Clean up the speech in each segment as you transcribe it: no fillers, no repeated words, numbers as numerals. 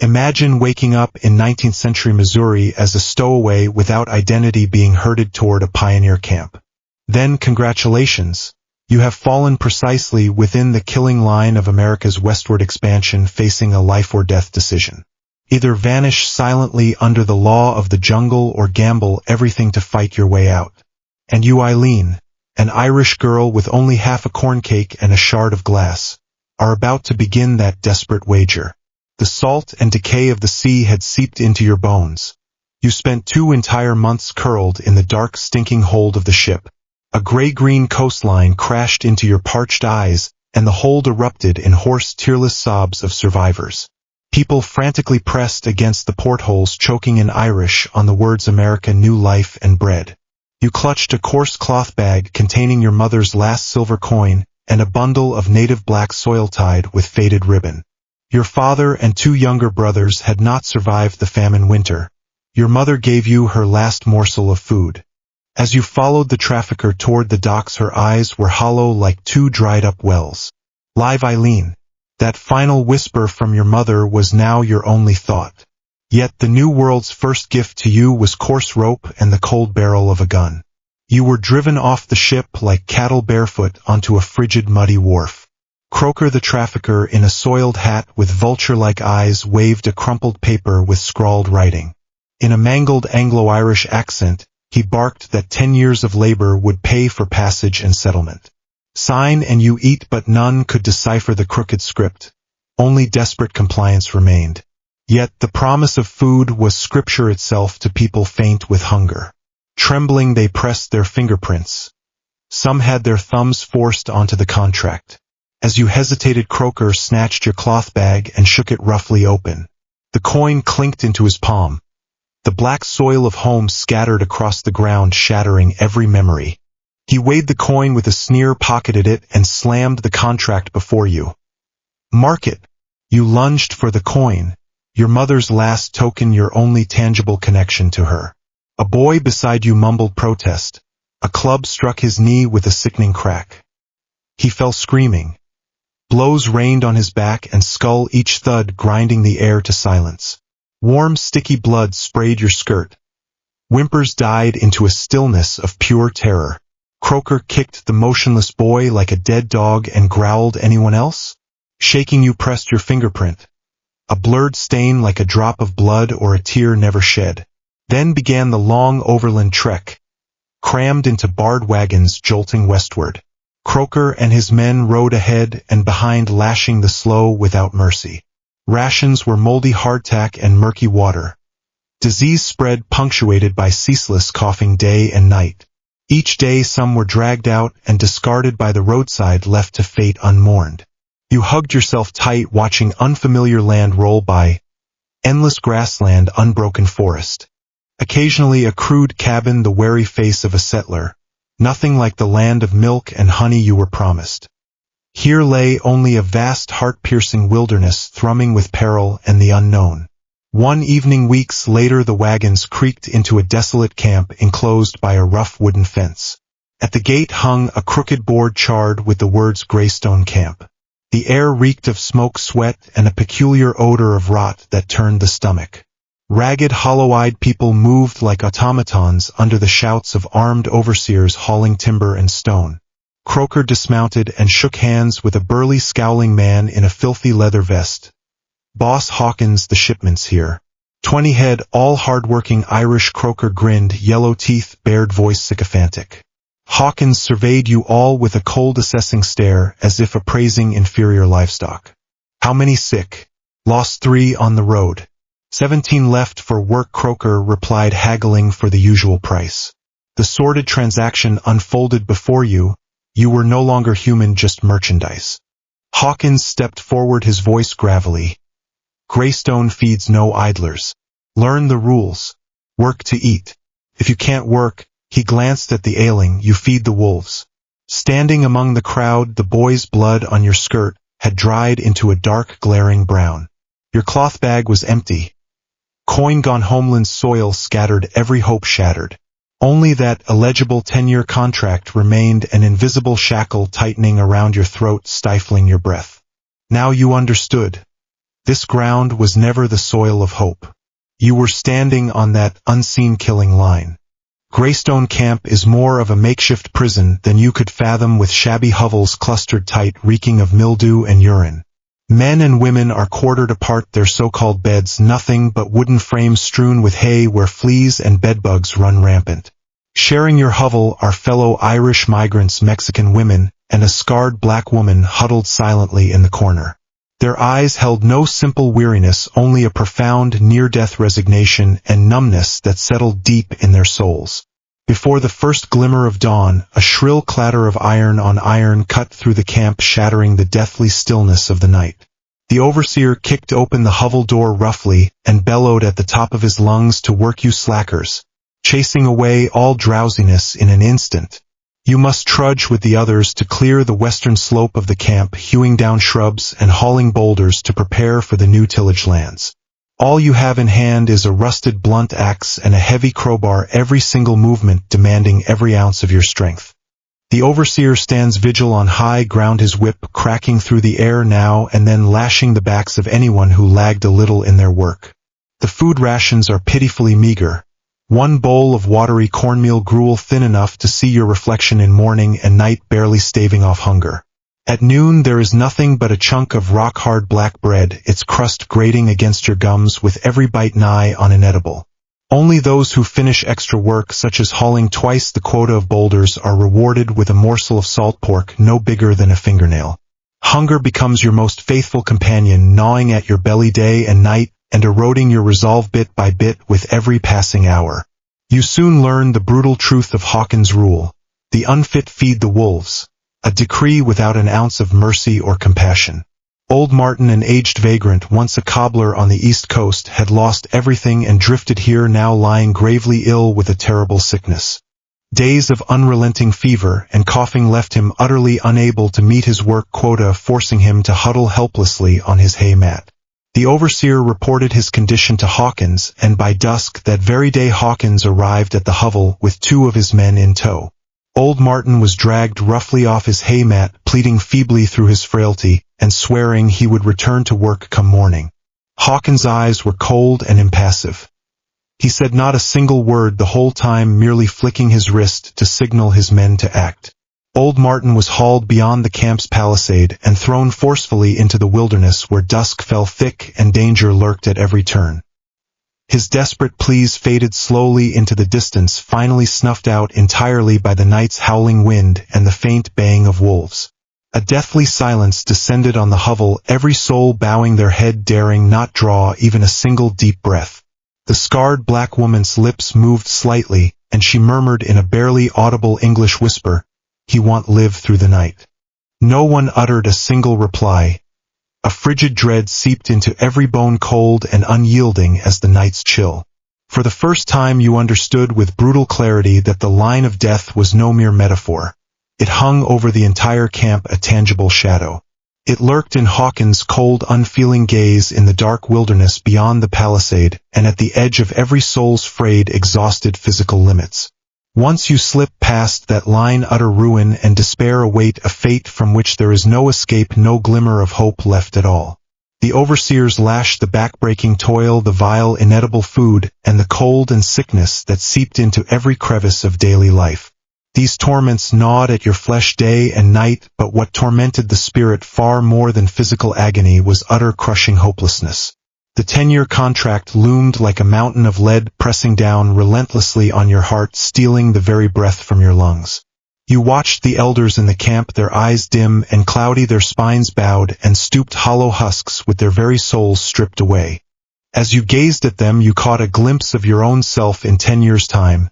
Imagine waking up in 19th century Missouri as a stowaway without identity being herded toward a pioneer camp. Then congratulations, you have fallen precisely within the killing line of America's westward expansion, facing a life-or-death decision. Either vanish silently under the law of the jungle or gamble everything to fight your way out. And you, Eileen, an Irish girl with only half a corn cake and a shard of glass, are about to begin that desperate wager. The salt and decay of the sea had seeped into your bones. You spent 2 entire months curled in the dark, stinking hold of the ship. A gray-green coastline crashed into your parched eyes, and the hold erupted in hoarse, tearless sobs of survivors. People frantically pressed against the portholes, choking in Irish on the words America, new life and bread. You clutched a coarse cloth bag containing your mother's last silver coin and a bundle of native black soil tied with faded ribbon. Your father and 2 younger brothers had not survived the famine winter. Your mother gave you her last morsel of food. As you followed the trafficker toward the docks, her eyes were hollow like 2 dried-up wells. Live Eileen, that final whisper from your mother was now your only thought. Yet the new world's first gift to you was coarse rope and the cold barrel of a gun. You were driven off the ship like cattle barefoot onto a frigid, muddy wharf. Croker the trafficker, in a soiled hat with vulture-like eyes, waved a crumpled paper with scrawled writing. In a mangled Anglo-Irish accent, he barked that 10 years of labor would pay for passage and settlement. Sign and you eat, but none could decipher the crooked script. Only desperate compliance remained. Yet the promise of food was scripture itself to people faint with hunger. Trembling, they pressed their fingerprints. Some had their thumbs forced onto the contract. As you hesitated, Croker snatched your cloth bag and shook it roughly open. The coin clinked into his palm. The black soil of home scattered across the ground, shattering every memory. He weighed the coin with a sneer, pocketed it, and slammed the contract before you. Mark it. You lunged for the coin, your mother's last token, your only tangible connection to her. A boy beside you mumbled protest. A club struck his knee with a sickening crack. He fell screaming. Blows rained on his back and skull, each thud grinding the air to silence. Warm, sticky blood sprayed your skirt. Whimpers died into a stillness of pure terror. Croker kicked the motionless boy like a dead dog and growled, anyone else? Shaking, you pressed your fingerprint. A blurred stain like a drop of blood or a tear never shed. Then began the long overland trek, crammed into barred wagons jolting westward. Croker and his men rode ahead and behind, lashing the slow without mercy. Rations were moldy hardtack and murky water. Disease spread, punctuated by ceaseless coughing day and night. Each day some were dragged out and discarded by the roadside, left to fate unmourned. You hugged yourself tight, watching unfamiliar land roll by. Endless grassland, unbroken forest. Occasionally a crude cabin, the wary face of a settler. Nothing like the land of milk and honey you were promised. Here lay only a vast, heart-piercing wilderness, thrumming with peril and the unknown. One evening weeks later, the wagons creaked into a desolate camp enclosed by a rough wooden fence. At the gate hung a crooked board charred with the words Greystone Camp. The air reeked of smoke, sweat, and a peculiar odor of rot that turned the stomach. Ragged, hollow-eyed people moved like automatons under the shouts of armed overseers hauling timber and stone. Croker dismounted and shook hands with a burly, scowling man in a filthy leather vest. Boss Hawkins, the shipment's here. 20 head, all hard-working Irish. Croker grinned, yellow teeth, bared voice sycophantic. Hawkins surveyed you all with a cold, assessing stare, as if appraising inferior livestock. How many sick? Lost 3 on the road. 17 left for work, Croker replied, haggling for the usual price. The sordid transaction unfolded before you. You were no longer human, just merchandise. Hawkins stepped forward, his voice gravelly. Greystone feeds no idlers. Learn the rules. Work to eat. If you can't work, he glanced at the ailing, you feed the wolves. Standing among the crowd, the boy's blood on your skirt had dried into a dark, glaring brown. Your cloth bag was empty. Coin gone, homeland soil scattered, every hope shattered. Only that illegible 10-year contract remained, an invisible shackle tightening around your throat, stifling your breath. Now you understood. This ground was never the soil of hope. You were standing on that unseen killing line. Greystone Camp is more of a makeshift prison than you could fathom, with shabby hovels clustered tight, reeking of mildew and urine. Men and women are quartered apart, their so-called beds nothing but wooden frames strewn with hay where fleas and bedbugs run rampant. Sharing your hovel are fellow Irish migrants, Mexican women, and a scarred black woman huddled silently in the corner. Their eyes held no simple weariness, only a profound near-death resignation and numbness that settled deep in their souls. Before the first glimmer of dawn, a shrill clatter of iron on iron cut through the camp, shattering the deathly stillness of the night. The overseer kicked open the hovel door roughly and bellowed at the top of his lungs to work, you slackers, chasing away all drowsiness in an instant. You must trudge with the others to clear the western slope of the camp, hewing down shrubs and hauling boulders to prepare for the new tillage lands. All you have in hand is a rusted blunt axe and a heavy crowbar, every single movement demanding every ounce of your strength. The overseer stands vigil on high ground, his whip cracking through the air now and then, lashing the backs of anyone who lagged a little in their work. The food rations are pitifully meager. One bowl of watery cornmeal gruel thin enough to see your reflection in morning and night, barely staving off hunger. At noon there is nothing but a chunk of rock-hard black bread, its crust grating against your gums with every bite nigh on inedible. Only those who finish extra work, such as hauling twice the quota of boulders, are rewarded with a morsel of salt pork no bigger than a fingernail. Hunger becomes your most faithful companion, gnawing at your belly day and night, and eroding your resolve bit by bit with every passing hour. You soon learn the brutal truth of Hawkins' rule: the unfit feed the wolves, a decree without an ounce of mercy or compassion. Old Martin, an aged vagrant, once a cobbler on the East Coast, had lost everything and drifted here, now lying gravely ill with a terrible sickness. Days of unrelenting fever and coughing left him utterly unable to meet his work quota, forcing him to huddle helplessly on his hay mat. The overseer reported his condition to Hawkins, and by dusk that very day Hawkins arrived at the hovel with 2 of his men in tow. Old Martin was dragged roughly off his hay mat, pleading feebly through his frailty, and swearing he would return to work come morning. Hawkins' eyes were cold and impassive. He said not a single word the whole time, merely flicking his wrist to signal his men to act. Old Martin was hauled beyond the camp's palisade and thrown forcefully into the wilderness, where dusk fell thick and danger lurked at every turn. His desperate pleas faded slowly into the distance, finally snuffed out entirely by the night's howling wind and the faint baying of wolves. A deathly silence descended on the hovel, every soul bowing their head, daring not draw even a single deep breath. The scarred black woman's lips moved slightly, and she murmured in a barely audible English whisper, "He won't live through the night." No one uttered a single reply. A frigid dread seeped into every bone, cold and unyielding as the night's chill. For the first time you understood with brutal clarity that the line of death was no mere metaphor. It hung over the entire camp, a tangible shadow. It lurked in Hawkins' cold, unfeeling gaze, in the dark wilderness beyond the palisade, and at the edge of every soul's frayed, exhausted physical limits. Once you slip past that line, utter ruin and despair await, a fate from which there is no escape, no glimmer of hope left at all. The overseers lashed the back-breaking toil, the vile, inedible food, and the cold and sickness that seeped into every crevice of daily life. These torments gnawed at your flesh day and night, but what tormented the spirit far more than physical agony was utter, crushing hopelessness. The 10-year contract loomed like a mountain of lead, pressing down relentlessly on your heart, stealing the very breath from your lungs. You watched the elders in the camp, their eyes dim and cloudy, their spines bowed and stooped hollow husks with their very souls stripped away. As you gazed at them, you caught a glimpse of your own self in 10 years' time,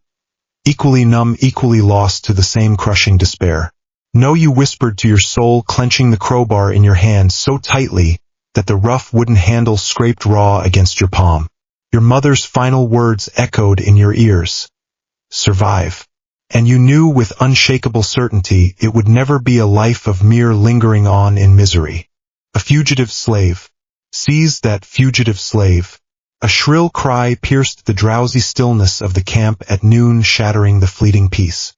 equally numb, equally lost to the same crushing despair. "No," you whispered to your soul, clenching the crowbar in your hand so tightly that the rough wooden handle scraped raw against your palm. Your mother's final words echoed in your ears: "Survive." And you knew with unshakable certainty it would never be a life of mere lingering on in misery. A fugitive slave. Seize that fugitive slave. A shrill cry pierced the drowsy stillness of the camp at noon, shattering the fleeting peace.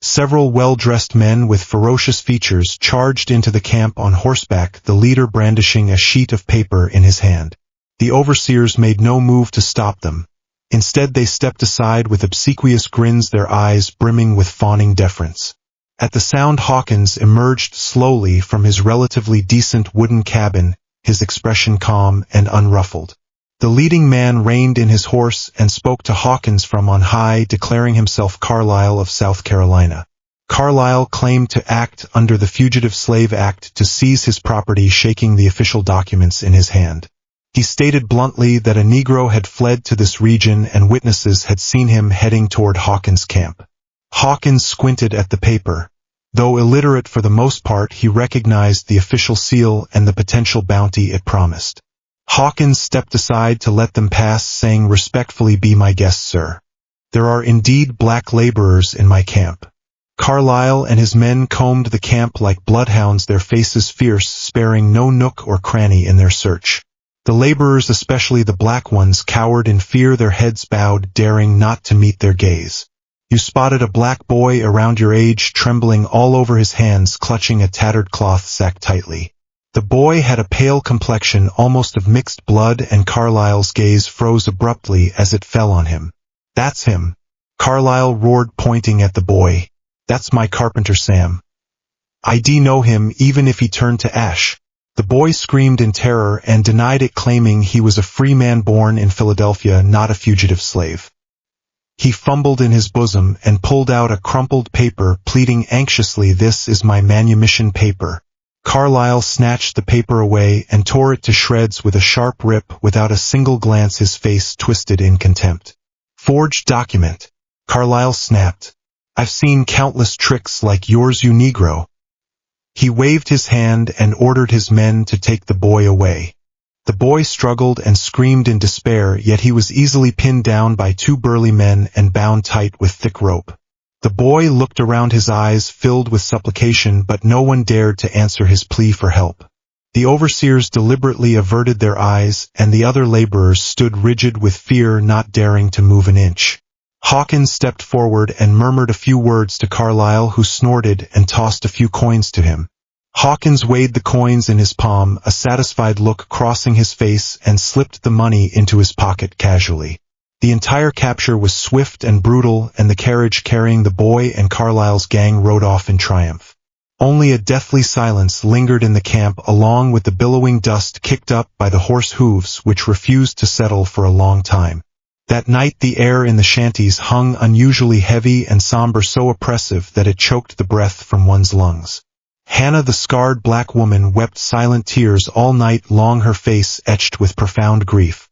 Several well-dressed men with ferocious features charged into the camp on horseback, the leader brandishing a sheet of paper in his hand. The overseers made no move to stop them. Instead they stepped aside with obsequious grins, their eyes brimming with fawning deference. At the sound, Hawkins emerged slowly from his relatively decent wooden cabin, his expression calm and unruffled. The leading man reined in his horse and spoke to Hawkins from on high, declaring himself Carlyle of South Carolina. Carlyle claimed to act under the Fugitive Slave Act to seize his property, shaking the official documents in his hand. He stated bluntly that a Negro had fled to this region and witnesses had seen him heading toward Hawkins' camp. Hawkins squinted at the paper. Though illiterate for the most part, he recognized the official seal and the potential bounty it promised. Hawkins stepped aside to let them pass, saying respectfully, "Be my guest, sir. There are indeed black laborers in my camp." Carlyle and his men combed the camp like bloodhounds, their faces fierce, sparing no nook or cranny in their search. The laborers, especially the black ones, cowered in fear, their heads bowed, daring not to meet their gaze. You spotted a black boy around your age, trembling all over, his hands clutching a tattered cloth sack tightly. The boy had a pale complexion, almost of mixed blood, and Carlyle's gaze froze abruptly as it fell on him. "That's him," Carlyle roared, pointing at the boy. "That's my carpenter Sam. I'd know him even if he turned to ash." The boy screamed in terror and denied it, claiming he was a free man born in Philadelphia, not a fugitive slave. He fumbled in his bosom and pulled out a crumpled paper, pleading anxiously, "This is my manumission paper." Carlyle snatched the paper away and tore it to shreds with a sharp rip. Without a single glance, his face twisted in contempt. "Forged document," Carlyle snapped. "I've seen countless tricks like yours, you Negro." He waved his hand and ordered his men to take the boy away. The boy struggled and screamed in despair, yet he was easily pinned down by two burly men and bound tight with thick rope. The boy looked around, his eyes filled with supplication, but no one dared to answer his plea for help. The overseers deliberately averted their eyes, and the other laborers stood rigid with fear, not daring to move an inch. Hawkins stepped forward and murmured a few words to Carlyle, who snorted and tossed a few coins to him. Hawkins weighed the coins in his palm, a satisfied look crossing his face, and slipped the money into his pocket casually. The entire capture was swift and brutal, and the carriage carrying the boy and Carlyle's gang rode off in triumph. Only a deathly silence lingered in the camp, along with the billowing dust kicked up by the horse hooves, which refused to settle for a long time. That night the air in the shanties hung unusually heavy and somber, so oppressive that it choked the breath from one's lungs. Hannah, the scarred black woman, wept silent tears all night long, her face etched with profound grief.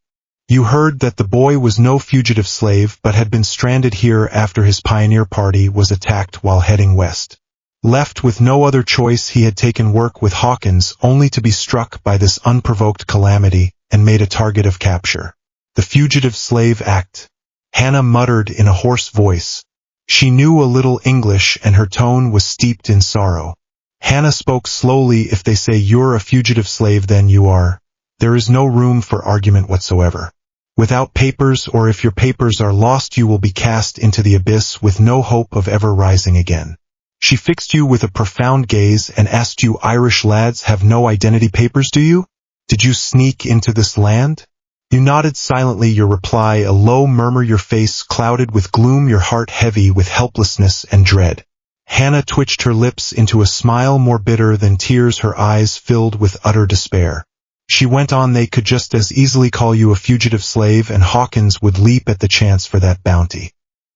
You heard that the boy was no fugitive slave, but had been stranded here after his pioneer party was attacked while heading west. Left with no other choice, he had taken work with Hawkins, only to be struck by this unprovoked calamity and made a target of capture. The Fugitive Slave Act, Hannah muttered in a hoarse voice. She knew a little English, and her tone was steeped in sorrow. Hannah spoke slowly. "If they say you're a fugitive slave, then you are. There is no room for argument whatsoever. Without papers, or if your papers are lost, you will be cast into the abyss with no hope of ever rising again." She fixed you with a profound gaze and asked, "You Irish lads have no identity papers, do you? Did you sneak into this land?" You nodded silently, your reply a low murmur, your face clouded with gloom, your heart heavy with helplessness and dread. Hannah twitched her lips into a smile more bitter than tears, her eyes filled with utter despair. She went on, "They could just as easily call you a fugitive slave, and Hawkins would leap at the chance for that bounty.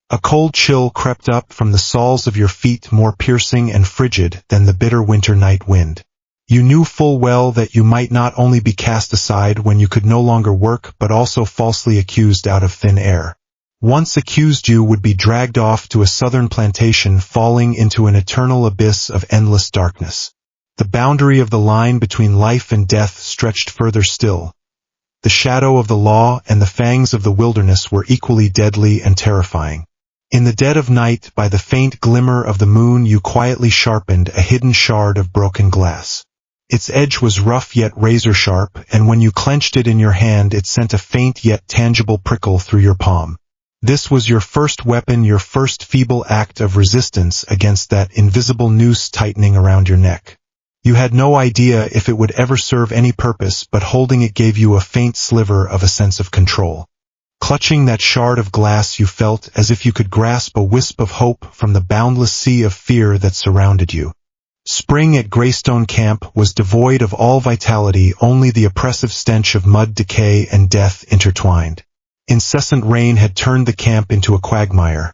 A cold chill crept up from the soles of your feet, more piercing and frigid than the bitter winter night wind. You knew full well that you might not only be cast aside when you could no longer work, but also falsely accused out of thin air. Once accused, you would be dragged off to a southern plantation, falling into an eternal abyss of endless darkness. The boundary of the line between life and death stretched further still. The shadow of the law and the fangs of the wilderness were equally deadly and terrifying. In the dead of night, by the faint glimmer of the moon, you quietly sharpened a hidden shard of broken glass. Its edge was rough yet razor-sharp, and when you clenched it in your hand, it sent a faint yet tangible prickle through your palm. This was your first weapon, your first feeble act of resistance against that invisible noose tightening around your neck. You had no idea if it would ever serve any purpose, but holding it gave you a faint sliver of a sense of control. Clutching that shard of glass, you felt as if you could grasp a wisp of hope from the boundless sea of fear that surrounded you. Spring at Greystone Camp was devoid of all vitality, only the oppressive stench of mud, decay, and death intertwined. Incessant rain had turned the camp into a quagmire.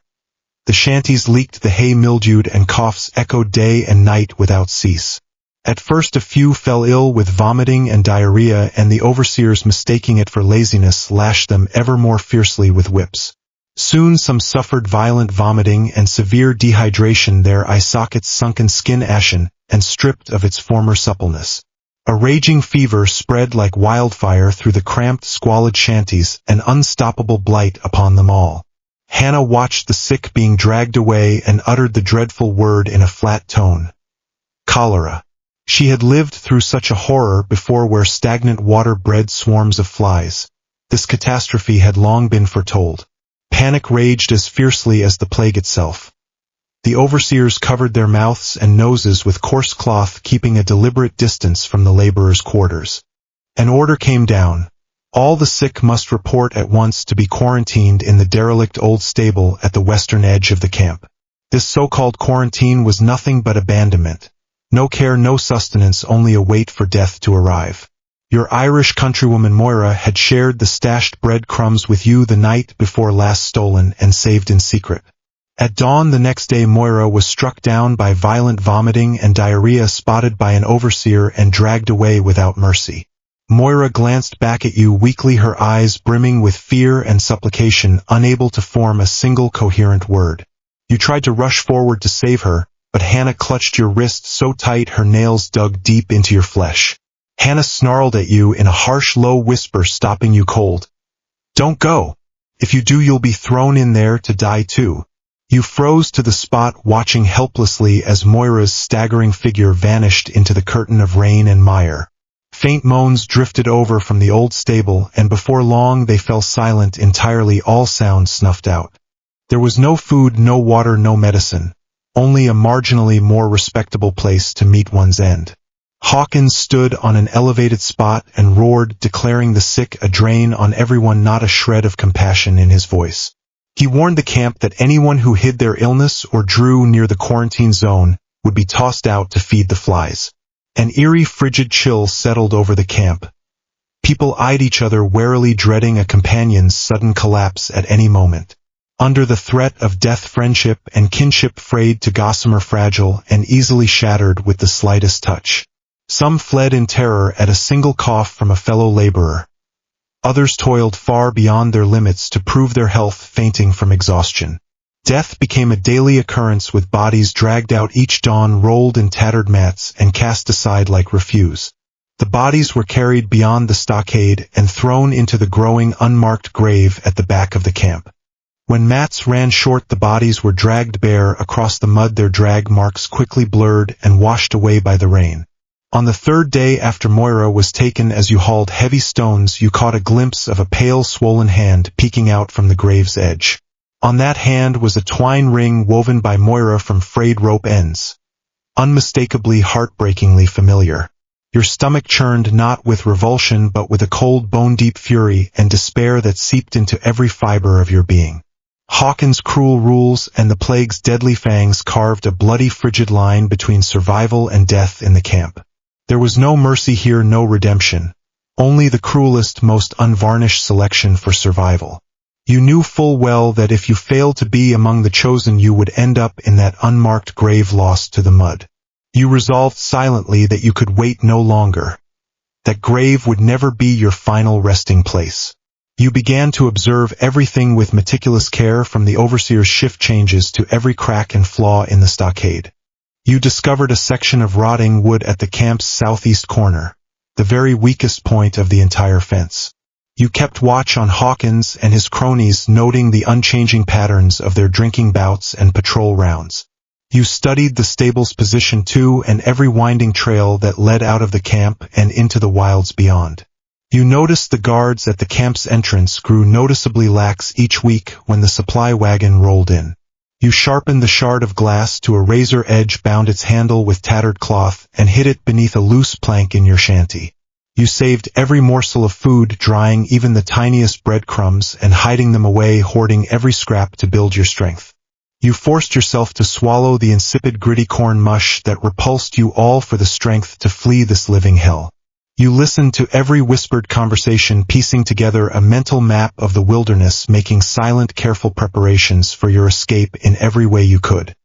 The shanties leaked, the hay mildewed, and coughs echoed day and night without cease. At first a few fell ill with vomiting and diarrhea, and the overseers, mistaking it for laziness, lashed them ever more fiercely with whips. Soon some suffered violent vomiting and severe dehydration, their eye sockets sunken, skin ashen, and stripped of its former suppleness. A raging fever spread like wildfire through the cramped, squalid shanties, an unstoppable blight upon them all. Hannah watched the sick being dragged away and uttered the dreadful word in a flat tone. Cholera. She had lived through such a horror before, where stagnant water bred swarms of flies. This catastrophe had long been foretold. Panic raged as fiercely as the plague itself. The overseers covered their mouths and noses with coarse cloth, keeping a deliberate distance from the laborers' quarters. An order came down. All the sick must report at once to be quarantined in the derelict old stable at the western edge of the camp. This so-called quarantine was nothing but abandonment. No care, no sustenance, only a wait for death to arrive. Your Irish countrywoman Moira had shared the stashed breadcrumbs with you the night before last, stolen and saved in secret. At dawn the next day Moira was struck down by violent vomiting and diarrhea, spotted by an overseer, and dragged away without mercy. Moira glanced back at you weakly, her eyes brimming with fear and supplication, unable to form a single coherent word. You tried to rush forward to save her, but Hannah clutched your wrist so tight her nails dug deep into your flesh. Hannah snarled at you in a harsh, low whisper, stopping you cold. "Don't go. If you do, you'll be thrown in there to die too." You froze to the spot, watching helplessly as Moira's staggering figure vanished into the curtain of rain and mire. Faint moans drifted over from the old stable, and before long they fell silent entirely, all sound snuffed out. There was no food, no water, no medicine. Only a marginally more respectable place to meet one's end. Hawkins stood on an elevated spot and roared, declaring the sick a drain on everyone, not a shred of compassion in his voice. He warned the camp that anyone who hid their illness or drew near the quarantine zone would be tossed out to feed the flies. An eerie, frigid chill settled over the camp. People eyed each other warily, dreading a companion's sudden collapse at any moment. Under the threat of death, friendship and kinship frayed to gossamer, fragile and easily shattered with the slightest touch. Some fled in terror at a single cough from a fellow laborer. Others toiled far beyond their limits to prove their health, fainting from exhaustion. Death became a daily occurrence, with bodies dragged out each dawn, rolled in tattered mats, and cast aside like refuse. The bodies were carried beyond the stockade and thrown into the growing, unmarked grave at the back of the camp. When mats ran short, the bodies were dragged bare across the mud, their drag marks quickly blurred and washed away by the rain. On the third day after Moira was taken, as you hauled heavy stones, you caught a glimpse of a pale, swollen hand peeking out from the grave's edge. On that hand was a twine ring woven by Moira from frayed rope ends. Unmistakably, heartbreakingly familiar. Your stomach churned, not with revulsion but with a cold, bone-deep fury and despair that seeped into every fiber of your being. Hawkins' cruel rules and the plague's deadly fangs carved a bloody, frigid line between survival and death in the camp. There was no mercy here, no redemption. Only the cruelest, most unvarnished selection for survival. You knew full well that if you failed to be among the chosen, you would end up in that unmarked grave, lost to the mud. You resolved silently that you could wait no longer. That grave would never be your final resting place. You began to observe everything with meticulous care, from the overseer's shift changes to every crack and flaw in the stockade. You discovered a section of rotting wood at the camp's southeast corner, the very weakest point of the entire fence. You kept watch on Hawkins and his cronies, noting the unchanging patterns of their drinking bouts and patrol rounds. You studied the stable's position too, and every winding trail that led out of the camp and into the wilds beyond. You noticed the guards at the camp's entrance grew noticeably lax each week when the supply wagon rolled in. You sharpened the shard of glass to a razor edge, bound its handle with tattered cloth, and hid it beneath a loose plank in your shanty. You saved every morsel of food, drying even the tiniest breadcrumbs and hiding them away, hoarding every scrap to build your strength. You forced yourself to swallow the insipid gritty corn mush that repulsed you, all for the strength to flee this living hell. You listened to every whispered conversation, piecing together a mental map of the wilderness, making silent, careful preparations for your escape in every way you could.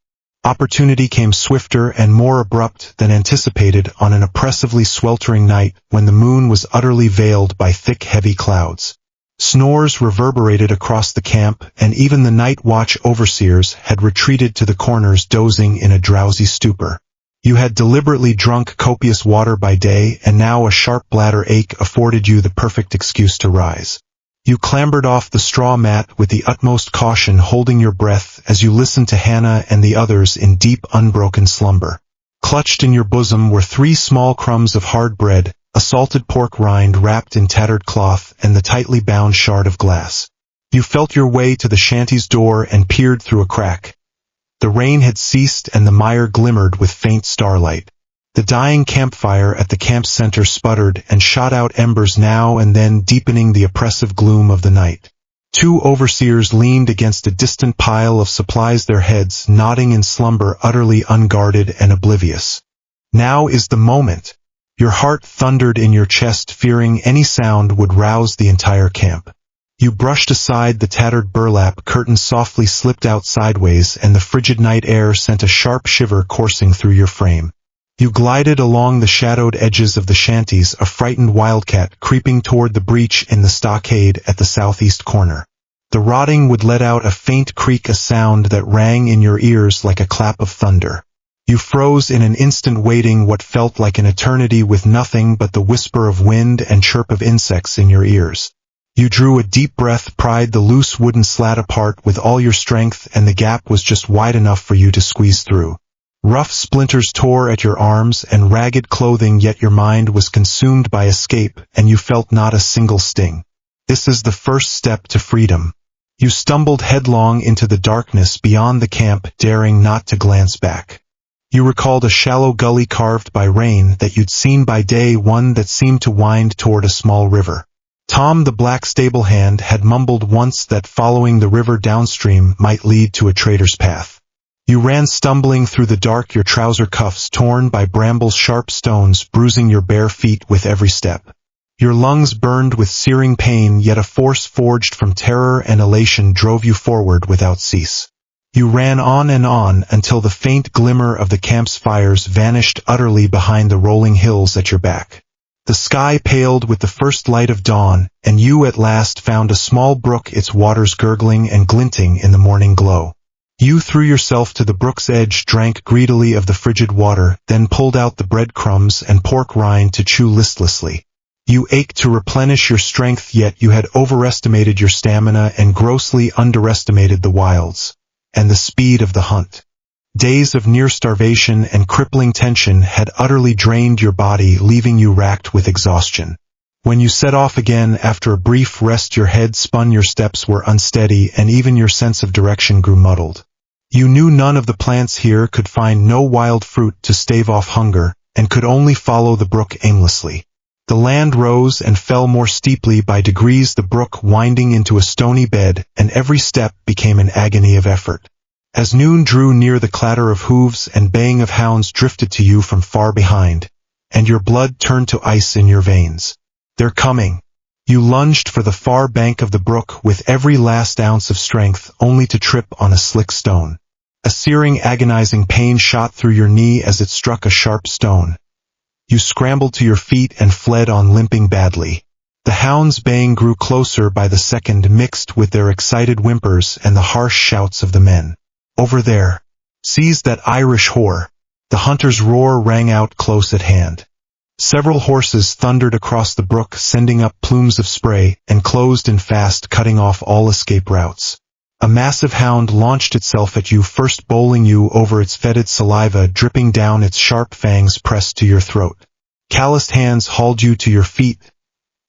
Opportunity came swifter and more abrupt than anticipated on an oppressively sweltering night when the moon was utterly veiled by thick, heavy clouds. Snores reverberated across the camp, and even the night watch overseers had retreated to the corners, dozing in a drowsy stupor. You had deliberately drunk copious water by day, and now a sharp bladder ache afforded you the perfect excuse to rise. You clambered off the straw mat with the utmost caution, holding your breath as you listened to Hannah and the others in deep, unbroken slumber. Clutched in your bosom were 3 small crumbs of hard bread, a salted pork rind wrapped in tattered cloth, and the tightly bound shard of glass. You felt your way to the shanty's door and peered through a crack. The rain had ceased and the mire glimmered with faint starlight. The dying campfire at the camp center sputtered and shot out embers now and then, deepening the oppressive gloom of the night. 2 overseers leaned against a distant pile of supplies, their heads nodding in slumber, utterly unguarded and oblivious. Now is the moment. Your heart thundered in your chest, fearing any sound would rouse the entire camp. You brushed aside the tattered burlap, curtains softly slipped out sideways, and the frigid night air sent a sharp shiver coursing through your frame. You glided along the shadowed edges of the shanties, a frightened wildcat creeping toward the breach in the stockade at the southeast corner. The rotting wood let out a faint creak, a sound that rang in your ears like a clap of thunder. You froze in an instant, waiting what felt like an eternity, with nothing but the whisper of wind and chirp of insects in your ears. You drew a deep breath, pried the loose wooden slat apart with all your strength, and the gap was just wide enough for you to squeeze through. Rough splinters tore at your arms and ragged clothing, yet your mind was consumed by escape, and you felt not a single sting. This is the first step to freedom. You stumbled headlong into the darkness beyond the camp, daring not to glance back. You recalled a shallow gully carved by rain that you'd seen by day, one that seemed to wind toward a small river. Tom, the black stable hand, had mumbled once that following the river downstream might lead to a traitor's path. You ran stumbling through the dark, your trouser cuffs torn by brambles, sharp stones bruising your bare feet with every step. Your lungs burned with searing pain, yet a force forged from terror and elation drove you forward without cease. You ran on and on until the faint glimmer of the camp's fires vanished utterly behind the rolling hills at your back. The sky paled with the first light of dawn, and you at last found a small brook, its waters gurgling and glinting in the morning glow. You threw yourself to the brook's edge, drank greedily of the frigid water, then pulled out the breadcrumbs and pork rind to chew listlessly. You ached to replenish your strength, yet you had overestimated your stamina and grossly underestimated the wilds and the speed of the hunt. Days of near starvation and crippling tension had utterly drained your body, leaving you racked with exhaustion. When you set off again after a brief rest, your head spun, your steps were unsteady, and even your sense of direction grew muddled. You knew none of the plants here, could find no wild fruit to stave off hunger, and could only follow the brook aimlessly. The land rose and fell more steeply by degrees, the brook winding into a stony bed, and every step became an agony of effort. As noon drew near, the clatter of hooves and baying of hounds drifted to you from far behind, and your blood turned to ice in your veins. They're coming. You lunged for the far bank of the brook with every last ounce of strength, only to trip on a slick stone. A searing, agonizing pain shot through your knee as it struck a sharp stone. You scrambled to your feet and fled on, limping badly. The hounds' baying grew closer by the second, mixed with their excited whimpers and the harsh shouts of the men. Over there. Seize that Irish whore. The hunter's roar rang out close at hand. Several horses thundered across the brook, sending up plumes of spray, and closed in fast, cutting off all escape routes. A massive hound launched itself at you, first bowling you over, its fetid saliva dripping down, its sharp fangs pressed to your throat. Calloused hands hauled you to your feet,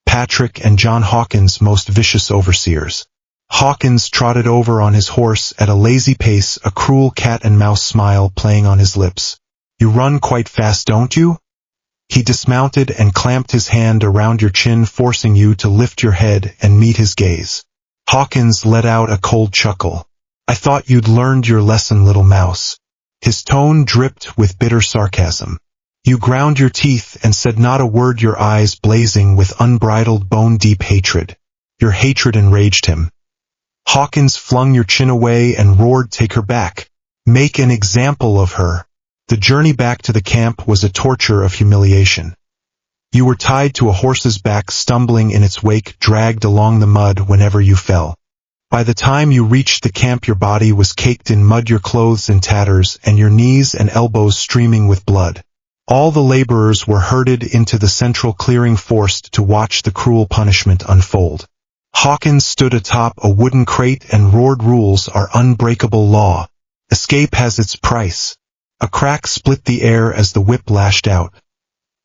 Patrick and John Hawkins' most vicious overseers. Hawkins trotted over on his horse at a lazy pace, a cruel cat-and-mouse smile playing on his lips. "You run quite fast, don't you?" He dismounted and clamped his hand around your chin, forcing you to lift your head and meet his gaze. Hawkins let out a cold chuckle. "I thought you'd learned your lesson, little mouse." His tone dripped with bitter sarcasm. You ground your teeth and said not a word, your eyes blazing with unbridled bone-deep hatred. Your hatred enraged him. Hawkins flung your chin away and roared, "Take her back. Make an example of her." The journey back to the camp was a torture of humiliation. You were tied to a horse's back, stumbling in its wake, dragged along the mud whenever you fell. By the time you reached the camp, your body was caked in mud, your clothes in tatters, and your knees and elbows streaming with blood. All the laborers were herded into the central clearing, forced to watch the cruel punishment unfold. Hawkins stood atop a wooden crate and roared, "Rules are unbreakable law. Escape has its price." A crack split the air as the whip lashed out.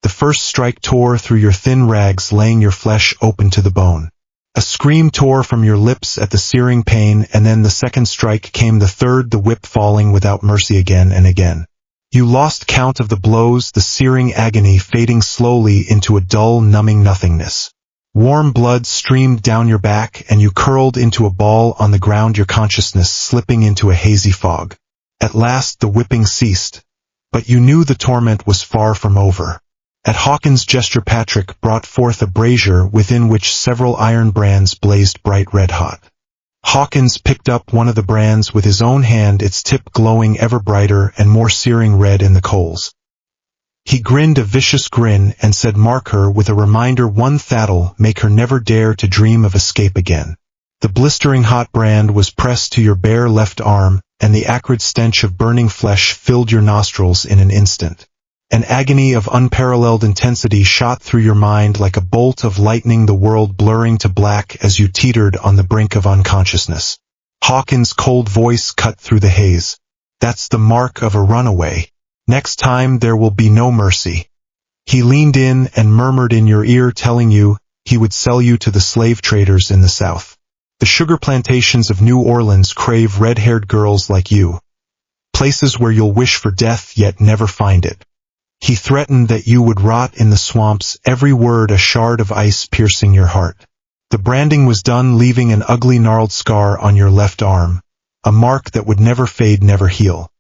The first strike tore through your thin rags, laying your flesh open to the bone. A scream tore from your lips at the searing pain, and then the second strike came, the third, the whip falling without mercy again and again. You lost count of the blows, the searing agony fading slowly into a dull, numbing nothingness. Warm blood streamed down your back, and you curled into a ball on the ground, your consciousness slipping into a hazy fog. At last the whipping ceased, but you knew the torment was far from over. At Hawkins' gesture, Patrick brought forth a brazier within which several iron brands blazed bright red-hot. Hawkins picked up one of the brands with his own hand, its tip glowing ever brighter and more searing red in the coals. He grinned a vicious grin and said, "Mark her with a reminder, one that'll make her never dare to dream of escape again." The blistering hot brand was pressed to your bare left arm, and the acrid stench of burning flesh filled your nostrils in an instant. An agony of unparalleled intensity shot through your mind like a bolt of lightning, the world blurring to black as you teetered on the brink of unconsciousness. Hawkins' cold voice cut through the haze. "That's the mark of a runaway. Next time there will be no mercy." He leaned in and murmured in your ear, telling you he would sell you to the slave traders in the South. The sugar plantations of New Orleans crave red-haired girls like you. Places where you'll wish for death yet never find it. He threatened that you would rot in the swamps, every word a shard of ice piercing your heart. The branding was done, leaving an ugly gnarled scar on your left arm, a mark that would never fade, never heal.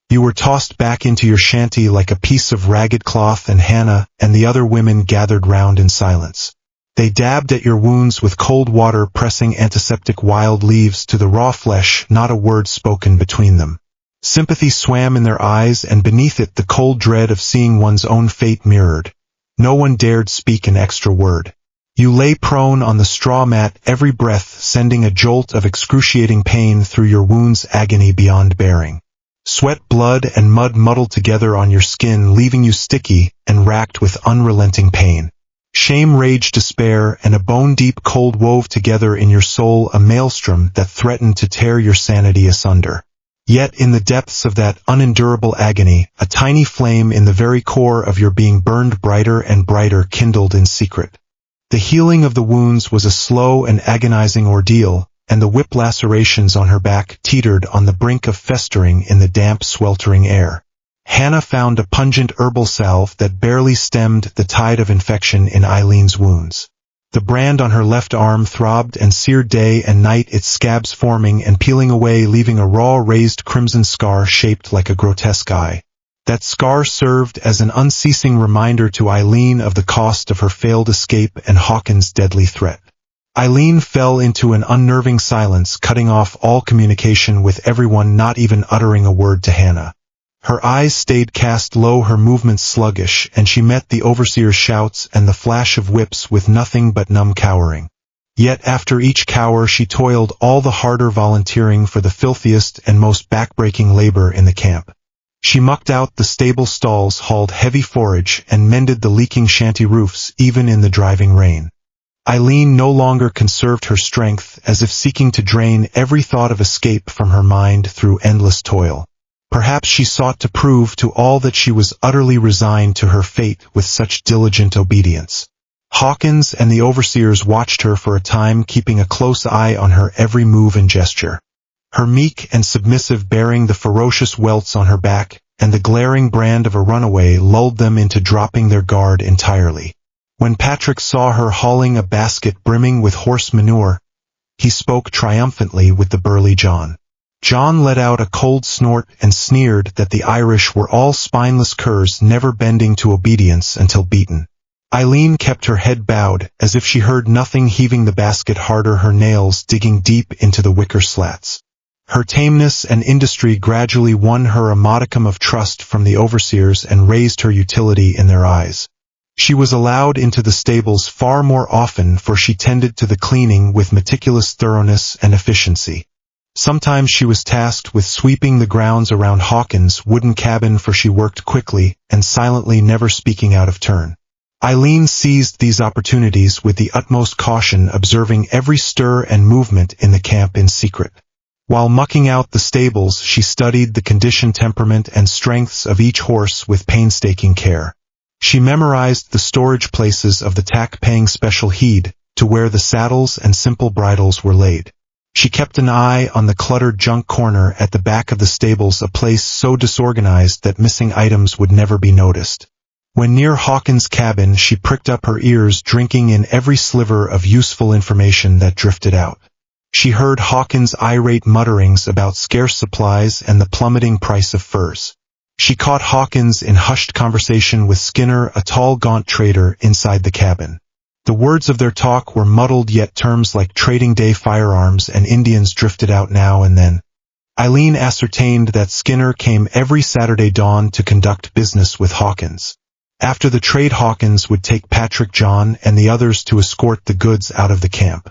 You were tossed back into your shanty like a piece of ragged cloth, and Hannah and the other women gathered round in silence. They dabbed at your wounds with cold water, pressing antiseptic wild leaves to the raw flesh, not a word spoken between them. Sympathy swam in their eyes, and beneath it the cold dread of seeing one's own fate mirrored. No one dared speak an extra word. You lay prone on the straw mat, every breath sending a jolt of excruciating pain through your wounds, agony beyond bearing. Sweat, blood, and mud muddled together on your skin, leaving you sticky and racked with unrelenting pain. Shame, rage, despair, and a bone-deep cold wove together in your soul, a maelstrom that threatened to tear your sanity asunder. Yet in the depths of that unendurable agony, a tiny flame in the very core of your being burned brighter and brighter, kindled in secret. The healing of the wounds was a slow and agonizing ordeal, and the whip lacerations on her back teetered on the brink of festering in the damp, sweltering air. Hannah found a pungent herbal salve that barely stemmed the tide of infection in Eileen's wounds. The brand on her left arm throbbed and seared day and night, its scabs forming and peeling away, leaving a raw, raised crimson scar shaped like a grotesque eye. That scar served as an unceasing reminder to Eileen of the cost of her failed escape and Hawkins' deadly threat. Eileen fell into an unnerving silence, cutting off all communication with everyone, not even uttering a word to Hannah. Her eyes stayed cast low, her movements sluggish, and she met the overseer's shouts and the flash of whips with nothing but numb cowering. Yet after each cower she toiled all the harder, volunteering for the filthiest and most backbreaking labor in the camp. She mucked out the stable stalls, hauled heavy forage, and mended the leaking shanty roofs, even in the driving rain. Eileen no longer conserved her strength, as if seeking to drain every thought of escape from her mind through endless toil. Perhaps she sought to prove to all that she was utterly resigned to her fate with such diligent obedience. Hawkins and the overseers watched her for a time, keeping a close eye on her every move and gesture. Her meek and submissive bearing, the ferocious welts on her back, and the glaring brand of a runaway lulled them into dropping their guard entirely. When Patrick saw her hauling a basket brimming with horse manure, he spoke triumphantly with the burly John. John let out a cold snort and sneered that the Irish were all spineless curs, never bending to obedience until beaten. Eileen kept her head bowed, as if she heard nothing, heaving the basket harder, her nails digging deep into the wicker slats. Her tameness and industry gradually won her a modicum of trust from the overseers and raised her utility in their eyes. She was allowed into the stables far more often, for she tended to the cleaning with meticulous thoroughness and efficiency. Sometimes she was tasked with sweeping the grounds around Hawkins' wooden cabin, for she worked quickly and silently, never speaking out of turn. Eileen seized these opportunities with the utmost caution, observing every stir and movement in the camp in secret. While mucking out the stables, she studied the condition, temperament, and strengths of each horse with painstaking care. She memorized the storage places of the tack, paying special heed to where the saddles and simple bridles were laid. She kept an eye on the cluttered junk corner at the back of the stables, a place so disorganized that missing items would never be noticed. When near Hawkins' cabin, she pricked up her ears, drinking in every sliver of useful information that drifted out. She heard Hawkins' irate mutterings about scarce supplies and the plummeting price of furs. She caught Hawkins in hushed conversation with Skinner, a tall, gaunt trader inside the cabin. The words of their talk were muddled, yet terms like trading day, firearms, and Indians drifted out now and then. Eileen ascertained that Skinner came every Saturday dawn to conduct business with Hawkins. After the trade, Hawkins would take Patrick, John, and the others to escort the goods out of the camp.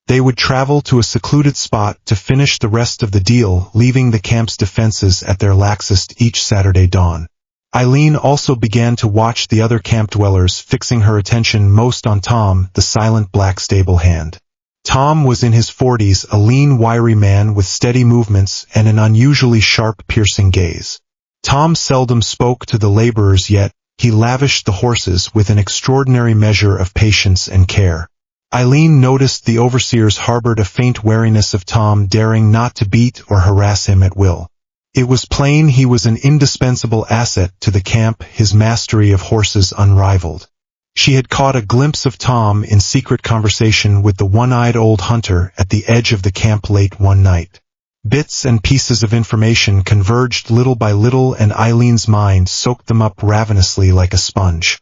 They would travel to a secluded spot to finish the rest of the deal, leaving the camp's defenses at their laxest each Saturday dawn. Eileen also began to watch the other camp dwellers, fixing her attention most on Tom, the silent black stable hand. Tom was in his 40s, a lean, wiry man with steady movements and an unusually sharp, piercing gaze. Tom seldom spoke to the laborers, yet he lavished the horses with an extraordinary measure of patience and care. Eileen noticed the overseers harbored a faint wariness of Tom, daring not to beat or harass him at will. It was plain he was an indispensable asset to the camp, his mastery of horses unrivaled. She had caught a glimpse of Tom in secret conversation with the one-eyed old hunter at the edge of the camp late one night. Bits and pieces of information converged little by little, and Eileen's mind soaked them up ravenously like a sponge.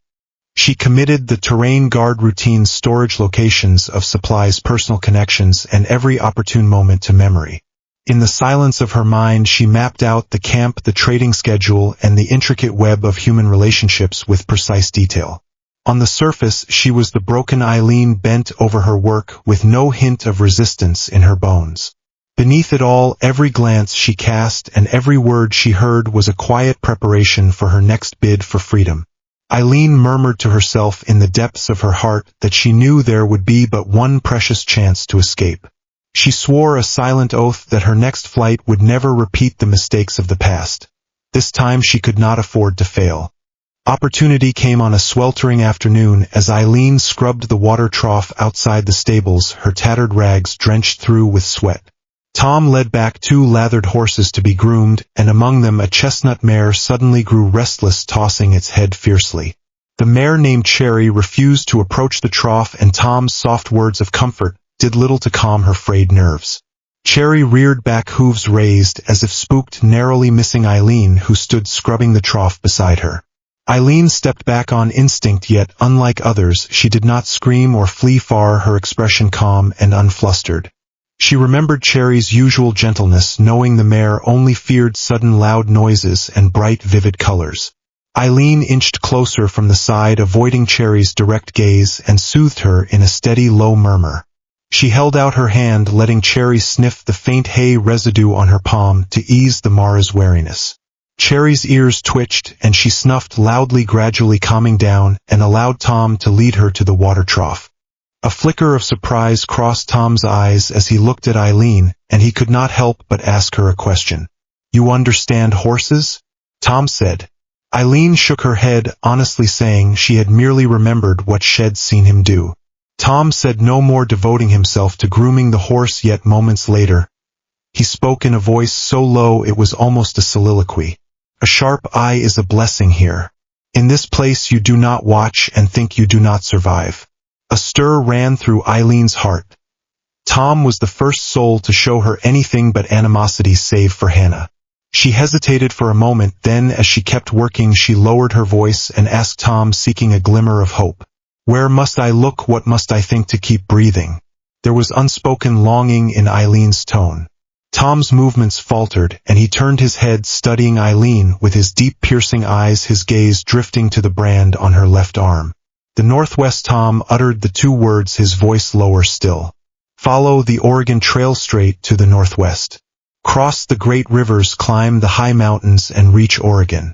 She committed the terrain guard routines, storage locations of supplies, personal connections, and every opportune moment to memory. In the silence of her mind, she mapped out the camp, the trading schedule, and the intricate web of human relationships with precise detail. On the surface, she was the broken Eileen, bent over her work with no hint of resistance in her bones. Beneath it all, every glance she cast and every word she heard was a quiet preparation for her next bid for freedom. Eileen murmured to herself in the depths of her heart that she knew there would be but one precious chance to escape. She swore a silent oath that her next flight would never repeat the mistakes of the past. This time she could not afford to fail. Opportunity came on a sweltering afternoon as Eileen scrubbed the water trough outside the stables, her tattered rags drenched through with sweat. Tom led back 2 lathered horses to be groomed, and among them a chestnut mare suddenly grew restless, tossing its head fiercely. The mare, named Cherry, refused to approach the trough, and Tom's soft words of comfort did little to calm her frayed nerves. Cherry reared back, hooves raised as if spooked, narrowly missing Eileen, who stood scrubbing the trough beside her. Eileen stepped back on instinct, yet, unlike others, she did not scream or flee far, her expression calm and unflustered. She remembered Cherry's usual gentleness, knowing the mare only feared sudden loud noises and bright, vivid colors. Eileen inched closer from the side, avoiding Cherry's direct gaze, and soothed her in a steady, low murmur. She held out her hand, letting Cherry sniff the faint hay residue on her palm to ease the mara's wariness. Cherry's ears twitched, and she snuffed loudly, gradually calming down, and allowed Tom to lead her to the water trough. A flicker of surprise crossed Tom's eyes as he looked at Eileen, and he could not help but ask her a question. "You understand horses?" Tom said. Eileen shook her head, honestly saying she had merely remembered what she'd seen him do. Tom said no more, devoting himself to grooming the horse. Yet moments later, he spoke in a voice so low it was almost a soliloquy. A sharp eye is a blessing here. In this place you do not watch and think you do not survive. A stir ran through Eileen's heart. Tom was the first soul to show her anything but animosity save for Hannah. She hesitated for a moment, then as she kept working she lowered her voice and asked Tom, seeking a glimmer of hope. Where must I look? What must I think to keep breathing? There was unspoken longing in Eileen's tone. Tom's movements faltered, and he turned his head, studying Eileen with his deep piercing eyes, his gaze drifting to the brand on her left arm. The Northwest. Tom uttered the two words, his voice lower still. Follow the Oregon Trail straight to the northwest. Cross the great rivers, climb the high mountains, and reach Oregon.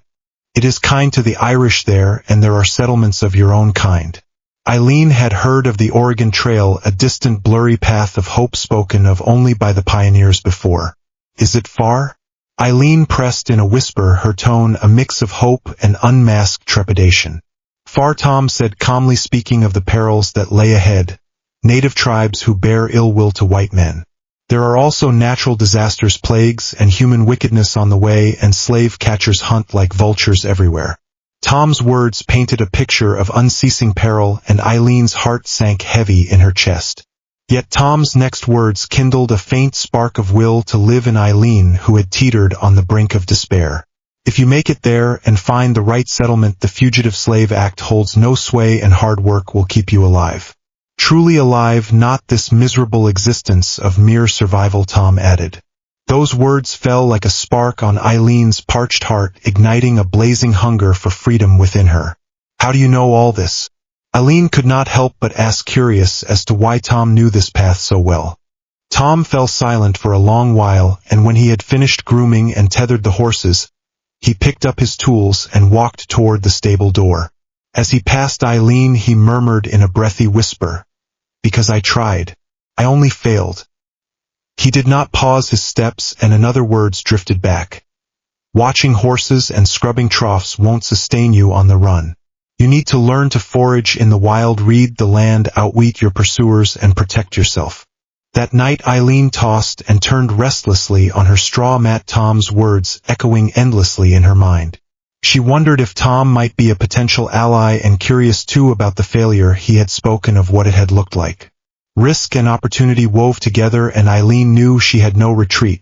It is kind to the Irish there, and there are settlements of your own kind. Eileen had heard of the Oregon Trail, a distant blurry path of hope spoken of only by the pioneers before. Is it far? Eileen pressed in a whisper, her tone a mix of hope and unmasked trepidation. Far, Tom said calmly, speaking of the perils that lay ahead. Native tribes who bear ill will to white men. There are also natural disasters, plagues, and human wickedness on the way, and slave catchers hunt like vultures everywhere. Tom's words painted a picture of unceasing peril, and Eileen's heart sank heavy in her chest. Yet Tom's next words kindled a faint spark of will to live in Eileen, who had teetered on the brink of despair. If you make it there and find the right settlement, the Fugitive Slave Act holds no sway, and hard work will keep you alive. Truly alive, not this miserable existence of mere survival, Tom added. Those words fell like a spark on Eileen's parched heart, igniting a blazing hunger for freedom within her. How do you know all this? Eileen could not help but ask, curious as to why Tom knew this path so well. Tom fell silent for a long while, and when he had finished grooming and tethered the horses, he picked up his tools and walked toward the stable door. As he passed Eileen, he murmured in a breathy whisper, "Because I tried. I only failed." He did not pause his steps, and another words drifted back. "Watching horses and scrubbing troughs won't sustain you on the run. You need to learn to forage in the wild, read the land, outwit your pursuers, and protect yourself." That night Eileen tossed and turned restlessly on her straw mat, Tom's words echoing endlessly in her mind. She wondered if Tom might be a potential ally, and curious too about the failure he had spoken of, what it had looked like. Risk and opportunity wove together, and Eileen knew she had no retreat.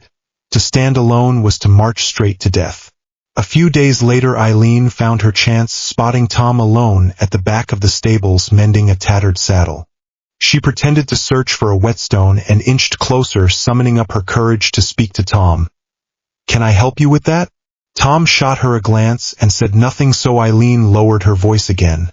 To stand alone was to march straight to death. A few days later Eileen found her chance, spotting Tom alone at the back of the stables mending a tattered saddle. She pretended to search for a whetstone and inched closer, summoning up her courage to speak to Tom. "Can I help you with that?" Tom shot her a glance and said nothing, so Eileen lowered her voice again.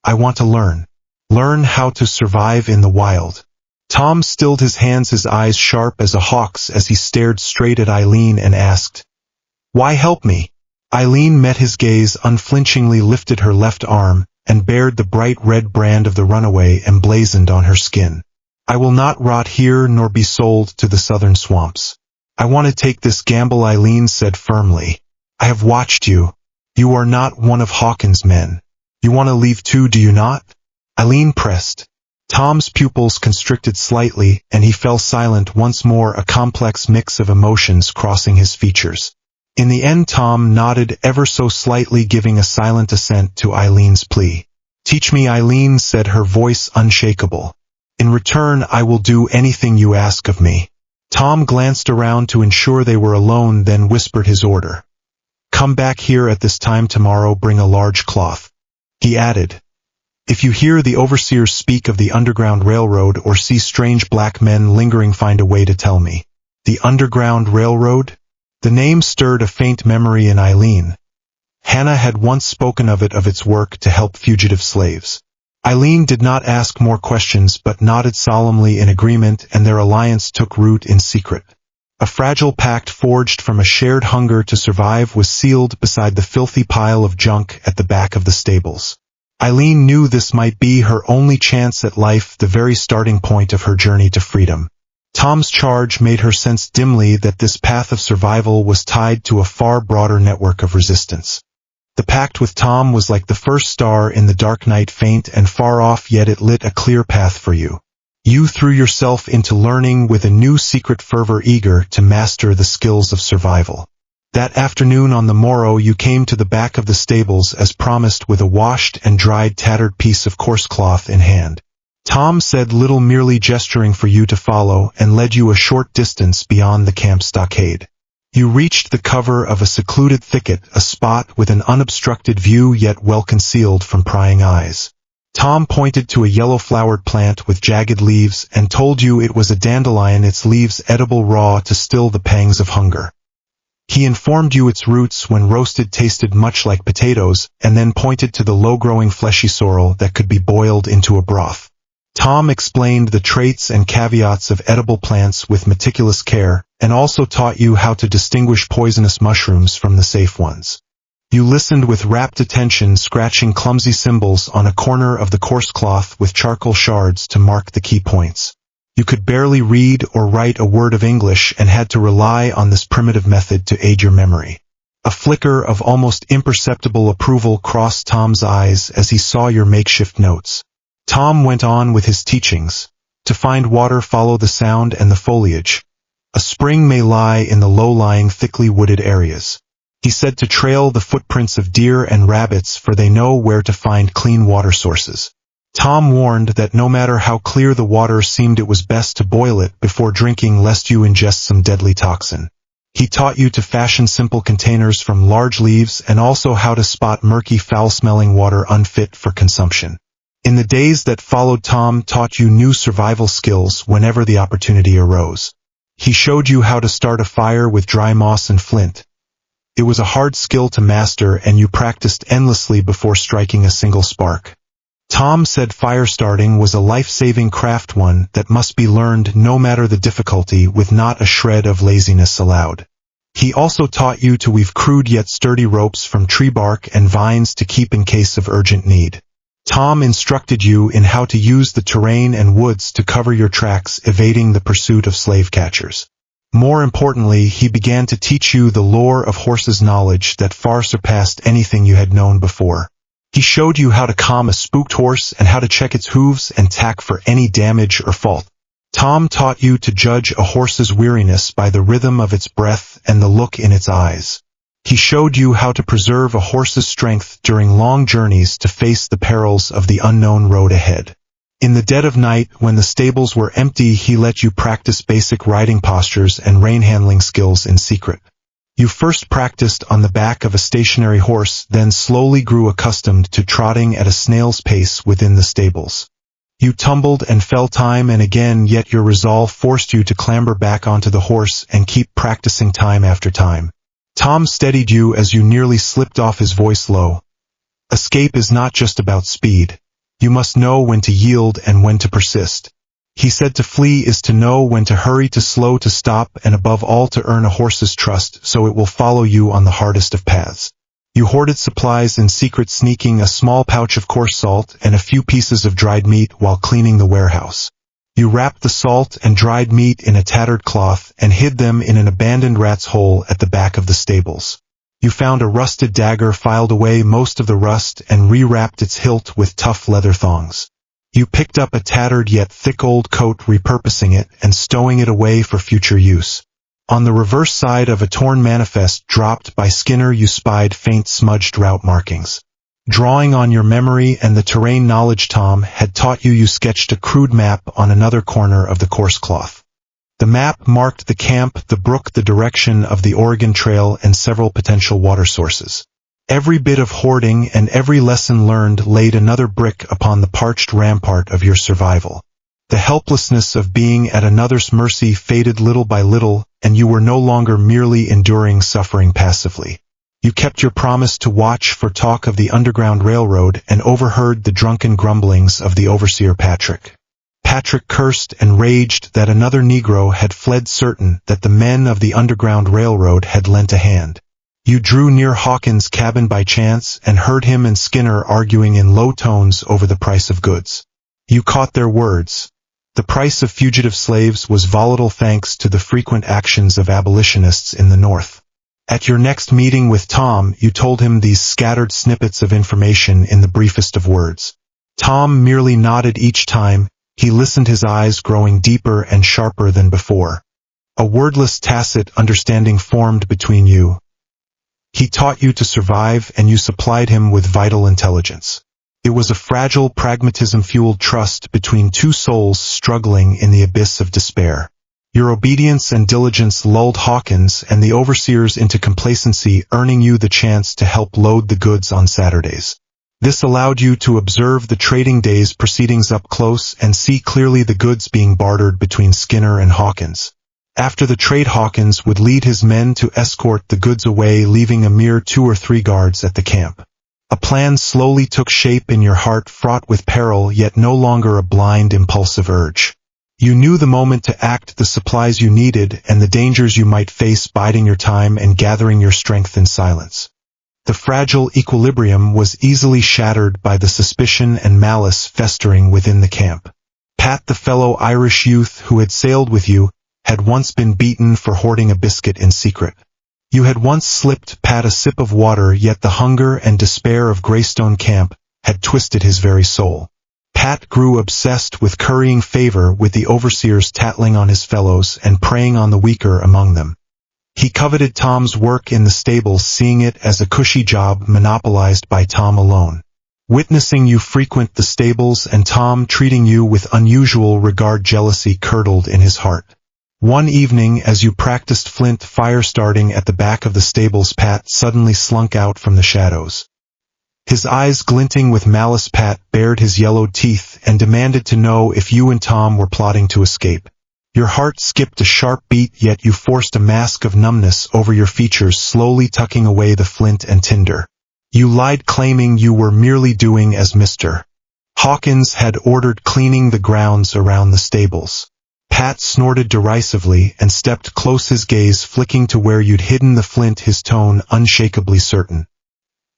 "I want to learn. Learn how to survive in the wild." Tom stilled his hands, his eyes sharp as a hawk's, as he stared straight at Eileen and asked, "Why help me?" Eileen met his gaze, unflinchingly lifted her left arm, and bared the bright red brand of the runaway emblazoned on her skin. "I will not rot here nor be sold to the southern swamps. I want to take this gamble," Eileen said firmly. "I have watched you. You are not one of Hawkins' men. You want to leave too, do you not?" Eileen pressed. Tom's pupils constricted slightly, and he fell silent once more, a complex mix of emotions crossing his features. In the end Tom nodded ever so slightly, giving a silent assent to Eileen's plea. "Teach me," Eileen said, her voice unshakable. "In return I will do anything you ask of me." Tom glanced around to ensure they were alone, then whispered his order. "Come back here at this time tomorrow, bring a large cloth." He added, "If you hear the overseers speak of the Underground Railroad or see strange black men lingering, find a way to tell me." The Underground Railroad? The name stirred a faint memory in Eileen. Hannah had once spoken of it, of its work to help fugitive slaves. Eileen did not ask more questions, but nodded solemnly in agreement, and their alliance took root in secret. A fragile pact forged from a shared hunger to survive was sealed beside the filthy pile of junk at the back of the stables. Eileen knew this might be her only chance at life, the very starting point of her journey to freedom. Tom's charge made her sense dimly that this path of survival was tied to a far broader network of resistance. The pact with Tom was like the first star in the dark night, faint and far off, yet it lit a clear path for you. You threw yourself into learning with a new secret fervor, eager to master the skills of survival. That afternoon on the morrow you came to the back of the stables as promised, with a washed and dried tattered piece of coarse cloth in hand. Tom said little, merely gesturing for you to follow, and led you a short distance beyond the camp stockade. You reached the cover of a secluded thicket, a spot with an unobstructed view yet well concealed from prying eyes. Tom pointed to a yellow-flowered plant with jagged leaves and told you it was a dandelion, its leaves edible raw to still the pangs of hunger. He informed you its roots, when roasted, tasted much like potatoes, and then pointed to the low-growing fleshy sorrel that could be boiled into a broth. Tom explained the traits and caveats of edible plants with meticulous care, and also taught you how to distinguish poisonous mushrooms from the safe ones. You listened with rapt attention, scratching clumsy symbols on a corner of the coarse cloth with charcoal shards to mark the key points. You could barely read or write a word of English and had to rely on this primitive method to aid your memory. A flicker of almost imperceptible approval crossed Tom's eyes as he saw your makeshift notes. Tom went on with his teachings. To find water, follow the sound and the foliage. A spring may lie in the low-lying, thickly wooded areas. He said to trail the footprints of deer and rabbits, for they know where to find clean water sources. Tom warned that no matter how clear the water seemed, it was best to boil it before drinking, lest you ingest some deadly toxin. He taught you to fashion simple containers from large leaves, and also how to spot murky, foul-smelling water unfit for consumption. In the days that followed, Tom taught you new survival skills whenever the opportunity arose. He showed you how to start a fire with dry moss and flint. It was a hard skill to master, and you practiced endlessly before striking a single spark. Tom said fire starting was a life-saving craft, one that must be learned no matter the difficulty, with not a shred of laziness allowed. He also taught you to weave crude yet sturdy ropes from tree bark and vines to keep in case of urgent need. Tom instructed you in how to use the terrain and woods to cover your tracks, evading the pursuit of slave catchers. More importantly, he began to teach you the lore of horses, knowledge that far surpassed anything you had known before. He showed you how to calm a spooked horse and how to check its hooves and tack for any damage or fault. Tom taught you to judge a horse's weariness by the rhythm of its breath and the look in its eyes. He showed you how to preserve a horse's strength during long journeys to face the perils of the unknown road ahead. In the dead of night, when the stables were empty, he let you practice basic riding postures and rein handling skills in secret. You first practiced on the back of a stationary horse, then slowly grew accustomed to trotting at a snail's pace within the stables. You tumbled and fell time and again, yet your resolve forced you to clamber back onto the horse and keep practicing time after time. Tom steadied you as you nearly slipped off, his voice low. Escape is not just about speed. You must know when to yield and when to persist. He said to flee is to know when to hurry, to slow, to stop, and above all to earn a horse's trust so it will follow you on the hardest of paths. You hoarded supplies in secret, sneaking a small pouch of coarse salt and a few pieces of dried meat while cleaning the warehouse. You wrapped the salt and dried meat in a tattered cloth and hid them in an abandoned rat's hole at the back of the stables. You found a rusted dagger, filed away most of the rust, and rewrapped its hilt with tough leather thongs. You picked up a tattered yet thick old coat, repurposing it and stowing it away for future use. On the reverse side of a torn manifest dropped by Skinner, you spied faint smudged route markings. Drawing on your memory and the terrain knowledge Tom had taught you, you sketched a crude map on another corner of the coarse cloth. The map marked the camp, the brook, the direction of the Oregon Trail, and several potential water sources. Every bit of hoarding and every lesson learned laid another brick upon the parched rampart of your survival. The helplessness of being at another's mercy faded little by little, and you were no longer merely enduring suffering passively. You kept your promise to watch for talk of the Underground Railroad and overheard the drunken grumblings of the overseer Patrick. Patrick cursed and raged that another Negro had fled, certain that the men of the Underground Railroad had lent a hand. You drew near Hawkins' cabin by chance and heard him and Skinner arguing in low tones over the price of goods. You caught their words. The price of fugitive slaves was volatile thanks to the frequent actions of abolitionists in the North. At your next meeting with Tom, you told him these scattered snippets of information in the briefest of words. Tom merely nodded each time. He listened, his eyes growing deeper and sharper than before. A wordless, tacit understanding formed between you. He taught you to survive, and you supplied him with vital intelligence. It was a fragile, pragmatism-fueled trust between two souls struggling in the abyss of despair. Your obedience and diligence lulled Hawkins and the overseers into complacency, earning you the chance to help load the goods on Saturdays. This allowed you to observe the trading day's proceedings up close and see clearly the goods being bartered between Skinner and Hawkins. After the trade, Hawkins would lead his men to escort the goods away, leaving a mere 2 or 3 guards at the camp. A plan slowly took shape in your heart, fraught with peril, yet no longer a blind, impulsive urge. You knew the moment to act, the supplies you needed, and the dangers you might face, biding your time and gathering your strength in silence. The fragile equilibrium was easily shattered by the suspicion and malice festering within the camp. Pat, the fellow Irish youth who had sailed with you, had once been beaten for hoarding a biscuit in secret. You had once slipped Pat a sip of water, yet the hunger and despair of Greystone Camp had twisted his very soul. Pat grew obsessed with currying favor with the overseers, tattling on his fellows and preying on the weaker among them. He coveted Tom's work in the stables, seeing it as a cushy job monopolized by Tom alone. Witnessing you frequent the stables and Tom treating you with unusual regard, jealousy curdled in his heart. One evening, as you practiced flint fire starting at the back of the stables, Pat suddenly slunk out from the shadows. His eyes glinting with malice, Pat bared his yellowed teeth and demanded to know if you and Tom were plotting to escape. Your heart skipped a sharp beat, yet you forced a mask of numbness over your features, slowly tucking away the flint and tinder. You lied, claiming you were merely doing as Mr. Hawkins had ordered, cleaning the grounds around the stables. Pat snorted derisively and stepped close, his gaze flicking to where you'd hidden the flint, his tone unshakably certain.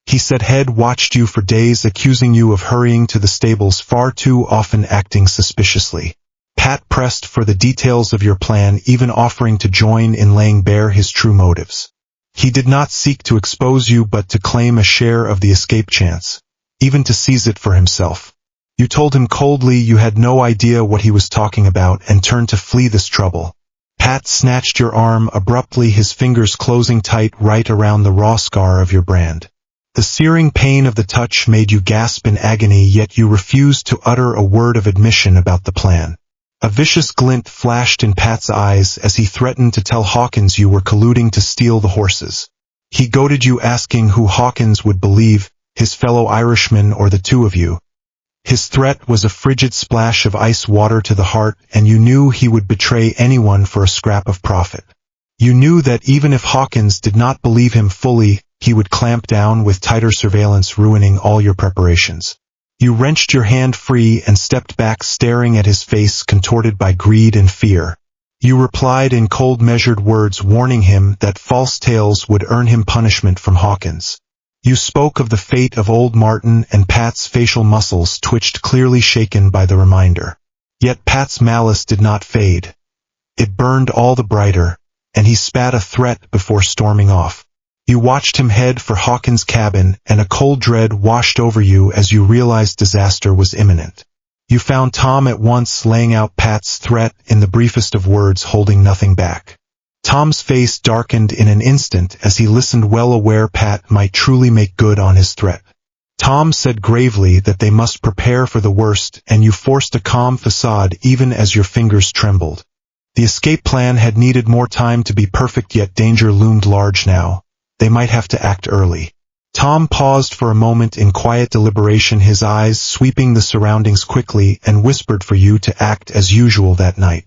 He said he'd watched you for days, accusing you of hurrying to the stables far too often, acting suspiciously. Pat pressed for the details of your plan, even offering to join in laying bare his true motives. He did not seek to expose you, but to claim a share of the escape chance, even to seize it for himself. You told him coldly you had no idea what he was talking about and turned to flee this trouble. Pat snatched your arm abruptly, his fingers closing tight right around the raw scar of your brand. The searing pain of the touch made you gasp in agony, yet you refused to utter a word of admission about the plan. A vicious glint flashed in Pat's eyes as he threatened to tell Hawkins you were colluding to steal the horses. He goaded you, asking who Hawkins would believe, his fellow Irishman or the two of you. His threat was a frigid splash of ice water to the heart, and you knew he would betray anyone for a scrap of profit. You knew that even if Hawkins did not believe him fully, he would clamp down with tighter surveillance, ruining all your preparations. You wrenched your hand free and stepped back, staring at his face contorted by greed and fear. You replied in cold, measured words, warning him that false tales would earn him punishment from Hawkins. You spoke of the fate of old Martin, and Pat's facial muscles twitched, clearly shaken by the reminder. Yet Pat's malice did not fade. It burned all the brighter, and he spat a threat before storming off. You watched him head for Hawkins' cabin, and a cold dread washed over you as you realized disaster was imminent. You found Tom at once, laying out Pat's threat in the briefest of words, holding nothing back. Tom's face darkened in an instant as he listened, well aware Pat might truly make good on his threat. Tom said gravely that they must prepare for the worst, and you forced a calm facade even as your fingers trembled. The escape plan had needed more time to be perfect, yet danger loomed large now. They might have to act early. Tom paused for a moment in quiet deliberation, his eyes sweeping the surroundings quickly, and whispered for you to act as usual that night.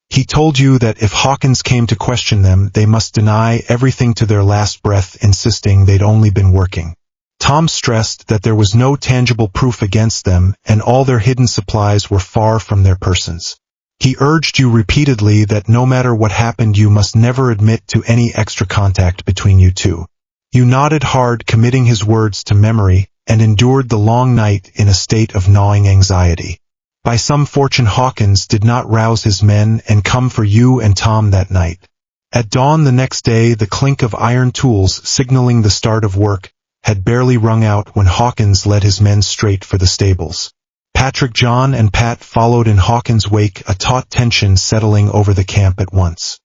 He told you that if Hawkins came to question them, they must deny everything to their last breath, insisting they'd only been working. Tom stressed that there was no tangible proof against them, and all their hidden supplies were far from their persons. He urged you repeatedly that no matter what happened, you must never admit to any extra contact between you two. You nodded hard, committing his words to memory, and endured the long night in a state of gnawing anxiety. By some fortune, Hawkins did not rouse his men and come for you and Tom that night. At dawn the next day, the clink of iron tools signaling the start of work had barely rung out when Hawkins led his men straight for the stables. Patrick, John, and Pat followed in Hawkins' wake, a taut tension settling over the camp at once.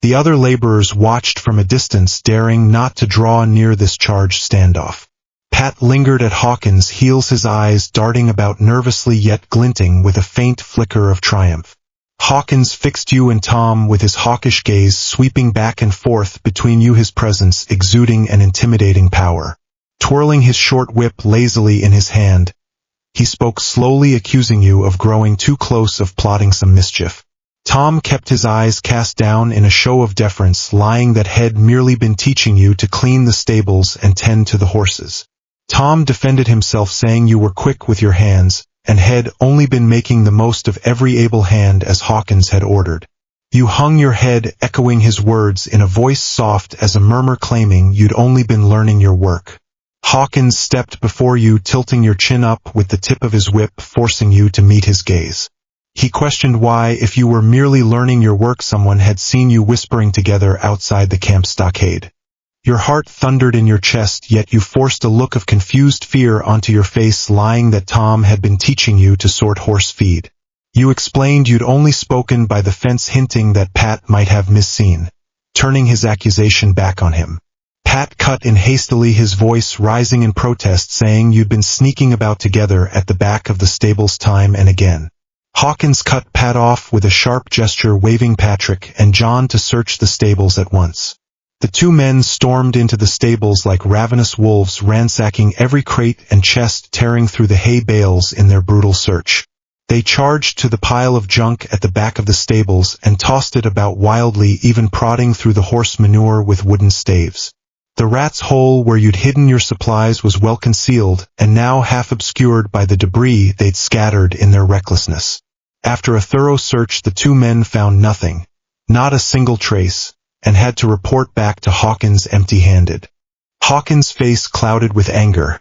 The other laborers watched from a distance, daring not to draw near this charged standoff. Pat lingered at Hawkins' heels, his eyes darting about nervously yet glinting with a faint flicker of triumph. Hawkins fixed you and Tom with his hawkish gaze, sweeping back and forth between you, his presence exuding an intimidating power. Twirling his short whip lazily in his hand, he spoke slowly, accusing you of growing too close, of plotting some mischief. Tom kept his eyes cast down in a show of deference, lying that had merely been teaching you to clean the stables and tend to the horses. Tom defended himself, saying you were quick with your hands, and had only been making the most of every able hand as Hawkins had ordered. You hung your head, echoing his words in a voice soft as a murmur, claiming you'd only been learning your work. Hawkins stepped before you, tilting your chin up with the tip of his whip, forcing you to meet his gaze. He questioned why, if you were merely learning your work, someone had seen you whispering together outside the camp stockade. Your heart thundered in your chest, yet you forced a look of confused fear onto your face, lying that Tom had been teaching you to sort horse feed. You explained you'd only spoken by the fence, hinting that Pat might have misseen, turning his accusation back on him. Pat cut in hastily, his voice rising in protest, saying you'd been sneaking about together at the back of the stables time and again. Hawkins cut Pat off with a sharp gesture, waving Patrick and John to search the stables at once. The two men stormed into the stables like ravenous wolves, ransacking every crate and chest, tearing through the hay bales in their brutal search. They charged to the pile of junk at the back of the stables and tossed it about wildly, even prodding through the horse manure with wooden staves. The rat's hole where you'd hidden your supplies was well concealed, and now half obscured by the debris they'd scattered in their recklessness. After a thorough search, the two men found nothing, not a single trace, and had to report back to Hawkins empty-handed. Hawkins' face clouded with anger.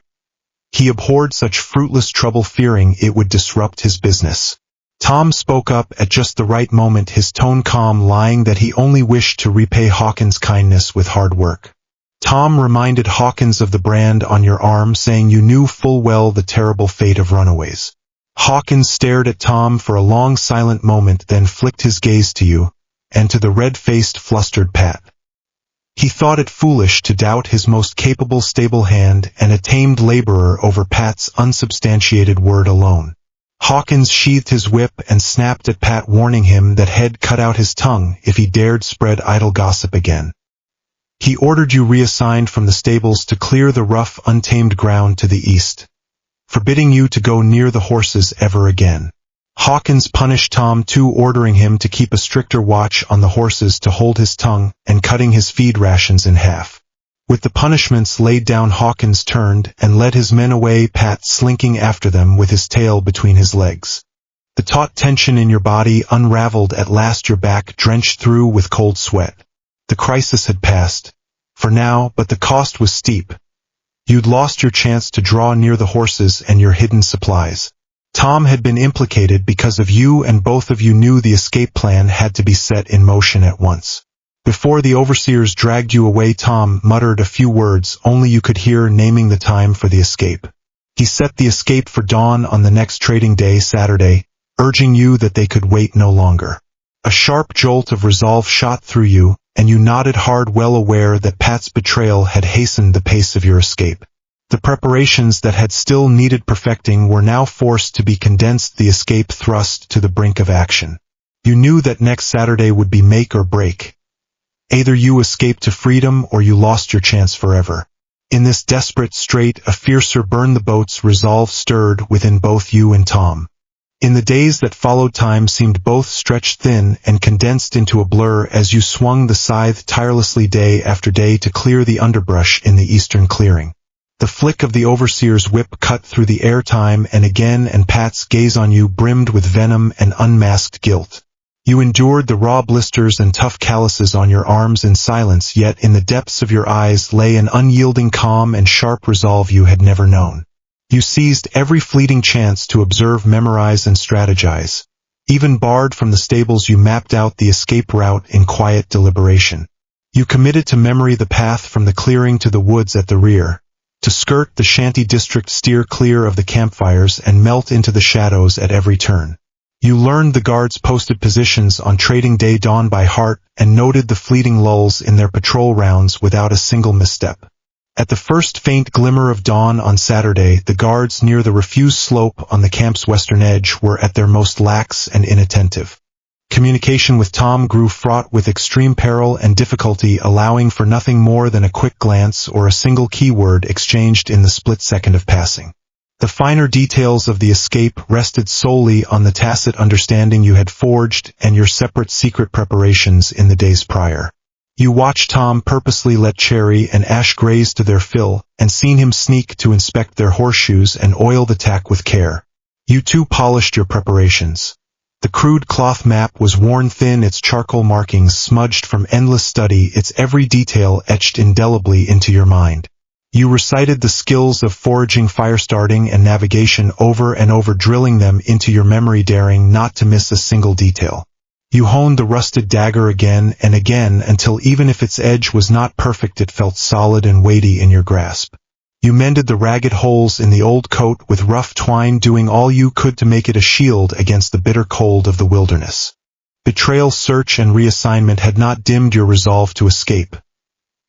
He abhorred such fruitless trouble, fearing it would disrupt his business. Tom spoke up at just the right moment, his tone calm, lying that he only wished to repay Hawkins' kindness with hard work. Tom reminded Hawkins of the brand on your arm, saying you knew full well the terrible fate of runaways. Hawkins stared at Tom for a long silent moment, then flicked his gaze to you, and to the red-faced, flustered Pat. He thought it foolish to doubt his most capable stable hand and a tamed laborer over Pat's unsubstantiated word alone. Hawkins sheathed his whip and snapped at Pat, warning him that he'd cut out his tongue if he dared spread idle gossip again. He ordered you reassigned from the stables to clear the rough, untamed ground to the east, forbidding you to go near the horses ever again. Hawkins punished Tom too, ordering him to keep a stricter watch on the horses, to hold his tongue, and cutting his feed rations in half. With the punishments laid down, Hawkins turned and led his men away, Pat slinking after them with his tail between his legs. The taut tension in your body unraveled at last, your back drenched through with cold sweat. The crisis had passed, for now, but the cost was steep. You'd lost your chance to draw near the horses and your hidden supplies. Tom had been implicated because of you, and both of you knew the escape plan had to be set in motion at once. Before the overseers dragged you away, Tom muttered a few words only you could hear, naming the time for the escape. He set the escape for dawn on the next trading day, Saturday, urging you that they could wait no longer. A sharp jolt of resolve shot through you, and you nodded hard, well aware that Pat's betrayal had hastened the pace of your escape. The preparations that had still needed perfecting were now forced to be condensed, the escape thrust to the brink of action. You knew that next Saturday would be make or break. Either you escaped to freedom or you lost your chance forever. In this desperate strait, a fiercer burn the boats resolve stirred within both you and Tom. In the days that followed, time seemed both stretched thin and condensed into a blur as you swung the scythe tirelessly day after day to clear the underbrush in the eastern clearing. The flick of the overseer's whip cut through the air time and again, and Pat's gaze on you brimmed with venom and unmasked guilt. You endured the raw blisters and tough calluses on your arms in silence, yet in the depths of your eyes lay an unyielding calm and sharp resolve you had never known. You seized every fleeting chance to observe, memorize, and strategize. Even barred from the stables, you mapped out the escape route in quiet deliberation. You committed to memory the path from the clearing to the woods at the rear, to skirt the shanty district, steer clear of the campfires, and melt into the shadows at every turn. You learned the guards' posted positions on trading day dawn by heart and noted the fleeting lulls in their patrol rounds without a single misstep. At the first faint glimmer of dawn on Saturday, the guards near the refuse slope on the camp's western edge were at their most lax and inattentive. Communication with Tom grew fraught with extreme peril and difficulty, allowing for nothing more than a quick glance or a single keyword exchanged in the split second of passing. The finer details of the escape rested solely on the tacit understanding you had forged and your separate secret preparations in the days prior. You watched Tom purposely let Cherry and Ash graze to their fill, and seen him sneak to inspect their horseshoes and oil the tack with care. You too polished your preparations. The crude cloth map was worn thin, its charcoal markings smudged from endless study, its every detail etched indelibly into your mind. You recited the skills of foraging, fire starting, and navigation over and over, drilling them into your memory, daring not to miss a single detail. You honed the rusted dagger again and again until even if its edge was not perfect, it felt solid and weighty in your grasp. You mended the ragged holes in the old coat with rough twine, doing all you could to make it a shield against the bitter cold of the wilderness. Betrayal, search, and reassignment had not dimmed your resolve to escape.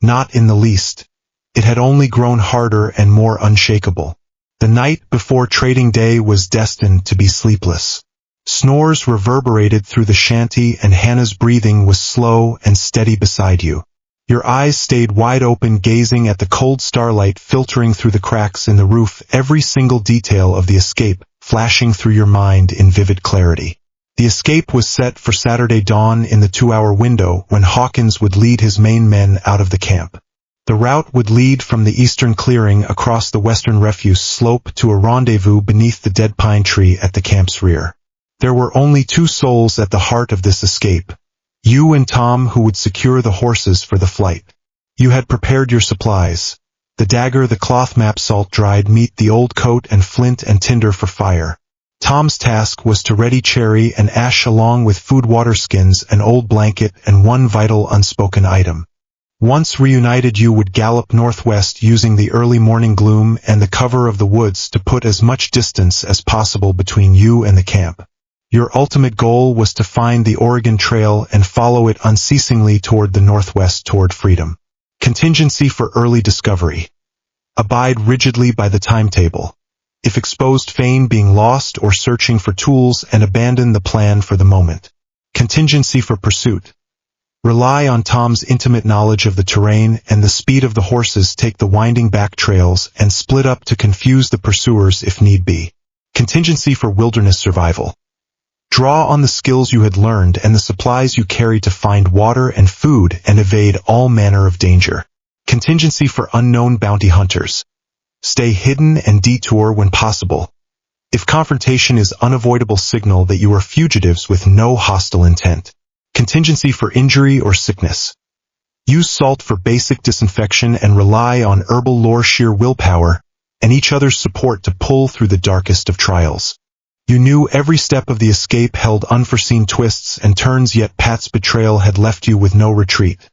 Not in the least. It had only grown harder and more unshakable. The night before trading day was destined to be sleepless. Snores reverberated through the shanty, and Hannah's breathing was slow and steady beside you. Your eyes stayed wide open, gazing at the cold starlight filtering through the cracks in the roof, every single detail of the escape flashing through your mind in vivid clarity. The escape was set for Saturday dawn in the 2-hour window when Hawkins would lead his main men out of the camp. The route would lead from the eastern clearing across the western refuse slope to a rendezvous beneath the dead pine tree at the camp's rear. There were only 2 souls at the heart of this escape. You and Tom, who would secure the horses for the flight. You had prepared your supplies. The dagger, the cloth map, salt-dried meat, the old coat, and flint and tinder for fire. Tom's task was to ready Cherry and Ash along with food, water skins, an old blanket, and one vital unspoken item. Once reunited, you would gallop northwest using the early morning gloom and the cover of the woods to put as much distance as possible between you and the camp. Your ultimate goal was to find the Oregon Trail and follow it unceasingly toward the northwest, toward freedom. Contingency for early discovery. Abide rigidly by the timetable. If exposed, feign being lost or searching for tools and abandon the plan for the moment. Contingency for pursuit. Rely on Tom's intimate knowledge of the terrain and the speed of the horses, take the winding back trails and split up to confuse the pursuers if need be. Contingency for wilderness survival. Draw on the skills you had learned and the supplies you carried to find water and food and evade all manner of danger. Contingency for unknown bounty hunters. Stay hidden and detour when possible. If confrontation is unavoidable, signal that you are fugitives with no hostile intent. Contingency for injury or sickness. Use salt for basic disinfection and rely on herbal lore, sheer willpower, and each other's support to pull through the darkest of trials. You knew every step of the escape held unforeseen twists and turns, yet Pat's betrayal had left you with no retreat.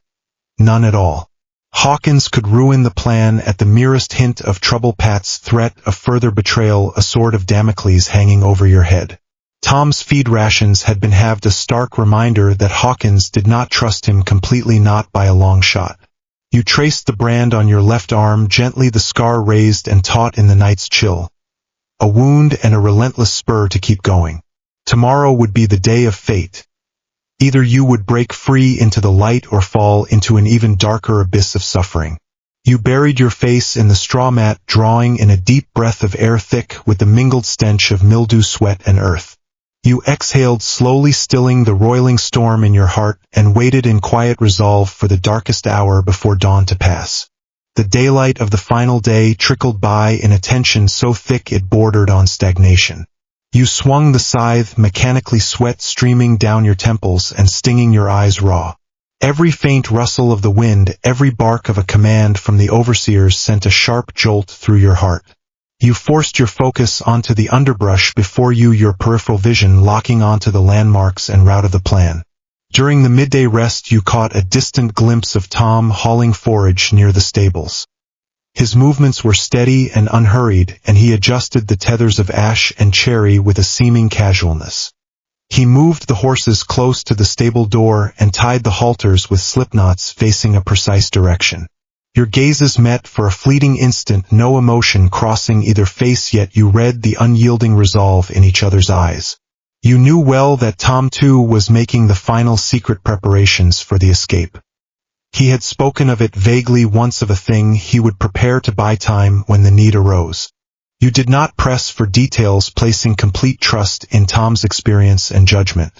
None at all. Hawkins could ruin the plan at the merest hint of trouble, Pat's threat of further betrayal a sword of Damocles hanging over your head. Tom's feed rations had been halved, a stark reminder that Hawkins did not trust him completely, not by a long shot. You traced the brand on your left arm, gently the scar raised and taut in the night's chill. A wound and a relentless spur to keep going. Tomorrow would be the day of fate. Either you would break free into the light or fall into an even darker abyss of suffering. You buried your face in the straw mat, drawing in a deep breath of air thick with the mingled stench of mildew, sweat, and earth. You exhaled slowly, stilling the roiling storm in your heart, and waited in quiet resolve for the darkest hour before dawn to pass. The daylight of the final day trickled by in a tension so thick it bordered on stagnation. You swung the scythe mechanically, sweat streaming down your temples and stinging your eyes raw. Every faint rustle of the wind, every bark of a command from the overseers sent a sharp jolt through your heart. You forced your focus onto the underbrush before you, your peripheral vision locking onto the landmarks and route of the plan. During the midday rest you caught a distant glimpse of Tom hauling forage near the stables. His movements were steady and unhurried, and he adjusted the tethers of Ash and Cherry with a seeming casualness. He moved the horses close to the stable door and tied the halters with slipknots facing a precise direction. Your gazes met for a fleeting instant, no emotion crossing either face, yet you read the unyielding resolve in each other's eyes. You knew well that Tom too was making the final secret preparations for the escape. He had spoken of it vaguely once, of a thing he would prepare to buy time when the need arose. You did not press for details, placing complete trust in Tom's experience and judgment.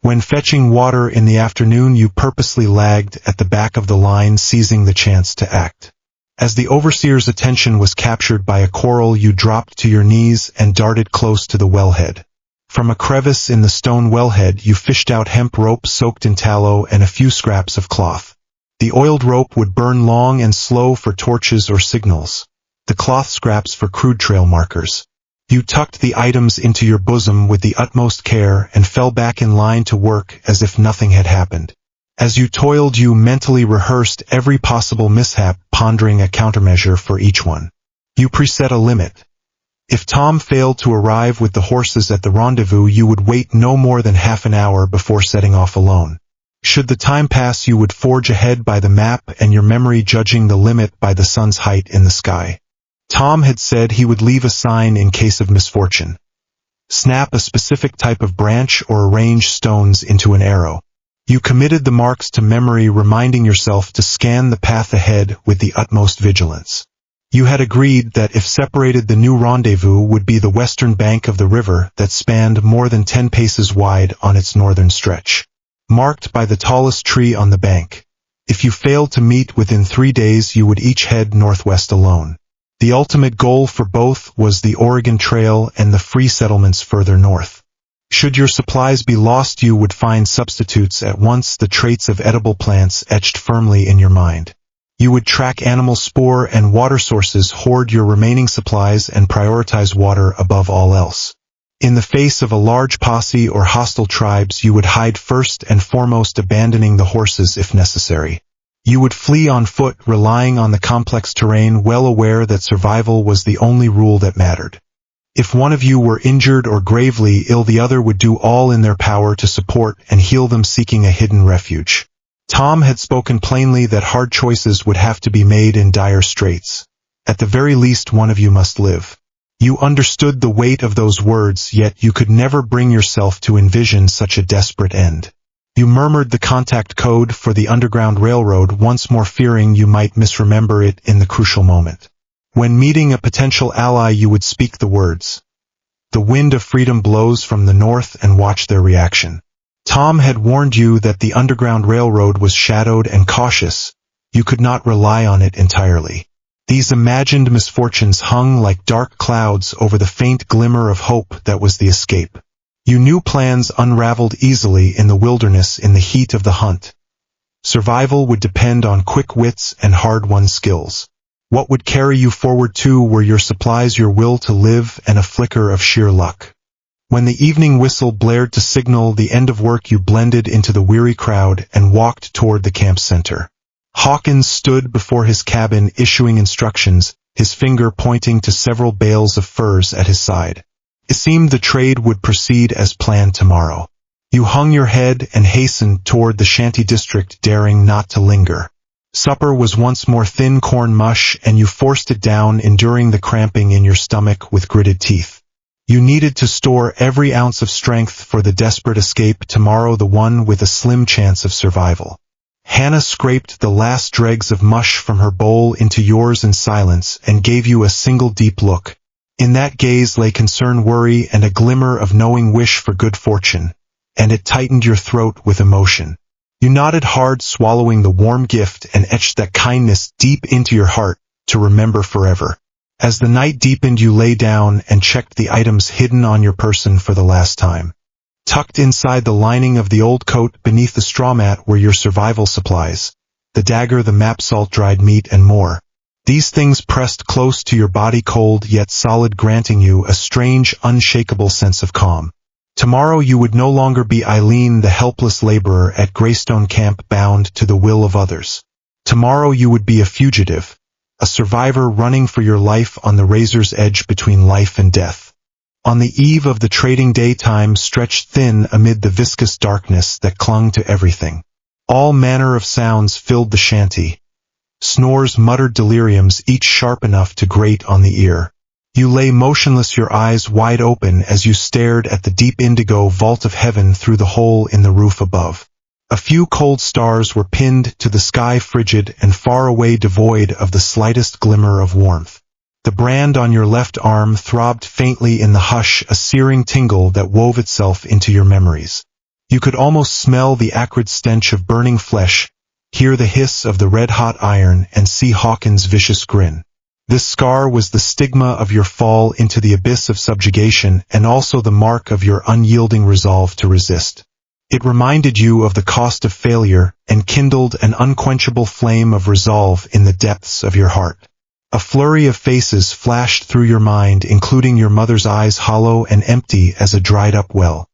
When fetching water in the afternoon you purposely lagged at the back of the line, seizing the chance to act. As the overseer's attention was captured by a quarrel you dropped to your knees and darted close to the wellhead. From a crevice in the stone wellhead you fished out hemp rope soaked in tallow and a few scraps of cloth. The oiled rope would burn long and slow for torches or signals, the cloth scraps for crude trail markers. You tucked the items into your bosom with the utmost care and fell back in line to work as if nothing had happened. As you toiled you mentally rehearsed every possible mishap, pondering a countermeasure for each one. You preset a limit. If Tom failed to arrive with the horses at the rendezvous, you would wait no more than half an hour before setting off alone. Should the time pass, you would forge ahead by the map and your memory judging the limit by the sun's height in the sky. Tom had said he would leave a sign in case of misfortune. Snap a specific type of branch or arrange stones into an arrow. You committed the marks to memory, reminding yourself to scan the path ahead with the utmost vigilance. You had agreed that if separated, the new rendezvous would be the western bank of the river that spanned more than 10 paces wide on its northern stretch, marked by the tallest tree on the bank. If you failed to meet within 3 days, you would each head northwest alone. The ultimate goal for both was the Oregon Trail and the free settlements further north. Should your supplies be lost, you would find substitutes at once, the traits of edible plants etched firmly in your mind. You would track animal spoor and water sources, hoard your remaining supplies, and prioritize water above all else. In the face of a large posse or hostile tribes, you would hide first and foremost, abandoning the horses if necessary. You would flee on foot, relying on the complex terrain, well aware that survival was the only rule that mattered. If one of you were injured or gravely ill, the other would do all in their power to support and heal them, seeking a hidden refuge. Tom had spoken plainly that hard choices would have to be made in dire straits. At the very least, one of you must live. You understood the weight of those words, yet you could never bring yourself to envision such a desperate end. You murmured the contact code for the Underground Railroad, once more fearing you might misremember it in the crucial moment. When meeting a potential ally, you would speak the words. The wind of freedom blows from the north, and watch their reaction. Tom had warned you that the Underground Railroad was shadowed and cautious. You could not rely on it entirely. These imagined misfortunes hung like dark clouds over the faint glimmer of hope that was the escape. You knew plans unraveled easily in the wilderness in the heat of the hunt. Survival would depend on quick wits and hard-won skills. What would carry you forward too were your supplies, your will to live, and a flicker of sheer luck. When the evening whistle blared to signal the end of work, you blended into the weary crowd and walked toward the camp center. Hawkins stood before his cabin issuing instructions, his finger pointing to several bales of furs at his side. It seemed the trade would proceed as planned tomorrow. You hung your head and hastened toward the shanty district, daring not to linger. Supper was once more thin corn mush, and you forced it down, enduring the cramping in your stomach with gritted teeth. You needed to store every ounce of strength for the desperate escape tomorrow, the one with a slim chance of survival. Hannah scraped the last dregs of mush from her bowl into yours in silence and gave you a single deep look. In that gaze lay concern, worry, and a glimmer of knowing wish for good fortune, and it tightened your throat with emotion. You nodded hard, swallowing the warm gift, and etched that kindness deep into your heart to remember forever. As the night deepened, you lay down and checked the items hidden on your person for the last time. Tucked inside the lining of the old coat beneath the straw mat were your survival supplies, the dagger, the map, salt, dried meat, and more. These things pressed close to your body, cold yet solid, granting you a strange, unshakable sense of calm. Tomorrow you would no longer be Eileen, the helpless laborer at Greystone Camp, bound to the will of others. Tomorrow you would be a fugitive, a survivor running for your life on the razor's edge between life and death. On the eve of the trading day, time stretched thin amid the viscous darkness that clung to everything. All manner of sounds filled the shanty. Snores, muttered deliriums, each sharp enough to grate on the ear. You lay motionless, your eyes wide open as you stared at the deep indigo vault of heaven through the hole in the roof above. A few cold stars were pinned to the sky, frigid and far away, devoid of the slightest glimmer of warmth. The brand on your left arm throbbed faintly in the hush, a searing tingle that wove itself into your memories. You could almost smell the acrid stench of burning flesh, hear the hiss of the red-hot iron, and see Hawkins' vicious grin. This scar was the stigma of your fall into the abyss of subjugation, and also the mark of your unyielding resolve to resist. It reminded you of the cost of failure, and kindled an unquenchable flame of resolve in the depths of your heart. A flurry of faces flashed through your mind, including your mother's eyes, hollow and empty as a dried-up well.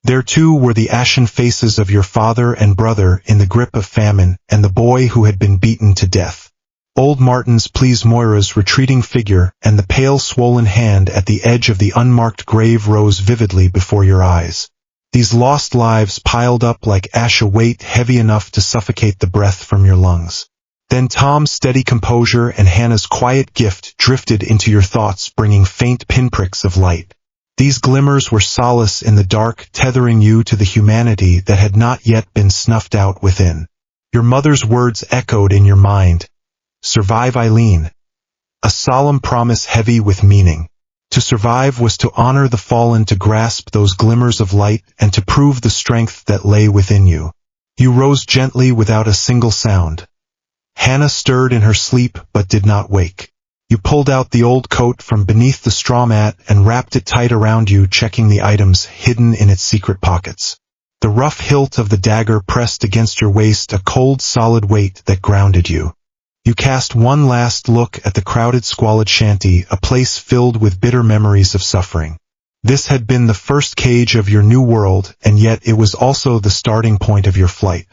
There too were the ashen faces of your father and brother in the grip of famine, and the boy who had been beaten to death. Old Martin's, please, Moira's retreating figure, and the pale, swollen hand at the edge of the unmarked grave rose vividly before your eyes. These lost lives piled up like ash, a weight heavy enough to suffocate the breath from your lungs. Then Tom's steady composure and Hannah's quiet gift drifted into your thoughts, bringing faint pinpricks of light. These glimmers were solace in the dark, tethering you to the humanity that had not yet been snuffed out within. Your mother's words echoed in your mind. Survive, Eileen. A solemn promise heavy with meaning. To survive was to honor the fallen, to grasp those glimmers of light, and to prove the strength that lay within you. You rose gently without a single sound. Hannah stirred in her sleep but did not wake. You pulled out the old coat from beneath the straw mat and wrapped it tight around you, checking the items hidden in its secret pockets. The rough hilt of the dagger pressed against your waist, a cold, solid weight that grounded you. You cast one last look at the crowded, squalid shanty, a place filled with bitter memories of suffering. This had been the first cage of your new world, and yet it was also the starting point of your flight.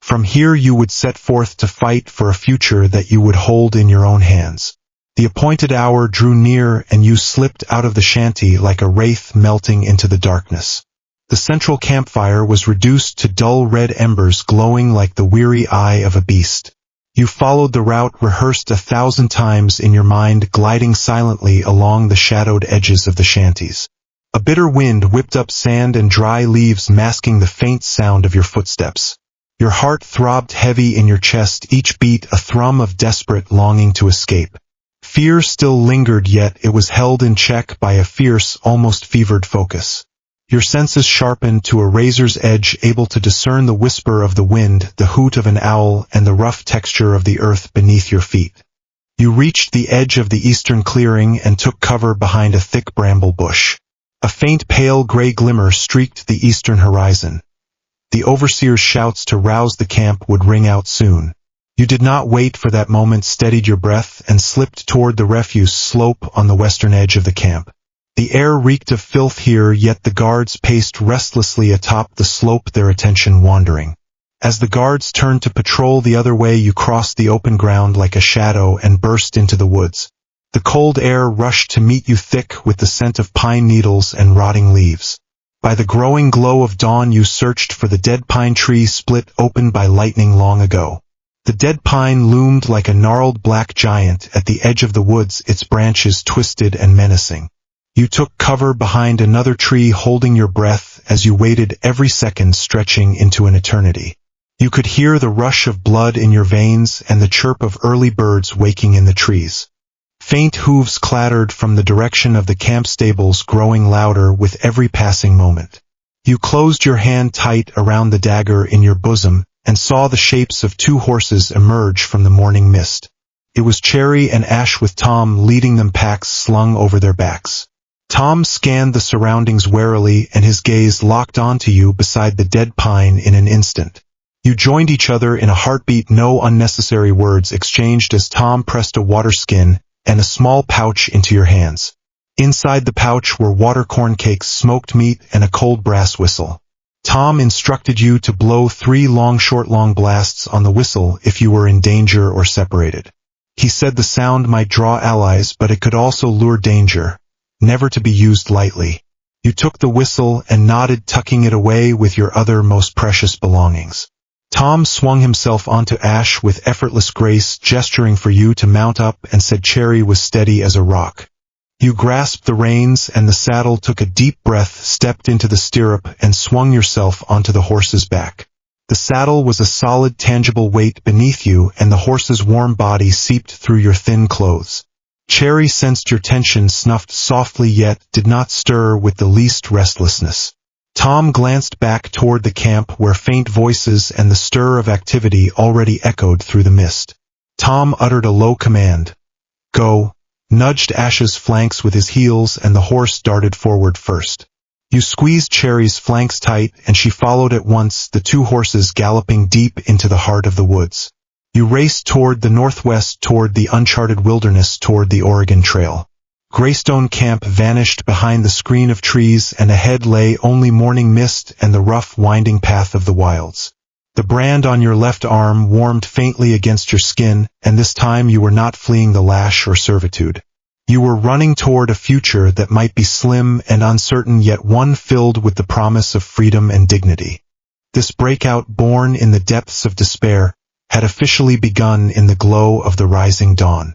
From here you would set forth to fight for a future that you would hold in your own hands. The appointed hour drew near, and you slipped out of the shanty like a wraith melting into the darkness. The central campfire was reduced to dull red embers glowing like the weary eye of a beast. You followed the route rehearsed 1,000 times in your mind, gliding silently along the shadowed edges of the shanties. A bitter wind whipped up sand and dry leaves, masking the faint sound of your footsteps. Your heart throbbed heavy in your chest, each beat a thrum of desperate longing to escape. Fear still lingered, yet it was held in check by a fierce, almost fevered focus. Your senses sharpened to a razor's edge, able to discern the whisper of the wind, the hoot of an owl, and the rough texture of the earth beneath your feet. You reached the edge of the eastern clearing and took cover behind a thick bramble bush. A faint pale gray glimmer streaked the eastern horizon. The overseer's shouts to rouse the camp would ring out soon. You did not wait for that moment, steadied your breath, and slipped toward the refuse slope on the western edge of the camp. The air reeked of filth here, yet the guards paced restlessly atop the slope, their attention wandering. As the guards turned to patrol the other way, you crossed the open ground like a shadow and burst into the woods. The cold air rushed to meet you, thick with the scent of pine needles and rotting leaves. By the growing glow of dawn you searched for the dead pine tree split open by lightning long ago. The dead pine loomed like a gnarled black giant at the edge of the woods, its branches twisted and menacing. You took cover behind another tree, holding your breath as you waited, every second stretching into an eternity. You could hear the rush of blood in your veins and the chirp of early birds waking in the trees. Faint hooves clattered from the direction of the camp stables, growing louder with every passing moment. You closed your hand tight around the dagger in your bosom and saw the shapes of 2 horses emerge from the morning mist. It was Cherry and Ash, with Tom leading them, packs slung over their backs. Tom scanned the surroundings warily, and his gaze locked onto you beside the dead pine in an instant. You joined each other in a heartbeat, no unnecessary words exchanged as Tom pressed a water skin and a small pouch into your hands. Inside the pouch were watercorn cakes, smoked meat, and a cold brass whistle. Tom instructed you to blow 3 long blasts on the whistle if you were in danger or separated. He said the sound might draw allies, but it could also lure danger, never to be used lightly. You took the whistle and nodded, tucking it away with your other most precious belongings. Tom swung himself onto Ash with effortless grace, gesturing for you to mount up, and said Cherry was steady as a rock. You grasped the reins, and the saddle took a deep breath, stepped into the stirrup, and swung yourself onto the horse's back. The saddle was a solid, tangible weight beneath you, and the horse's warm body seeped through your thin clothes. Cherry sensed your tension, snuffed softly, yet did not stir with the least restlessness. Tom glanced back toward the camp, where faint voices and the stir of activity already echoed through the mist. Tom uttered a low command. Go. Nudged Ash's flanks with his heels, and the horse darted forward first. You squeezed Cherry's flanks tight, and she followed at once, the 2 horses galloping deep into the heart of the woods. You raced toward the northwest, toward the uncharted wilderness, toward the Oregon Trail. Greystone Camp vanished behind the screen of trees, and ahead lay only morning mist and the rough, winding path of the wilds. The brand on your left arm warmed faintly against your skin, and this time you were not fleeing the lash or servitude. You were running toward a future that might be slim and uncertain, yet one filled with the promise of freedom and dignity. This breakout, born in the depths of despair, had officially begun in the glow of the rising dawn.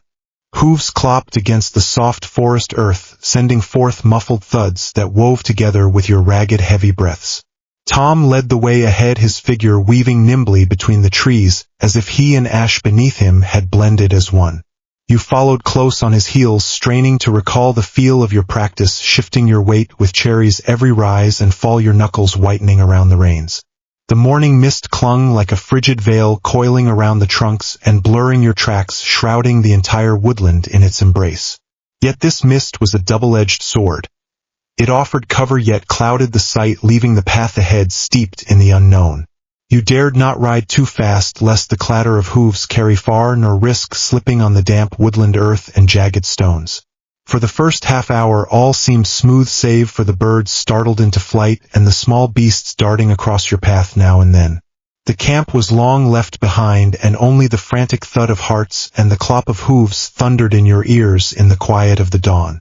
Hooves clopped against the soft forest earth, sending forth muffled thuds that wove together with your ragged, heavy breaths. Tom led the way ahead, his figure weaving nimbly between the trees, as if he and Ash beneath him had blended as one. You followed close on his heels, straining to recall the feel of your practice, shifting your weight with Cherry's every rise and fall, your knuckles whitening around the reins. The morning mist clung like a frigid veil, coiling around the trunks and blurring your tracks, shrouding the entire woodland in its embrace. Yet this mist was a double-edged sword. It offered cover, yet clouded the sight, leaving the path ahead steeped in the unknown. You dared not ride too fast, lest the clatter of hooves carry far, nor risk slipping on the damp woodland earth and jagged stones. For the first half-hour all seemed smooth, save for the birds startled into flight and the small beasts darting across your path now and then. The camp was long left behind, and only the frantic thud of hearts and the clop of hooves thundered in your ears in the quiet of the dawn.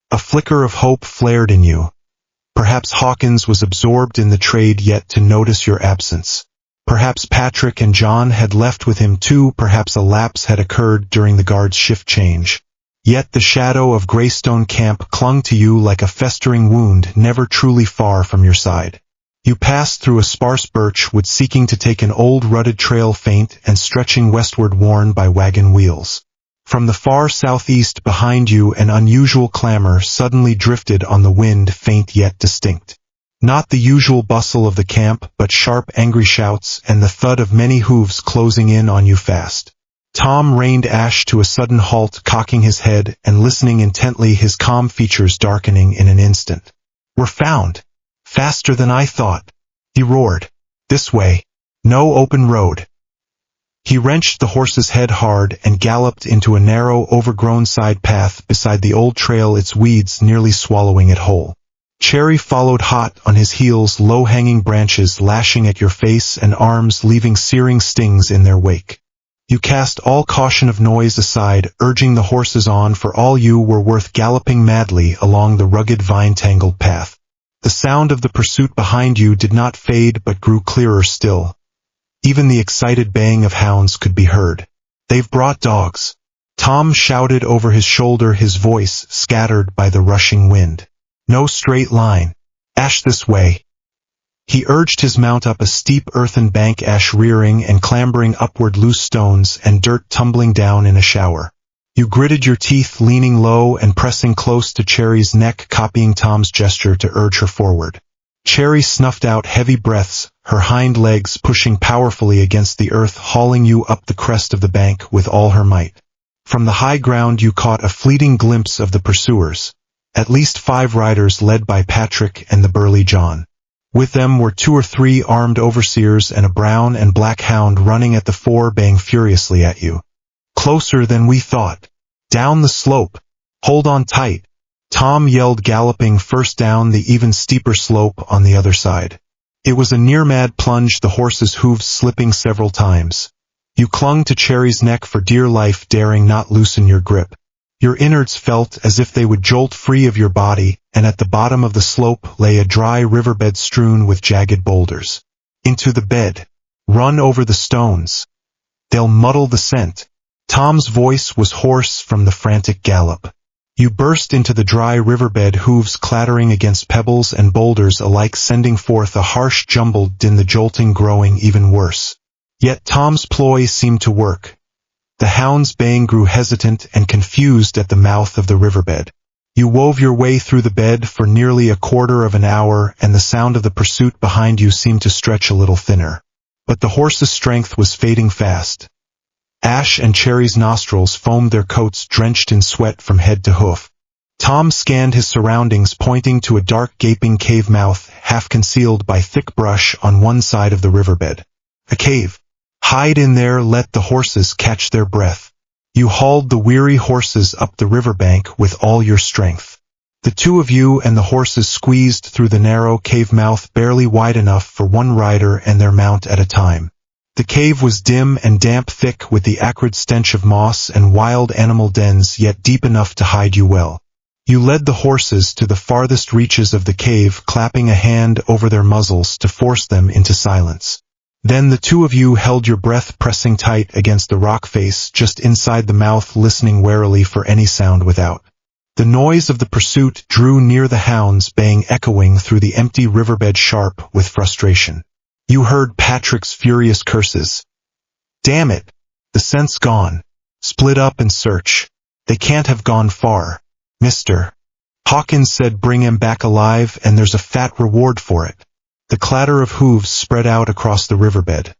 A flicker of hope flared in you. Perhaps Hawkins was absorbed in the trade yet to notice your absence. Perhaps Patrick and John had left with him too, perhaps a lapse had occurred during the guard's shift change. Yet the shadow of Greystone Camp clung to you like a festering wound, never truly far from your side. You passed through a sparse birch wood, seeking to take an old rutted trail, faint and stretching westward, worn by wagon wheels. From the far southeast behind you an unusual clamor suddenly drifted on the wind, faint yet distinct. Not the usual bustle of the camp, but sharp, angry shouts and the thud of many hooves closing in on you fast. Tom reined Ash to a sudden halt, cocking his head and listening intently, his calm features darkening in an instant. "We're found! Faster than I thought!" he roared. "This way. No open road." He wrenched the horse's head hard and galloped into a narrow, overgrown side path beside the old trail, its weeds nearly swallowing it whole. Cherry followed hot on his heels, low-hanging branches lashing at your face and arms, leaving searing stings in their wake. You cast all caution of noise aside, urging the horses on, for all you were worth galloping madly along the rugged, vine-tangled path. The sound of the pursuit behind you did not fade but grew clearer still. Even the excited baying of hounds could be heard. "They've brought dogs," Tom shouted over his shoulder, his voice scattered by the rushing wind. "No straight line. Ash, this way." He urged his mount up a steep earthen bank, Ash rearing and clambering upward, loose stones and dirt tumbling down in a shower. You gritted your teeth, leaning low and pressing close to Cherry's neck, copying Tom's gesture to urge her forward. Cherry snuffed out heavy breaths, her hind legs pushing powerfully against the earth, hauling you up the crest of the bank with all her might. From the high ground you caught a fleeting glimpse of the pursuers, at least 5 riders led by Patrick and the burly John. With them were 2 or 3 armed overseers and a brown and black hound running at the fore, baying furiously at you. "Closer than we thought. Down the slope. Hold on tight," Tom yelled, galloping first down the even steeper slope on the other side. It was a near-mad plunge, the horse's hooves slipping several times. You clung to Cherry's neck for dear life, daring not loosen your grip. Your innards felt as if they would jolt free of your body, and at the bottom of the slope lay a dry riverbed strewn with jagged boulders. "Into the bed. Run over the stones. They'll muddle the scent." Tom's voice was hoarse from the frantic gallop. You burst into the dry riverbed, hooves clattering against pebbles and boulders alike, sending forth a harsh jumbled din, the jolting growing even worse. Yet Tom's ploy seemed to work. The hound's baying grew hesitant and confused at the mouth of the riverbed. You wove your way through the bed for nearly a quarter of an hour, and the sound of the pursuit behind you seemed to stretch a little thinner. But the horse's strength was fading fast. Ash and Cherry's nostrils foamed, their coats drenched in sweat from head to hoof. Tom scanned his surroundings, pointing to a dark gaping cave mouth, half concealed by thick brush on one side of the riverbed. "A cave. Hide in there, let the horses catch their breath." You hauled the weary horses up the riverbank with all your strength. The 2 of you and the horses squeezed through the narrow cave mouth, barely wide enough for one rider and their mount at a time. The cave was dim and damp, thick with the acrid stench of moss and wild animal dens, yet deep enough to hide you well. You led the horses to the farthest reaches of the cave, clapping a hand over their muzzles to force them into silence. Then the 2 of you held your breath, pressing tight against the rock face just inside the mouth, listening warily for any sound without. The noise of the pursuit drew near, the hounds baying echoing through the empty riverbed, sharp with frustration. You heard Patrick's furious curses. "Damn it! The scent's gone. Split up and search. They can't have gone far. Mr. Hawkins said bring him back alive and there's a fat reward for it." The clatter of hooves spread out across the riverbed.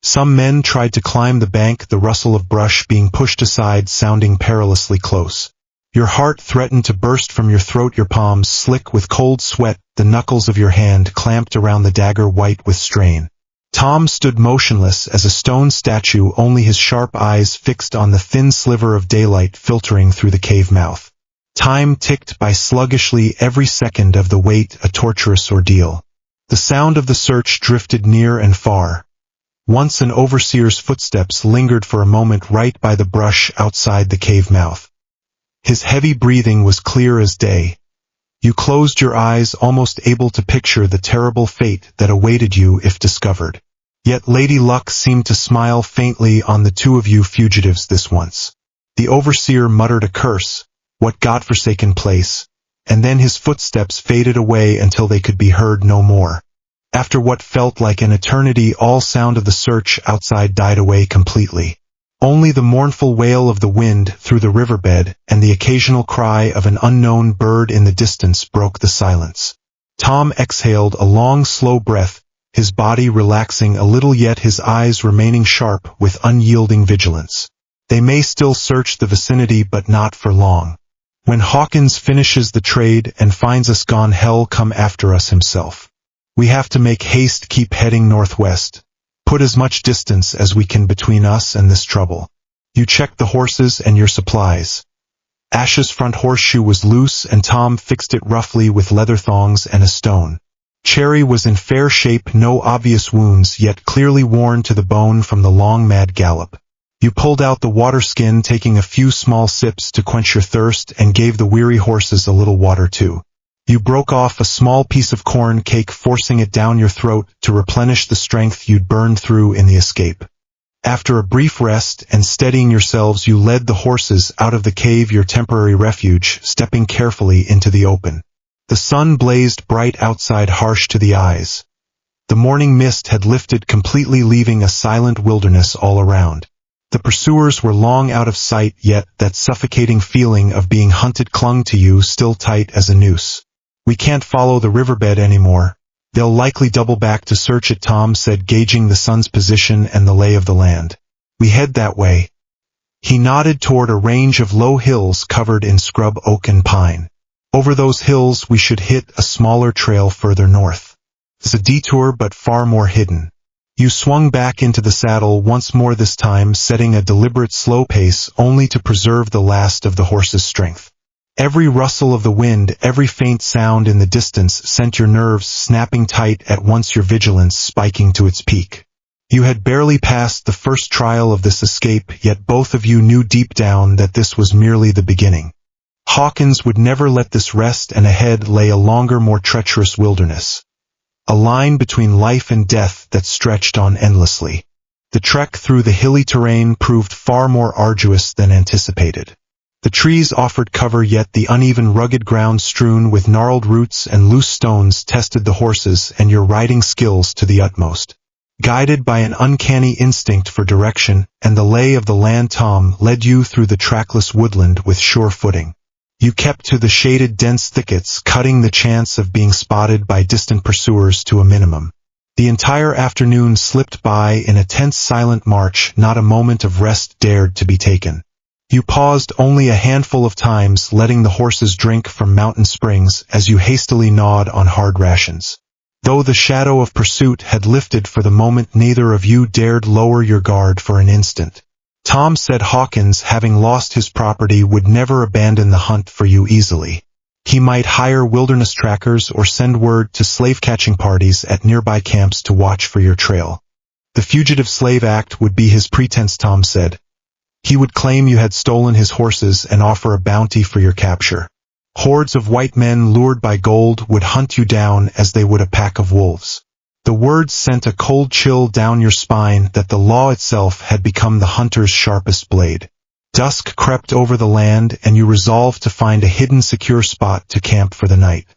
Some men tried to climb the bank, the rustle of brush being pushed aside sounding perilously close. Your heart threatened to burst from your throat, your palms slick with cold sweat, the knuckles of your hand clamped around the dagger, white with strain. Tom stood motionless as a stone statue, only his sharp eyes fixed on the thin sliver of daylight filtering through the cave mouth. Time ticked by sluggishly, every second of the wait a torturous ordeal. The sound of the search drifted near and far. Once an overseer's footsteps lingered for a moment right by the brush outside the cave mouth. His heavy breathing was clear as day. You closed your eyes, almost able to picture the terrible fate that awaited you if discovered. Yet Lady Luck seemed to smile faintly on the 2 of you fugitives this once. The overseer muttered a curse, "What godforsaken place," and then his footsteps faded away until they could be heard no more. After what felt like an eternity, all sound of the search outside died away completely. Only the mournful wail of the wind through the riverbed and the occasional cry of an unknown bird in the distance broke the silence. Tom exhaled a long, slow breath, his body relaxing a little, yet his eyes remaining sharp with unyielding vigilance. They may still search the vicinity, but not for long. When Hawkins finishes the trade and finds us gone, hell come after us himself. We have to make haste, keep heading northwest. Put as much distance as we can between us and this trouble. You checked the horses and your supplies. Ash's front horseshoe was loose and Tom fixed it roughly with leather thongs and a stone. Cherry was in fair shape, no obvious wounds, yet clearly worn to the bone from the long mad gallop. You pulled out the water skin, taking a few small sips to quench your thirst, and gave the weary horses a little water too. You broke off a small piece of corn cake, forcing it down your throat to replenish the strength you'd burned through in the escape. After a brief rest and steadying yourselves, you led the horses out of the cave, your temporary refuge, stepping carefully into the open. The sun blazed bright outside, harsh to the eyes. The morning mist had lifted completely, leaving a silent wilderness all around. The pursuers were long out of sight, yet that suffocating feeling of being hunted clung to you, still tight as a noose. "We can't follow the riverbed anymore. They'll likely double back to search it," Tom said, gauging the sun's position and the lay of the land. "We head that way." He nodded toward a range of low hills covered in scrub, oak and pine. "Over those hills we should hit a smaller trail further north. It's a detour but far more hidden. You swung back into the saddle once more, this time setting a deliberate slow pace only to preserve the last of the horse's strength. Every rustle of the wind, every faint sound in the distance sent your nerves snapping tight, at once your vigilance spiking to its peak. You had barely passed the first trial of this escape, yet both of you knew deep down that this was merely the beginning. Hawkins would never let this rest, and ahead lay a longer, more treacherous wilderness. A line between life and death that stretched on endlessly. The trek through the hilly terrain proved far more arduous than anticipated. The trees offered cover, yet the uneven, rugged ground strewn with gnarled roots and loose stones tested the horses and your riding skills to the utmost. Guided by an uncanny instinct for direction and the lay of the land, Tom led you through the trackless woodland with sure footing. You kept to the shaded, dense thickets, cutting the chance of being spotted by distant pursuers to a minimum. The entire afternoon slipped by in a tense, silent march, not a moment of rest dared to be taken. You paused only a handful of times, letting the horses drink from mountain springs as you hastily gnawed on hard rations. Though the shadow of pursuit had lifted for the moment, neither of you dared lower your guard for an instant. Tom said Hawkins, having lost his property, would never abandon the hunt for you easily. He might hire wilderness trackers or send word to slave-catching parties at nearby camps to watch for your trail. The Fugitive Slave Act would be his pretense, Tom said. He would claim you had stolen his horses and offer a bounty for your capture. Hordes of white men lured by gold would hunt you down as they would a pack of wolves. The words sent a cold chill down your spine that the law itself had become the hunter's sharpest blade. Dusk crept over the land, and you resolved to find a hidden, secure spot to camp for the night.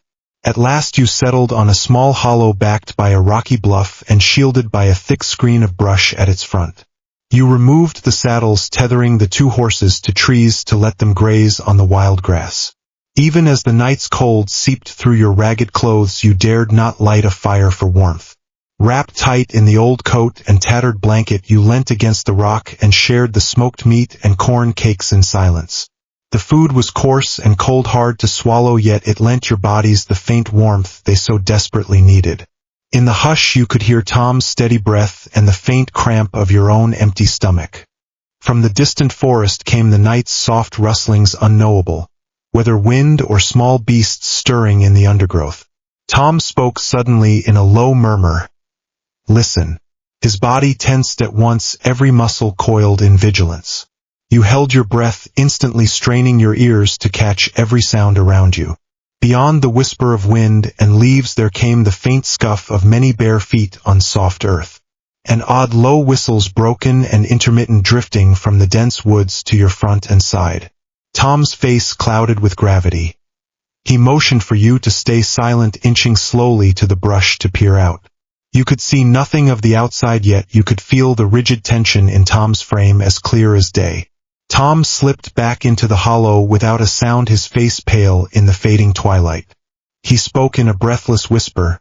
At last you settled on a small hollow backed by a rocky bluff and shielded by a thick screen of brush at its front. You removed the saddles, tethering the two horses to trees to let them graze on the wild grass. Even as the night's cold seeped through your ragged clothes, you dared not light a fire for warmth. Wrapped tight in the old coat and tattered blanket, you leant against the rock and shared the smoked meat and corn cakes in silence. The food was coarse and cold, hard to swallow, yet it lent your bodies the faint warmth they so desperately needed. In the hush you could hear Tom's steady breath and the faint cramp of your own empty stomach. From the distant forest came the night's soft rustlings, unknowable, whether wind or small beasts stirring in the undergrowth. Tom spoke suddenly in a low murmur. Listen. His body tensed at once, every muscle coiled in vigilance. You held your breath, instantly straining your ears to catch every sound around you. Beyond the whisper of wind and leaves there came the faint scuff of many bare feet on soft earth. And odd low whistles, broken and intermittent, drifting from the dense woods to your front and side. Tom's face clouded with gravity. He motioned for you to stay silent, inching slowly to the brush to peer out. You could see nothing of the outside, yet you could feel the rigid tension in Tom's frame as clear as day. Tom slipped back into the hollow without a sound, his face pale in the fading twilight. He spoke in a breathless whisper.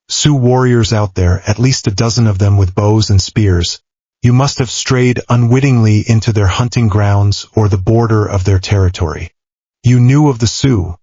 Sioux warriors out there, at least a dozen of them with bows and spears. You must have strayed unwittingly into their hunting grounds or the border of their territory. You knew of the Sioux.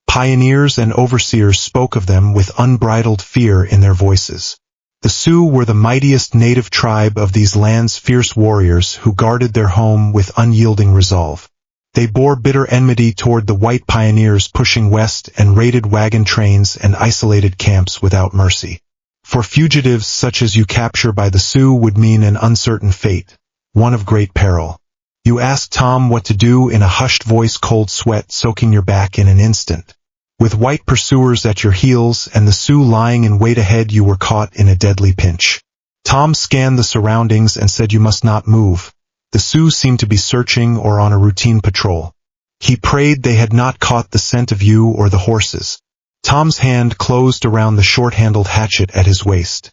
Pioneers and overseers spoke of them with unbridled fear in their voices. The Sioux were the mightiest native tribe of these lands, fierce warriors who guarded their home with unyielding resolve. They bore bitter enmity toward the white pioneers pushing west and raided wagon trains and isolated camps without mercy. For fugitives such as you, capture by the Sioux would mean an uncertain fate, one of great peril. You asked Tom what to do in a hushed voice, cold sweat soaking your back in an instant. With white pursuers at your heels and the Sioux lying in wait ahead, you were caught in a deadly pinch. Tom scanned the surroundings and said you must not move. The Sioux seemed to be searching or on a routine patrol. He prayed they had not caught the scent of you or the horses. Tom's hand closed around the short-handled hatchet at his waist.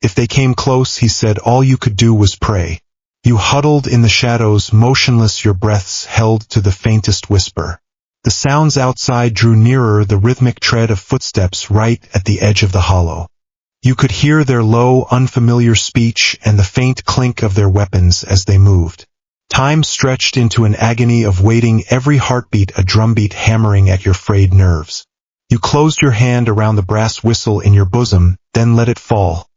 If they came close, he said, all you could do was pray. You huddled in the shadows, motionless, your breaths held to the faintest whisper. The sounds outside drew nearer, the rhythmic tread of footsteps right at the edge of the hollow. You could hear their low, unfamiliar speech and the faint clink of their weapons as they moved. Time stretched into an agony of waiting, every heartbeat a drumbeat hammering at your frayed nerves. You closed your hand around the brass whistle in your bosom, then let it fall,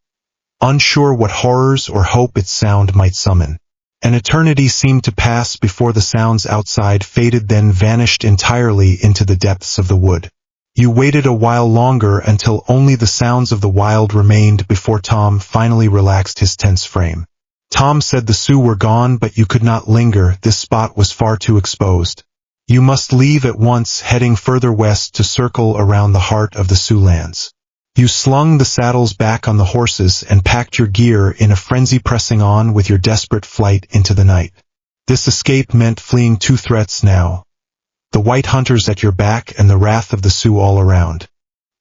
unsure what horrors or hope its sound might summon. An eternity seemed to pass before the sounds outside faded, then vanished entirely into the depths of the wood. You waited a while longer until only the sounds of the wild remained before Tom finally relaxed his tense frame. Tom said the Sioux were gone, but you could not linger. This spot was far too exposed. You must leave at once, heading further west to circle around the heart of the Sioux lands. You slung the saddles back on the horses and packed your gear in a frenzy, pressing on with your desperate flight into the night. This escape meant fleeing two threats now: the white hunters at your back and the wrath of the Sioux all around.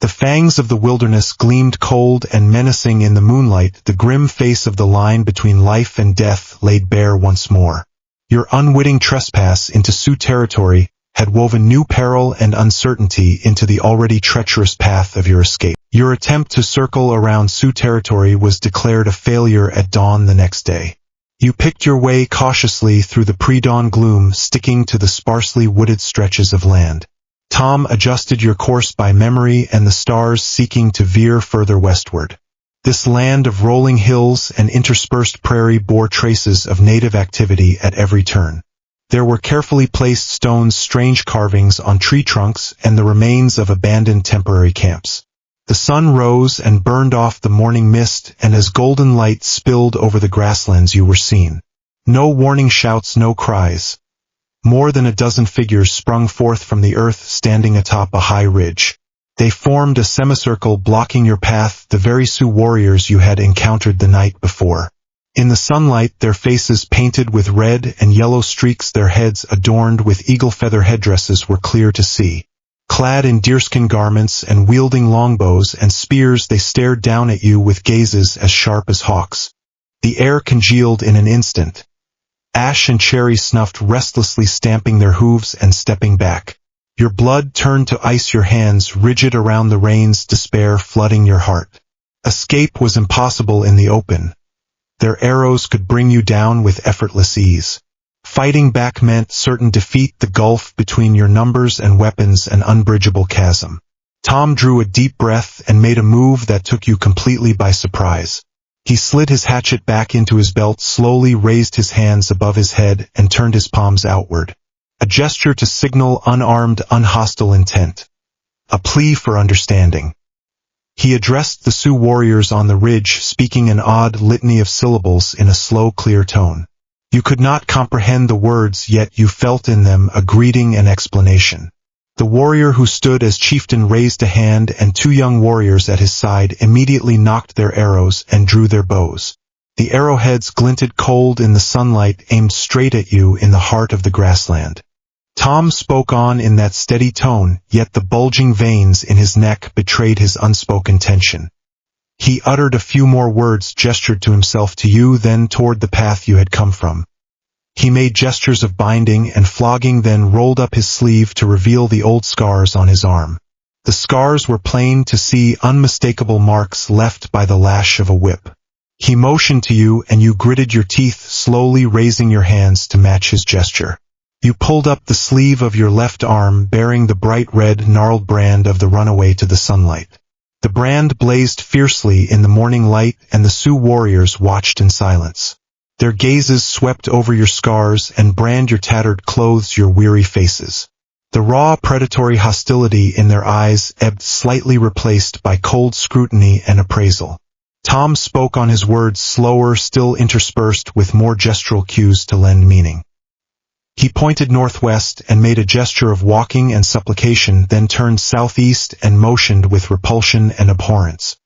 The fangs of the wilderness gleamed cold and menacing in the moonlight. The grim face of the line between life and death laid bare once more. Your unwitting trespass into Sioux territory had woven new peril and uncertainty into the already treacherous path of your escape. Your attempt to circle around Sioux territory was declared a failure at dawn the next day. You picked your way cautiously through the pre-dawn gloom, sticking to the sparsely wooded stretches of land. Tom adjusted your course by memory and the stars, seeking to veer further westward. This land of rolling hills and interspersed prairie bore traces of native activity at every turn. There were carefully placed stones, strange carvings on tree trunks, and the remains of abandoned temporary camps. The sun rose and burned off the morning mist, and as golden light spilled over the grasslands you were seen. No warning shouts, no cries. More than a dozen figures sprung forth from the earth, standing atop a high ridge. They formed a semicircle blocking your path, the very Sioux warriors you had encountered the night before. In the sunlight, their faces painted with red and yellow streaks, their heads adorned with eagle feather headdresses, were clear to see. Clad in deerskin garments and wielding longbows and spears, they stared down at you with gazes as sharp as hawks. The air congealed in an instant. Ash and Cherry snuffed restlessly, stamping their hooves and stepping back. Your blood turned to ice, your hands rigid around the reins, despair flooding your heart. Escape was impossible in the open. Their arrows could bring you down with effortless ease. Fighting back meant certain defeat, the gulf between your numbers and weapons an unbridgeable chasm. Tom drew a deep breath and made a move that took you completely by surprise. He slid his hatchet back into his belt, slowly raised his hands above his head, and turned his palms outward. A gesture to signal unarmed, unhostile intent. A plea for understanding. He addressed the Sioux warriors on the ridge, speaking an odd litany of syllables in a slow, clear tone. You could not comprehend the words, yet you felt in them a greeting and explanation. The warrior who stood as chieftain raised a hand, and two young warriors at his side immediately knocked their arrows and drew their bows. The arrowheads glinted cold in the sunlight, aimed straight at you in the heart of the grassland. Tom spoke on in that steady tone, yet the bulging veins in his neck betrayed his unspoken tension. He uttered a few more words, gestured to himself, to you, then toward the path you had come from. He made gestures of binding and flogging, then rolled up his sleeve to reveal the old scars on his arm. The scars were plain to see, unmistakable marks left by the lash of a whip. He motioned to you, and you gritted your teeth, slowly raising your hands to match his gesture. You pulled up the sleeve of your left arm, bearing the bright red, gnarled brand of the runaway to the sunlight. The brand blazed fiercely in the morning light, and the Sioux warriors watched in silence. Their gazes swept over your scars and brand, your tattered clothes, your weary faces. The raw, predatory hostility in their eyes ebbed slightly, replaced by cold scrutiny and appraisal. Tom spoke on, his words slower, still interspersed with more gestural cues to lend meaning. He pointed northwest and made a gesture of walking and supplication, then turned southeast and motioned with repulsion and abhorrence.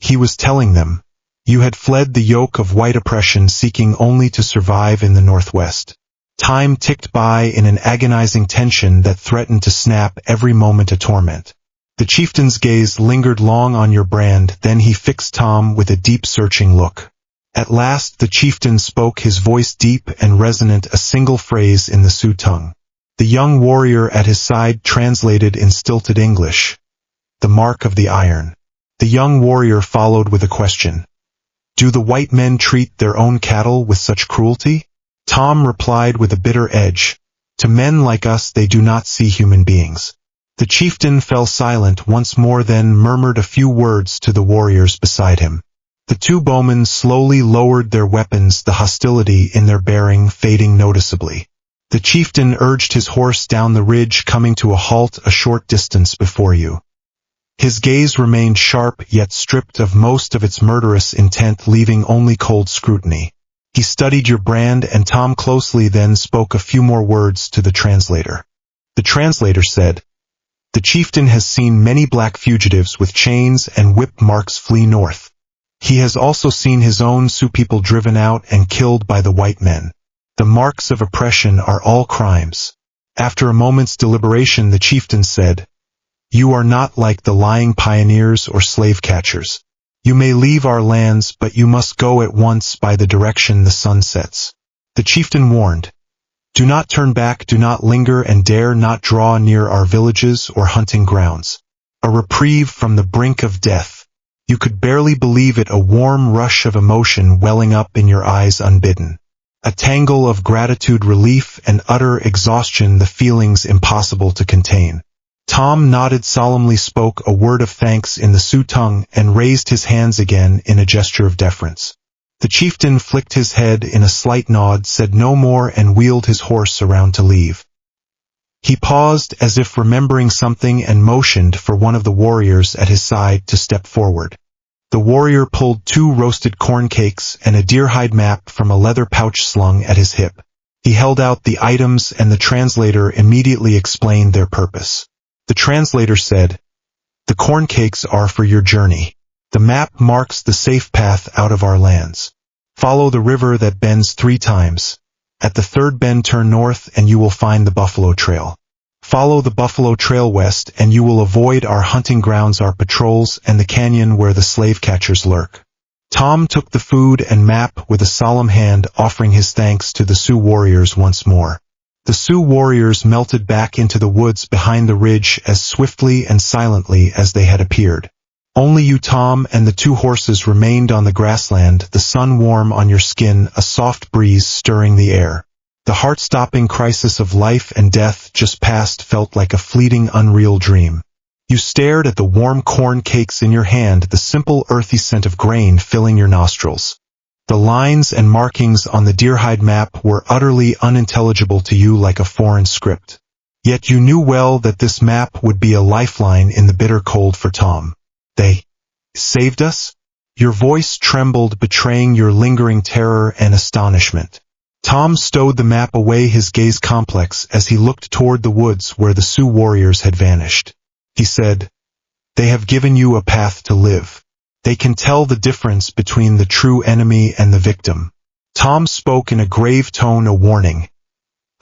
He was telling them, you had fled the yoke of white oppression, seeking only to survive in the Northwest. Time ticked by in an agonizing tension that threatened to snap every moment, a torment. The chieftain's gaze lingered long on your brand, then he fixed Tom with a deep, searching look. At last the chieftain spoke, his voice deep and resonant, a single phrase in the Sioux tongue. The young warrior at his side translated in stilted English. The mark of the iron. The young warrior followed with a question. Do the white men treat their own cattle with such cruelty? Tom replied with a bitter edge. To men like us they do not see human beings. The chieftain fell silent once more, then murmured a few words to the warriors beside him. The two bowmen slowly lowered their weapons, the hostility in their bearing fading noticeably. The chieftain urged his horse down the ridge, coming to a halt a short distance before you. His gaze remained sharp, yet stripped of most of its murderous intent, leaving only cold scrutiny. He studied your brand and Tom closely, then spoke a few more words to the translator. The translator said, "The chieftain has seen many black fugitives with chains and whip marks flee north. He has also seen his own Sioux people driven out and killed by the white men. The marks of oppression are all crimes." After a moment's deliberation, the chieftain said, "You are not like the lying pioneers or slave catchers. You may leave our lands, but you must go at once by the direction the sun sets." The chieftain warned, "Do not turn back, do not linger, and dare not draw near our villages or hunting grounds. A reprieve from the brink of death." You could barely believe it, a warm rush of emotion welling up in your eyes unbidden. A tangle of gratitude, relief, and utter exhaustion, the feelings impossible to contain. Tom nodded solemnly, spoke a word of thanks in the Sioux tongue, and raised his hands again in a gesture of deference. The chieftain flicked his head in a slight nod, said no more, and wheeled his horse around to leave. He paused as if remembering something and motioned for one of the warriors at his side to step forward. The warrior pulled 2 roasted corn cakes and a deer-hide map from a leather pouch slung at his hip. He held out the items, and the translator immediately explained their purpose. The translator said, "The corn cakes are for your journey. The map marks the safe path out of our lands. Follow the river that bends 3 times. At the 3rd bend, turn north and you will find the Buffalo Trail. Follow the Buffalo Trail west and you will avoid our hunting grounds, our patrols, and the canyon where the slave catchers lurk." Tom took the food and map with a solemn hand, offering his thanks to the Sioux warriors once more. The Sioux warriors melted back into the woods behind the ridge as swiftly and silently as they had appeared. Only you, Tom, and the 2 horses remained on the grassland, the sun warm on your skin, a soft breeze stirring the air. The heart-stopping crisis of life and death just past felt like a fleeting, unreal dream. You stared at the warm corn cakes in your hand, the simple, earthy scent of grain filling your nostrils. The lines and markings on the deer-hide map were utterly unintelligible to you, like a foreign script. Yet you knew well that this map would be a lifeline in the bitter cold for Tom. "They saved us?" Your voice trembled, betraying your lingering terror and astonishment. Tom stowed the map away, his gaze complex as he looked toward the woods where the Sioux warriors had vanished. He said, "They have given you a path to live. They can tell the difference between the true enemy and the victim." Tom spoke in a grave tone, a warning.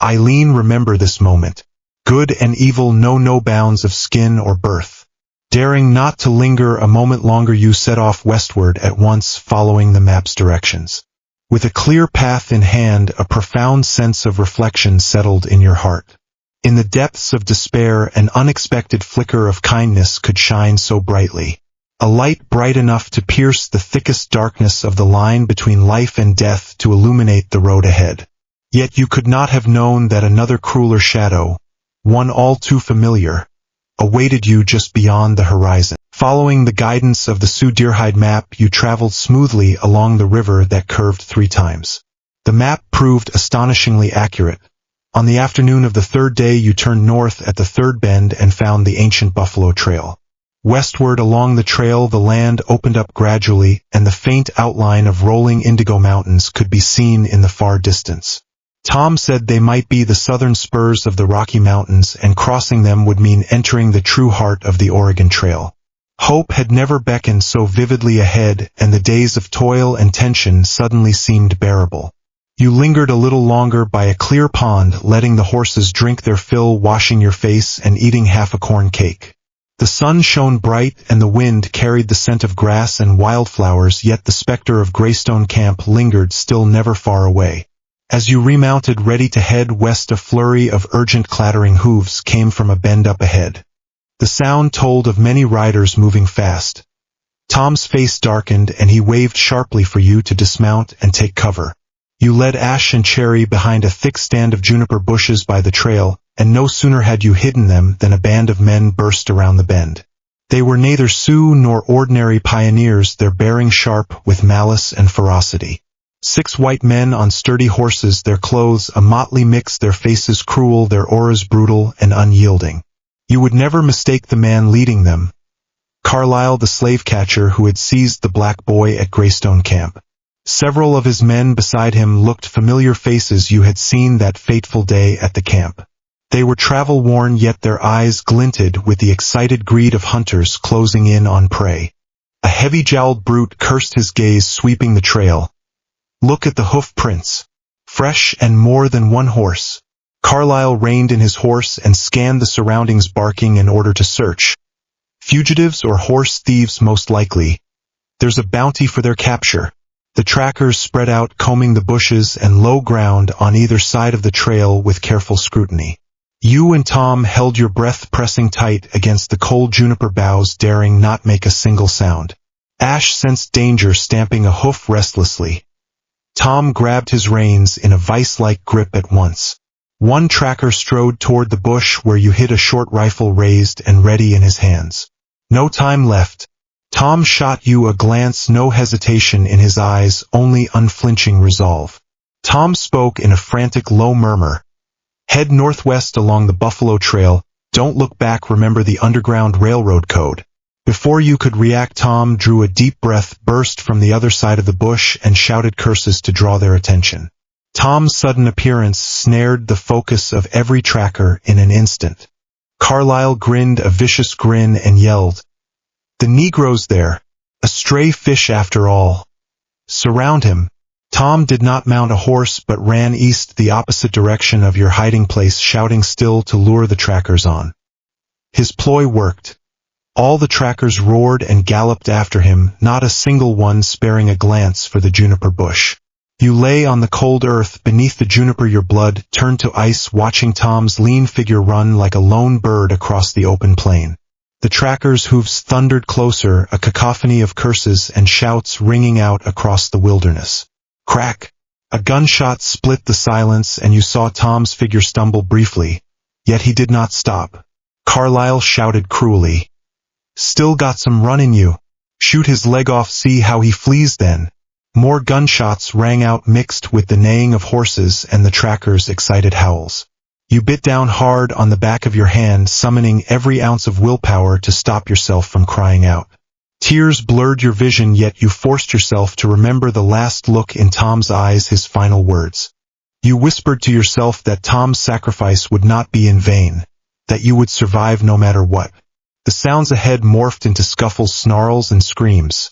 "Eileen, remember this moment. Good and evil know no bounds of skin or birth." Daring not to linger a moment longer, you set off westward at once, following the map's directions. With a clear path in hand, a profound sense of reflection settled in your heart. In the depths of despair, an unexpected flicker of kindness could shine so brightly. A light bright enough to pierce the thickest darkness of the line between life and death, to illuminate the road ahead. Yet you could not have known that another crueler shadow, one all too familiar, awaited you just beyond the horizon. Following the guidance of the Sioux deer-hide map, you traveled smoothly along the river that curved 3 times. The map proved astonishingly accurate. On the afternoon of the 3rd day, you turned north at the 3rd bend and found the ancient Buffalo Trail. Westward along the trail, the land opened up gradually, and the faint outline of rolling Indigo Mountains could be seen in the far distance. Tom said they might be the southern spurs of the Rocky Mountains, and crossing them would mean entering the true heart of the Oregon Trail. Hope had never beckoned so vividly ahead, and the days of toil and tension suddenly seemed bearable. You lingered a little longer by a clear pond, letting the horses drink their fill, washing your face and eating half a corn cake. The sun shone bright and the wind carried the scent of grass and wildflowers, yet the specter of Greystone Camp lingered still, never far away. As you remounted, ready to head west, a flurry of urgent clattering hooves came from a bend up ahead. The sound told of many riders moving fast. Tom's face darkened and he waved sharply for you to dismount and take cover. You led Ash and Cherry behind a thick stand of juniper bushes by the trail, and no sooner had you hidden them than a band of men burst around the bend. They were neither Sioux nor ordinary pioneers, their bearing sharp with malice and ferocity. 6 white men on sturdy horses, their clothes a motley mix, their faces cruel, their auras brutal and unyielding. You would never mistake the man leading them, Carlyle, the slave catcher who had seized the black boy at Greystone Camp. Several of his men beside him looked familiar, faces you had seen that fateful day at the camp. They were travel-worn, yet their eyes glinted with the excited greed of hunters closing in on prey. A heavy-jowled brute cursed, his gaze sweeping the trail. Look at the hoof prints. Fresh and more than one horse. Carlyle reined in his horse and scanned the surroundings, barking in order to search. Fugitives or horse thieves most likely. There's a bounty for their capture. The trackers spread out, combing the bushes and low ground on either side of the trail with careful scrutiny. You and Tom held your breath, pressing tight against the cold juniper boughs, daring not make a single sound. Ash sensed danger, stamping a hoof restlessly. Tom grabbed his reins in a vice-like grip at once. One tracker strode toward the bush where you hid, a short rifle raised and ready in his hands. No time left. Tom shot you a glance, no hesitation in his eyes, only unflinching resolve. Tom spoke in a frantic low murmur. Head northwest along the Buffalo Trail, don't look back, remember the Underground Railroad code. Before you could react, Tom drew a deep breath, burst from the other side of the bush, and shouted curses to draw their attention. Tom's sudden appearance snared the focus of every tracker in an instant. Carlyle grinned a vicious grin and yelled, "The Negro's there! A stray fish after all! Surround him!" Tom did not mount a horse but ran east, the opposite direction of your hiding place, shouting still to lure the trackers on. His ploy worked. All the trackers roared and galloped after him, not a single one sparing a glance for the juniper bush. You lay on the cold earth beneath the juniper, your blood turned to ice, watching Tom's lean figure run like a lone bird across the open plain. The trackers' hooves thundered closer, a cacophony of curses and shouts ringing out across the wilderness. Crack! A gunshot split the silence, and you saw Tom's figure stumble briefly, yet he did not stop. Carlyle shouted cruelly, "Still got some run in you. Shoot his leg off, see how he flees then." More gunshots rang out, mixed with the neighing of horses and the trackers' excited howls. You bit down hard on the back of your hand, summoning every ounce of willpower to stop yourself from crying out. Tears blurred your vision, yet you forced yourself to remember the last look in Tom's eyes, his final words. You whispered to yourself that Tom's sacrifice would not be in vain, that you would survive no matter what. The sounds ahead morphed into scuffles, snarls, and screams.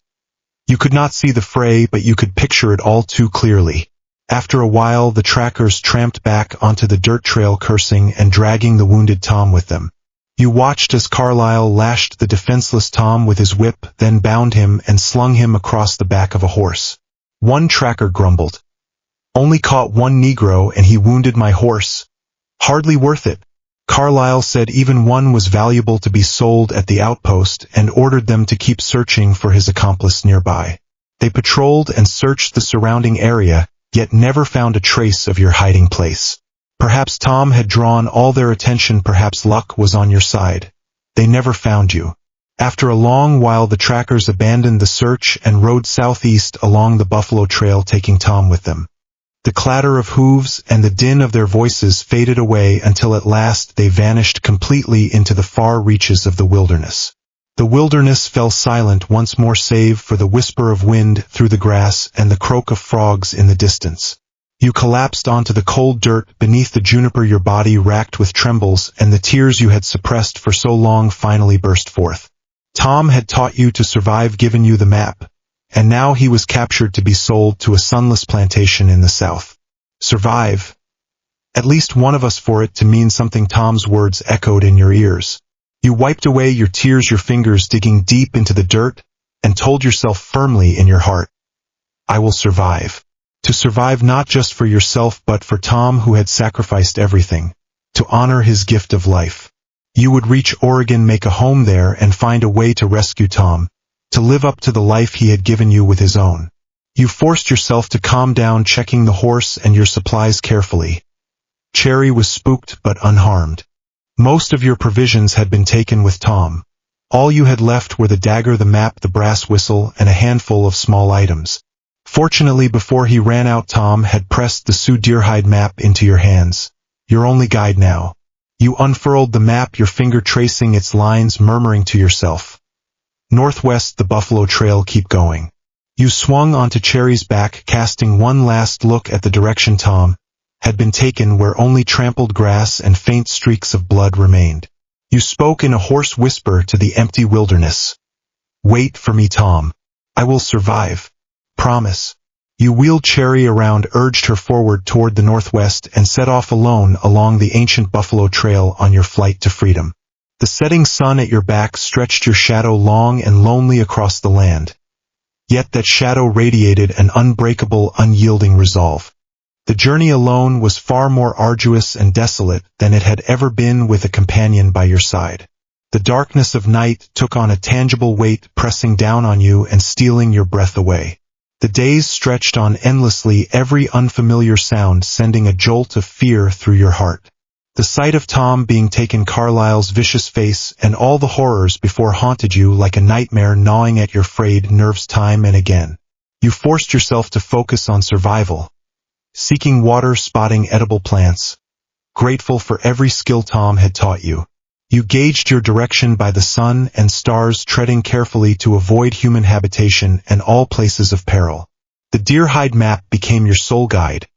You could not see the fray, but you could picture it all too clearly. After a while, the trackers tramped back onto the dirt trail, cursing and dragging the wounded Tom with them. You watched as Carlyle lashed the defenseless Tom with his whip, then bound him and slung him across the back of a horse. One tracker grumbled, "Only caught one Negro and he wounded my horse. Hardly worth it." Carlyle said even one was valuable to be sold at the outpost, and ordered them to keep searching for his accomplice nearby. They patrolled and searched the surrounding area, yet never found a trace of your hiding place. Perhaps Tom had drawn all their attention, perhaps luck was on your side. They never found you. After a long while, the trackers abandoned the search and rode southeast along the Buffalo Trail, taking Tom with them. The clatter of hooves and the din of their voices faded away until at last they vanished completely into the far reaches of the wilderness. The wilderness fell silent once more, save for the whisper of wind through the grass and the croak of frogs in the distance. You collapsed onto the cold dirt beneath the juniper, your body racked with trembles, and the tears you had suppressed for so long finally burst forth. Tom had taught you to survive, given you the map, and now he was captured to be sold to a sunless plantation in the south. Survive. At least one of us for it to mean something. Tom's words echoed in your ears. You wiped away your tears, your fingers digging deep into the dirt, and told yourself firmly in your heart, "I will survive." To survive not just for yourself but for Tom, who had sacrificed everything, to honor his gift of life. You would reach Oregon, make a home there, and find a way to rescue Tom, to live up to the life he had given you with his own. You forced yourself to calm down, checking the horse and your supplies carefully. Cherry was spooked but unharmed. Most of your provisions had been taken with Tom. All you had left were the dagger, the map, the brass whistle, and a handful of small items. Fortunately, before he ran out, Tom had pressed the Sioux Deerhide map into your hands. Your only guide now. You unfurled the map, your finger tracing its lines, murmuring to yourself, "Northwest, the Buffalo Trail, keep going." You swung onto Cherry's back, casting one last look at the direction Tom had been taken, where only trampled grass and faint streaks of blood remained. You spoke in a hoarse whisper to the empty wilderness. "Wait for me, Tom. I will survive. Promise." You wheeled Cherry around, urged her forward toward the northwest, and set off alone along the ancient Buffalo Trail on your flight to freedom. The setting sun at your back stretched your shadow long and lonely across the land. Yet that shadow radiated an unbreakable, unyielding resolve. The journey alone was far more arduous and desolate than it had ever been with a companion by your side. The darkness of night took on a tangible weight, pressing down on you and stealing your breath away. The days stretched on endlessly, every unfamiliar sound sending a jolt of fear through your heart. The sight of Tom being taken, Carlyle's vicious face, and all the horrors before haunted you like a nightmare, gnawing at your frayed nerves time and again. You forced yourself to focus on survival, seeking water, spotting edible plants, grateful for every skill Tom had taught you. You gauged your direction by the sun and stars, treading carefully to avoid human habitation and all places of peril. The Deerhide map became your sole guide.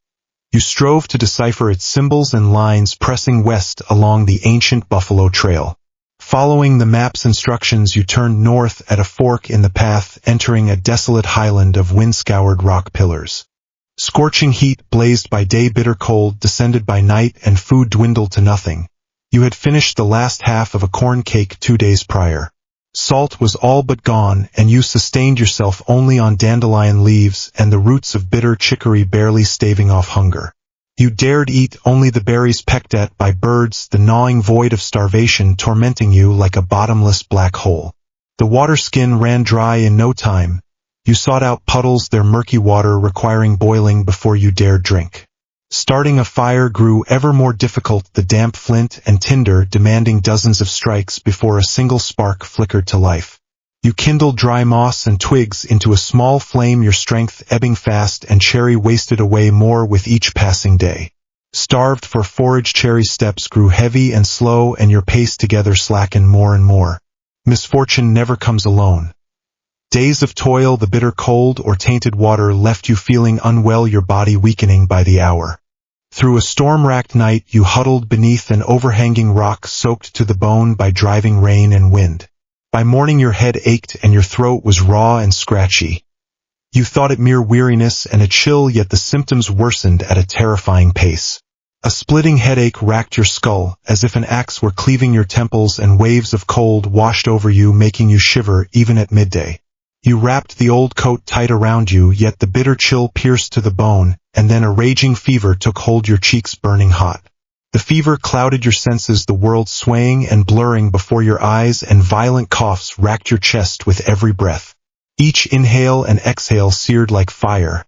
You strove to decipher its symbols and lines, pressing west along the ancient Buffalo Trail. Following the map's instructions, you turned north at a fork in the path, entering a desolate highland of wind-scoured rock pillars. Scorching heat blazed by day, bitter cold descended by night, and food dwindled to nothing. You had finished the last half of a corn cake 2 days prior. Salt was all but gone, and you sustained yourself only on dandelion leaves and the roots of bitter chicory, barely staving off hunger. You dared eat only the berries pecked at by birds, the gnawing void of starvation tormenting you like a bottomless black hole. The water skin ran dry in no time. You sought out puddles, their murky water requiring boiling before you dared drink. Starting a fire grew ever more difficult, the damp flint and tinder demanding dozens of strikes before a single spark flickered to life. You kindled dry moss and twigs into a small flame, your strength ebbing fast, and Cherry wasted away more with each passing day. Starved for forage, Cherry's steps grew heavy and slow, and your pace together slackened more and more. Misfortune never comes alone. Days of toil, the bitter cold or tainted water left you feeling unwell, your body weakening by the hour. Through a storm-racked night, you huddled beneath an overhanging rock, soaked to the bone by driving rain and wind. By morning your head ached and your throat was raw and scratchy. You thought it mere weariness and a chill, yet the symptoms worsened at a terrifying pace. A splitting headache racked your skull, as if an axe were cleaving your temples, and waves of cold washed over you, making you shiver even at midday. You wrapped the old coat tight around you, yet the bitter chill pierced to the bone, and then a raging fever took hold, your cheeks burning hot. The fever clouded your senses, the world swaying and blurring before your eyes, and violent coughs racked your chest with every breath. Each inhale and exhale seared like fire.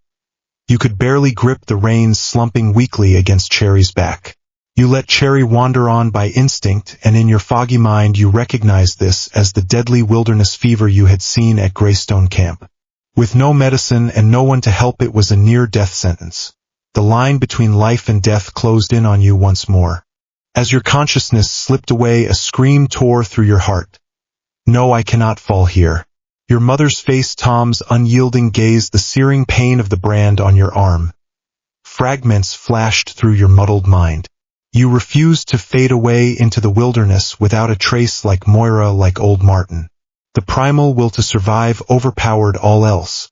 You could barely grip the reins, slumping weakly against Cherry's back. You let Cherry wander on by instinct, and in your foggy mind you recognized this as the deadly wilderness fever you had seen at Greystone Camp. With no medicine and no one to help, it was a near-death sentence. The line between life and death closed in on you once more. As your consciousness slipped away, a scream tore through your heart. "No, I cannot fall here." Your mother's face, Tom's unyielding gaze, the searing pain of the brand on your arm. Fragments flashed through your muddled mind. You refused to fade away into the wilderness without a trace, like Moira, like old Martin. The primal will to survive overpowered all else.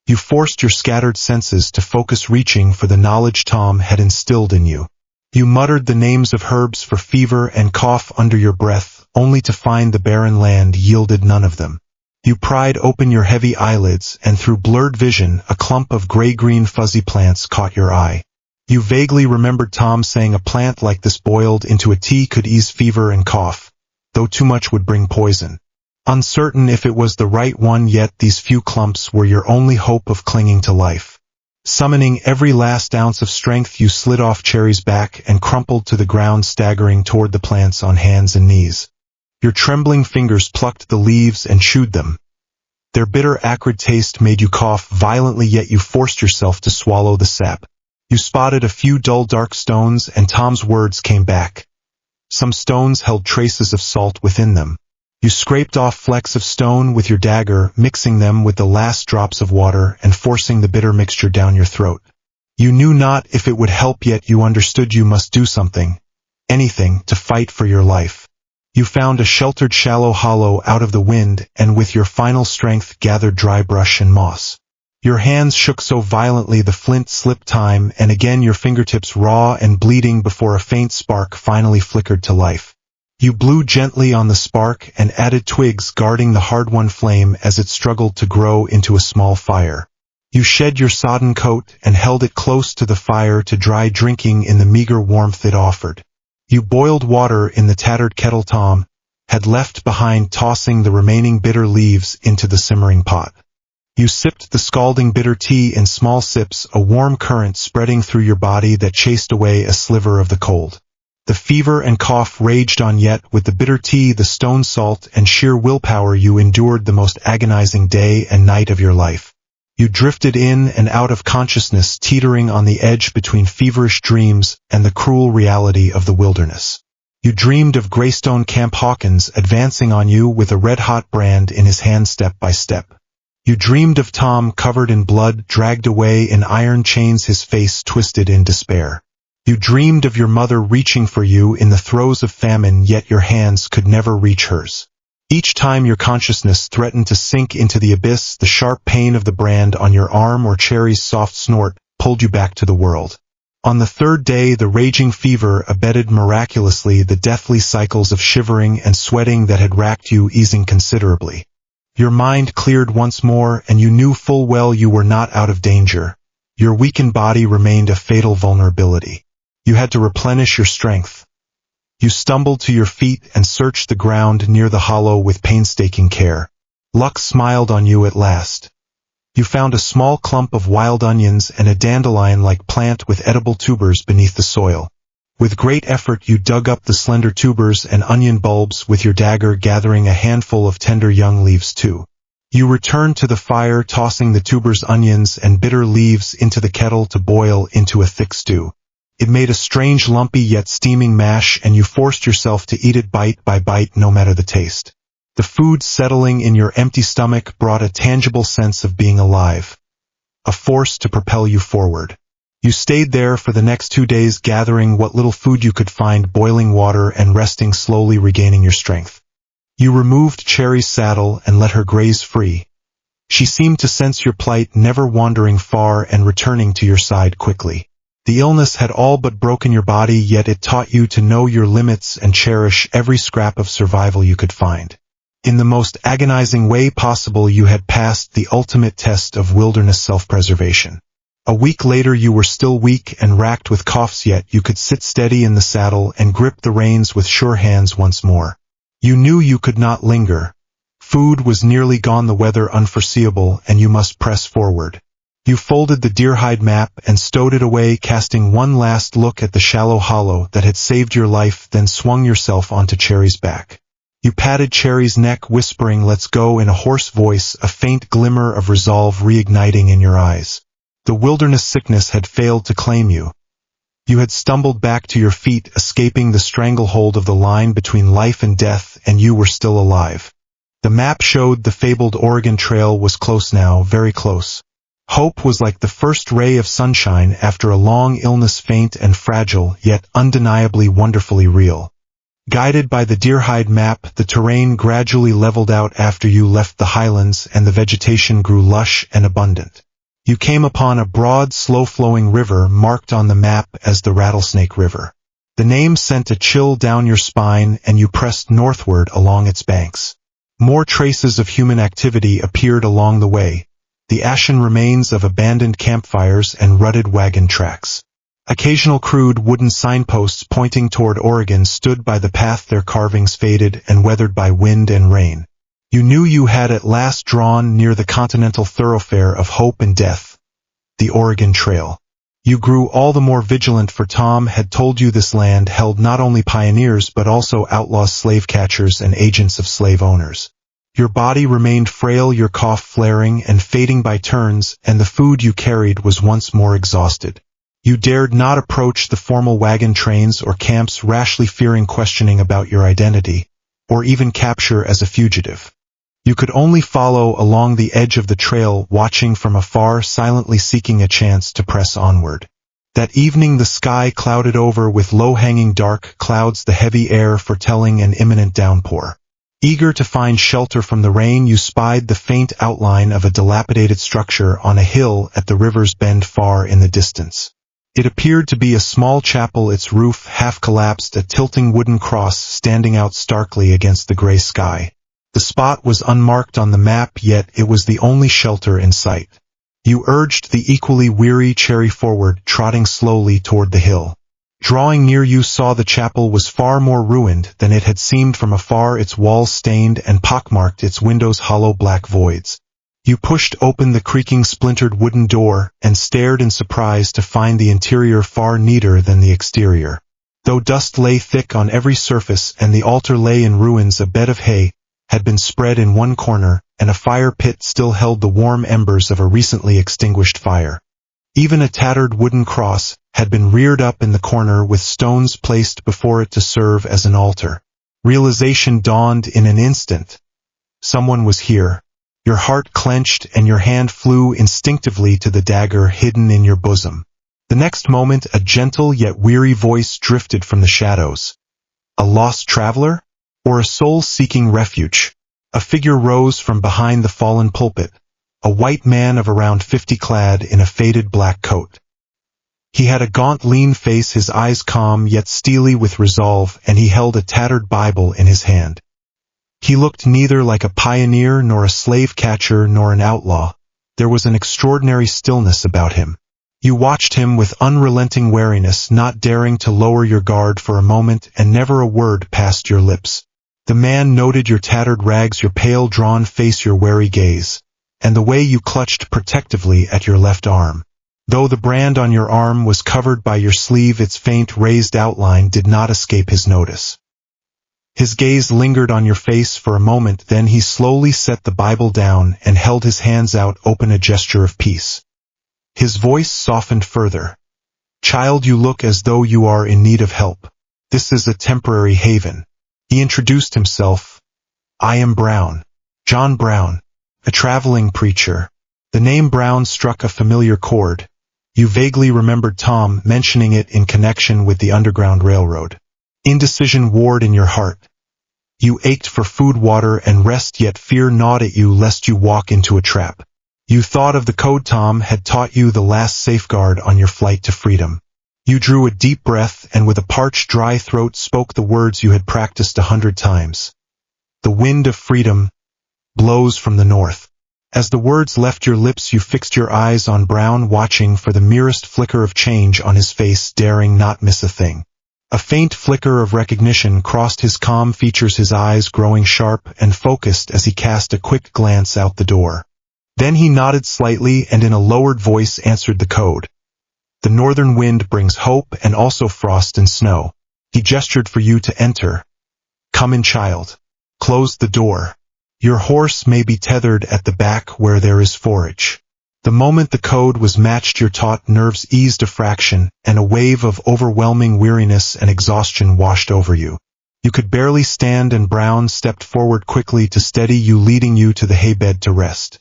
You forced your scattered senses to focus, reaching for the knowledge Tom had instilled in you. You muttered the names of herbs for fever and cough under your breath, only to find the barren land yielded none of them. You pried open your heavy eyelids, and through blurred vision, a clump of gray-green fuzzy plants caught your eye. You vaguely remembered Tom saying a plant like this boiled into a tea could ease fever and cough, though too much would bring poison. Uncertain if it was the right one, yet these few clumps were your only hope of clinging to life. Summoning every last ounce of strength, you slid off Cherry's back and crumpled to the ground, staggering toward the plants on hands and knees. Your trembling fingers plucked the leaves and chewed them. Their bitter, acrid taste made you cough violently, yet you forced yourself to swallow the sap. You spotted a few dull, dark stones, and Tom's words came back. Some stones held traces of salt within them. You scraped off flecks of stone with your dagger, mixing them with the last drops of water and forcing the bitter mixture down your throat. You knew not if it would help, yet you understood you must do something, anything, to fight for your life. You found a sheltered shallow hollow out of the wind, and with your final strength gathered dry brush and moss. Your hands shook so violently the flint slipped time and again, your fingertips raw and bleeding before a faint spark finally flickered to life. You blew gently on the spark and added twigs guarding the hard-won flame as it struggled to grow into a small fire. You shed your sodden coat and held it close to the fire to dry, drinking in the meager warmth it offered. You boiled water in the tattered kettle Tom had left behind, tossing the remaining bitter leaves into the simmering pot. You sipped the scalding bitter tea in small sips, a warm current spreading through your body that chased away a sliver of the cold. The fever and cough raged on, yet with the bitter tea, the stone salt, and sheer willpower you endured the most agonizing day and night of your life. You drifted in and out of consciousness, teetering on the edge between feverish dreams and the cruel reality of the wilderness. You dreamed of Greystone Camp Hawkins advancing on you with a red-hot brand in his hand, step by step. You dreamed of Tom covered in blood, dragged away in iron chains, his face twisted in despair. You dreamed of your mother reaching for you in the throes of famine, yet your hands could never reach hers. Each time your consciousness threatened to sink into the abyss, the sharp pain of the brand on your arm or Cherry's soft snort pulled you back to the world. On the third day, the raging fever abated miraculously, the deathly cycles of shivering and sweating that had racked you easing considerably. Your mind cleared once more, and you knew full well you were not out of danger. Your weakened body remained a fatal vulnerability. You had to replenish your strength. You stumbled to your feet and searched the ground near the hollow with painstaking care. Luck smiled on you at last. You found a small clump of wild onions and a dandelion-like plant with edible tubers beneath the soil. With great effort you dug up the slender tubers and onion bulbs with your dagger, gathering a handful of tender young leaves too. You returned to the fire, tossing the tubers, onions, and bitter leaves into the kettle to boil into a thick stew. It made a strange, lumpy yet steaming mash, and you forced yourself to eat it bite by bite, no matter the taste. The food settling in your empty stomach brought a tangible sense of being alive, a force to propel you forward. You stayed there for the next 2 days, gathering what little food you could find, boiling water and resting, slowly regaining your strength. You removed Cherry's saddle and let her graze free. She seemed to sense your plight, never wandering far and returning to your side quickly. The illness had all but broken your body, yet it taught you to know your limits and cherish every scrap of survival you could find. In the most agonizing way possible, you had passed the ultimate test of wilderness self-preservation. A week later you were still weak and racked with coughs, yet you could sit steady in the saddle and grip the reins with sure hands once more. You knew you could not linger. Food was nearly gone, the weather unforeseeable, and you must press forward. You folded the deer-hide map and stowed it away, casting one last look at the shallow hollow that had saved your life, then swung yourself onto Cherry's back. You patted Cherry's neck, whispering, "Let's go," in a hoarse voice, a faint glimmer of resolve reigniting in your eyes. The wilderness sickness had failed to claim you. You had stumbled back to your feet, escaping the stranglehold of the line between life and death, and you were still alive. The map showed the fabled Oregon Trail was close now, very close. Hope was like the first ray of sunshine after a long illness, faint and fragile, yet undeniably wonderfully real. Guided by the deer-hide map, the terrain gradually leveled out after you left the highlands, and the vegetation grew lush and abundant. You came upon a broad, slow-flowing river marked on the map as the Rattlesnake River. The name sent a chill down your spine, and you pressed northward along its banks. More traces of human activity appeared along the way, the ashen remains of abandoned campfires and rutted wagon tracks. Occasional crude wooden signposts pointing toward Oregon stood by the path, their carvings faded and weathered by wind and rain. You knew you had at last drawn near the continental thoroughfare of hope and death, the Oregon Trail. You grew all the more vigilant, for Tom had told you this land held not only pioneers but also outlaws, slave catchers, and agents of slave owners. Your body remained frail, your cough flaring and fading by turns, and the food you carried was once more exhausted. You dared not approach the formal wagon trains or camps, rashly fearing questioning about your identity, or even capture as a fugitive. You could only follow along the edge of the trail, watching from afar, silently seeking a chance to press onward. That evening the sky clouded over with low-hanging dark clouds, the heavy air foretelling an imminent downpour. Eager to find shelter from the rain, you spied the faint outline of a dilapidated structure on a hill at the river's bend far in the distance. It appeared to be a small chapel, its roof half collapsed, a tilting wooden cross standing out starkly against the gray sky. The spot was unmarked on the map, yet it was the only shelter in sight. You urged the equally weary Cherry forward, trotting slowly toward the hill. Drawing near, you saw the chapel was far more ruined than it had seemed from afar, its walls stained and pockmarked, its windows hollow black voids. You pushed open the creaking splintered wooden door and stared in surprise to find the interior far neater than the exterior. Though dust lay thick on every surface and the altar lay in ruins, a bed of hay had been spread in one corner, and a fire pit still held the warm embers of a recently extinguished fire. Even a tattered wooden cross had been reared up in the corner, with stones placed before it to serve as an altar. Realization dawned in an instant. Someone was here. Your heart clenched and your hand flew instinctively to the dagger hidden in your bosom. The next moment a gentle yet weary voice drifted from the shadows. A lost traveler? Or a soul seeking refuge? A figure rose from behind the fallen pulpit, a white man of around 50, clad in a faded black coat. He had a gaunt, lean face, his eyes calm yet steely with resolve, and he held a tattered Bible in his hand. He looked neither like a pioneer nor a slave catcher nor an outlaw. There was an extraordinary stillness about him. You watched him with unrelenting wariness, not daring to lower your guard for a moment, and never a word passed your lips. The man noted your tattered rags, your pale, drawn face, your wary gaze, and the way you clutched protectively at your left arm. Though the brand on your arm was covered by your sleeve, its faint raised outline did not escape his notice. His gaze lingered on your face for a moment, then he slowly set the Bible down and held his hands out open, a gesture of peace. His voice softened further. "Child, you look as though you are in need of help. This is a temporary haven." He introduced himself. "I am Brown. John Brown, a traveling preacher." The name Brown struck a familiar chord. You vaguely remembered Tom mentioning it in connection with the Underground Railroad. Indecision warred in your heart. You ached for food, water, and rest, yet fear gnawed at you lest you walk into a trap. You thought of the code Tom had taught you, the last safeguard on your flight to freedom. You drew a deep breath and with a parched, dry throat spoke the words you had practiced 100 times. "The wind of freedom blows from the north." As the words left your lips, you fixed your eyes on Brown, watching for the merest flicker of change on his face, daring not miss a thing. A faint flicker of recognition crossed his calm features, his eyes growing sharp and focused as he cast a quick glance out the door. Then he nodded slightly and in a lowered voice answered the code. "The northern wind brings hope and also frost and snow." He gestured for you to enter. "Come in, child. Close the door. Your horse may be tethered at the back where there is forage." The moment the code was matched, your taut nerves eased a fraction, and a wave of overwhelming weariness and exhaustion washed over you. You could barely stand, and Brown stepped forward quickly to steady you, leading you to the haybed to rest.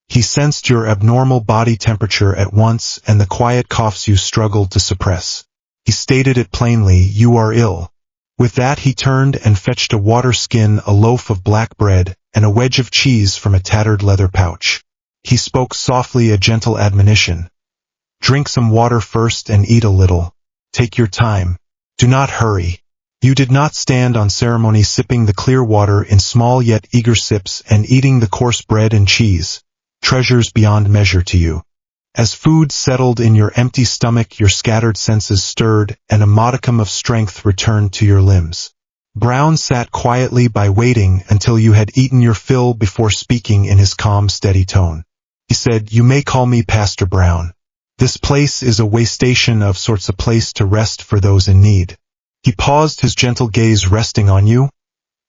He sensed your abnormal body temperature at once and the quiet coughs you struggled to suppress. He stated it plainly, "You are ill." With that he turned and fetched a water skin, a loaf of black bread, and a wedge of cheese from a tattered leather pouch. He spoke softly, a gentle admonition. "Drink some water first and eat a little. Take your time. Do not hurry." You did not stand on ceremony, sipping the clear water in small yet eager sips and eating the coarse bread and cheese, treasures beyond measure to you. As food settled in your empty stomach, your scattered senses stirred, and a modicum of strength returned to your limbs. Brown sat quietly by, waiting until you had eaten your fill before speaking in his calm, steady tone. He said, "You may call me Pastor Brown. This place is a way station of sorts, a place to rest for those in need. He paused, his gentle gaze resting on you.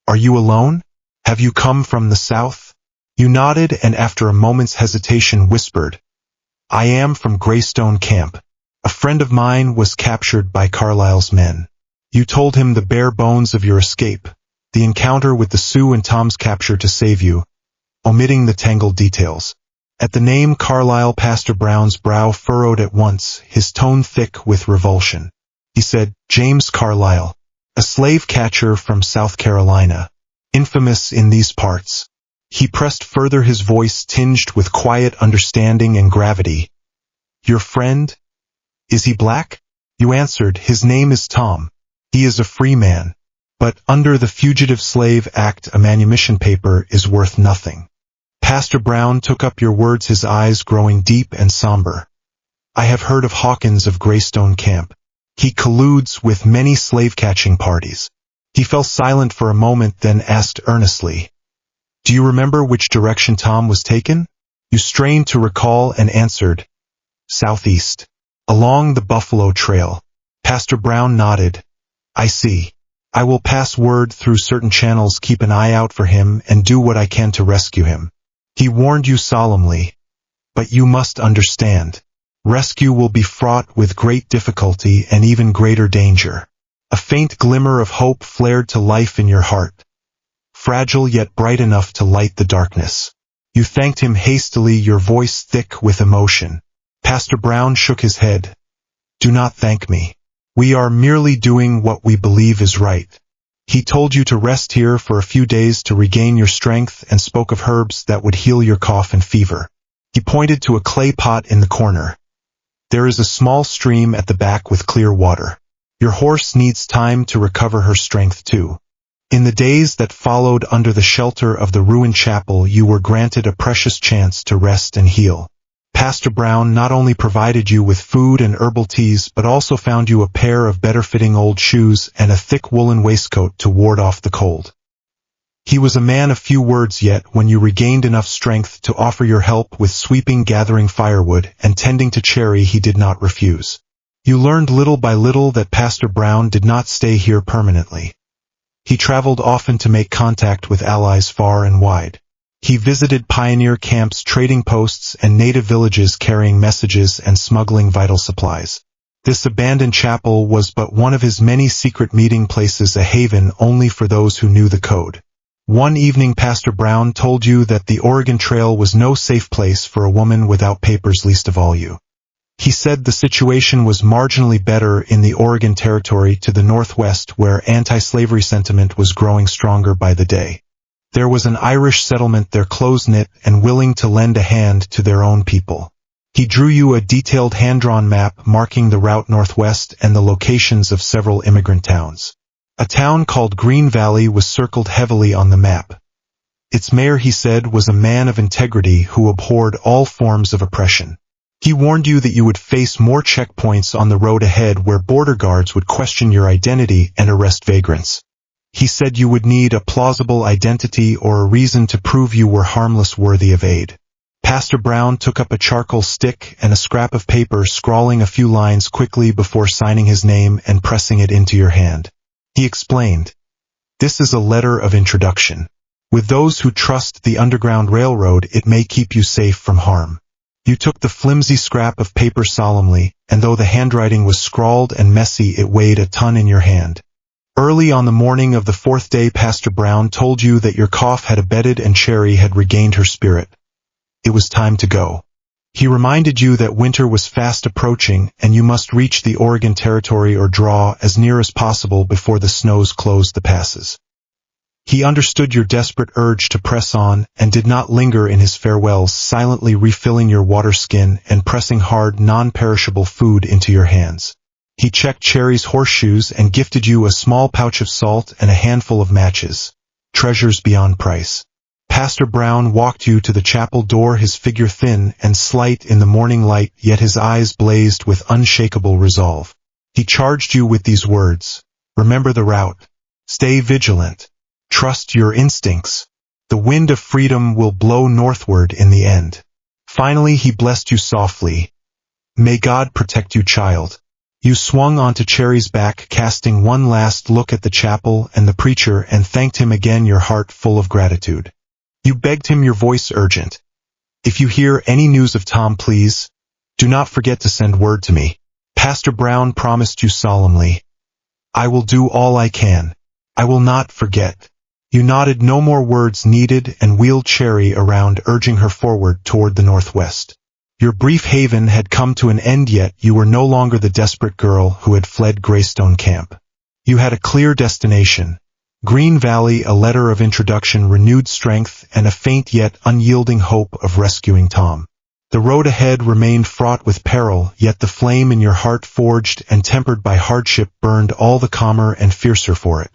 Are you alone? Have you come from the south? You nodded and after a moment's hesitation whispered, I am from Greystone Camp. A friend of mine was captured by Carlyle's men. You told him the bare bones of your escape, the encounter with the Sioux and Tom's capture to save you, omitting the tangled details. At the name Carlyle, Pastor Brown's brow furrowed at once, his tone thick with revulsion. He said, James Carlyle, a slave catcher from South Carolina, infamous in these parts. He pressed further, his voice tinged with quiet understanding and gravity. Your friend? Is he black? You answered, his name is Tom. He is a free man. But under the Fugitive Slave Act, a manumission paper is worth nothing. Pastor Brown took up your words, his eyes growing deep and somber. I have heard of Hawkins of Greystone Camp. He colludes with many slave-catching parties. He fell silent for a moment, then asked earnestly, Do you remember which direction Tom was taken? You strained to recall and answered, Southeast, along the Buffalo Trail. Pastor Brown nodded. I see. I will pass word through certain channels, keep an eye out for him, and do what I can to rescue him. He warned you solemnly. But you must understand. Rescue will be fraught with great difficulty and even greater danger. A faint glimmer of hope flared to life in your heart, fragile yet bright enough to light the darkness. You thanked him hastily, your voice thick with emotion. Pastor Brown shook his head. Do not thank me. We are merely doing what we believe is right. He told you to rest here for a few days to regain your strength and spoke of herbs that would heal your cough and fever. He pointed to a clay pot in the corner. There is a small stream at the back with clear water. Your horse needs time to recover her strength too. In the days that followed under the shelter of the ruined chapel, you were granted a precious chance to rest and heal. Pastor Brown not only provided you with food and herbal teas, but also found you a pair of better-fitting old shoes and a thick woolen waistcoat to ward off the cold. He was a man of few words, yet when you regained enough strength to offer your help with sweeping, gathering firewood, and tending to Cherry, he did not refuse. You learned little by little that Pastor Brown did not stay here permanently. He traveled often to make contact with allies far and wide. He visited pioneer camps, trading posts, and native villages, carrying messages and smuggling vital supplies. This abandoned chapel was but one of his many secret meeting places, a haven only for those who knew the code. One evening Pastor Brown told you that the Oregon Trail was no safe place for a woman without papers, least of all you. He said the situation was marginally better in the Oregon Territory to the northwest, where anti-slavery sentiment was growing stronger by the day. There was an Irish settlement there, close-knit and willing to lend a hand to their own people. He drew you a detailed hand-drawn map marking the route northwest and the locations of several immigrant towns. A town called Green Valley was circled heavily on the map. Its mayor, he said, was a man of integrity who abhorred all forms of oppression. He warned you that you would face more checkpoints on the road ahead, where border guards would question your identity and arrest vagrants. He said you would need a plausible identity or a reason to prove you were harmless, worthy of aid. Pastor Brown took up a charcoal stick and a scrap of paper, scrawling a few lines quickly before signing his name and pressing it into your hand. He explained, "This is a letter of introduction. With those who trust the Underground Railroad, it may keep you safe from harm." You took the flimsy scrap of paper solemnly, and though the handwriting was scrawled and messy, it weighed a ton in your hand. Early on the morning of the fourth day, Pastor Brown told you that your cough had abated and Cherry had regained her spirit. It was time to go. He reminded you that winter was fast approaching, and you must reach the Oregon Territory or draw as near as possible before the snows closed the passes. He understood your desperate urge to press on, and did not linger in his farewells, silently refilling your water skin and pressing hard, non-perishable food into your hands. He checked Cherry's horseshoes and gifted you a small pouch of salt and a handful of matches, treasures beyond price. Pastor Brown walked you to the chapel door, his figure thin and slight in the morning light, yet his eyes blazed with unshakable resolve. He charged you with these words: "Remember the route. Stay vigilant. Trust your instincts. The wind of freedom will blow northward in the end." Finally, he blessed you softly. May God protect you, child. You swung onto Cherry's back, casting one last look at the chapel and the preacher, and thanked him again, your heart full of gratitude. You begged him, your voice urgent. If you hear any news of Tom, please, do not forget to send word to me. Pastor Brown promised you solemnly. I will do all I can. I will not forget. You nodded, no more words needed, and wheeled Cherry around, urging her forward toward the northwest. Your brief haven had come to an end, yet you were no longer the desperate girl who had fled Greystone Camp. You had a clear destination. Green Valley, a letter of introduction, renewed strength, and a faint yet unyielding hope of rescuing Tom. The road ahead remained fraught with peril, yet the flame in your heart, forged and tempered by hardship, burned all the calmer and fiercer for it.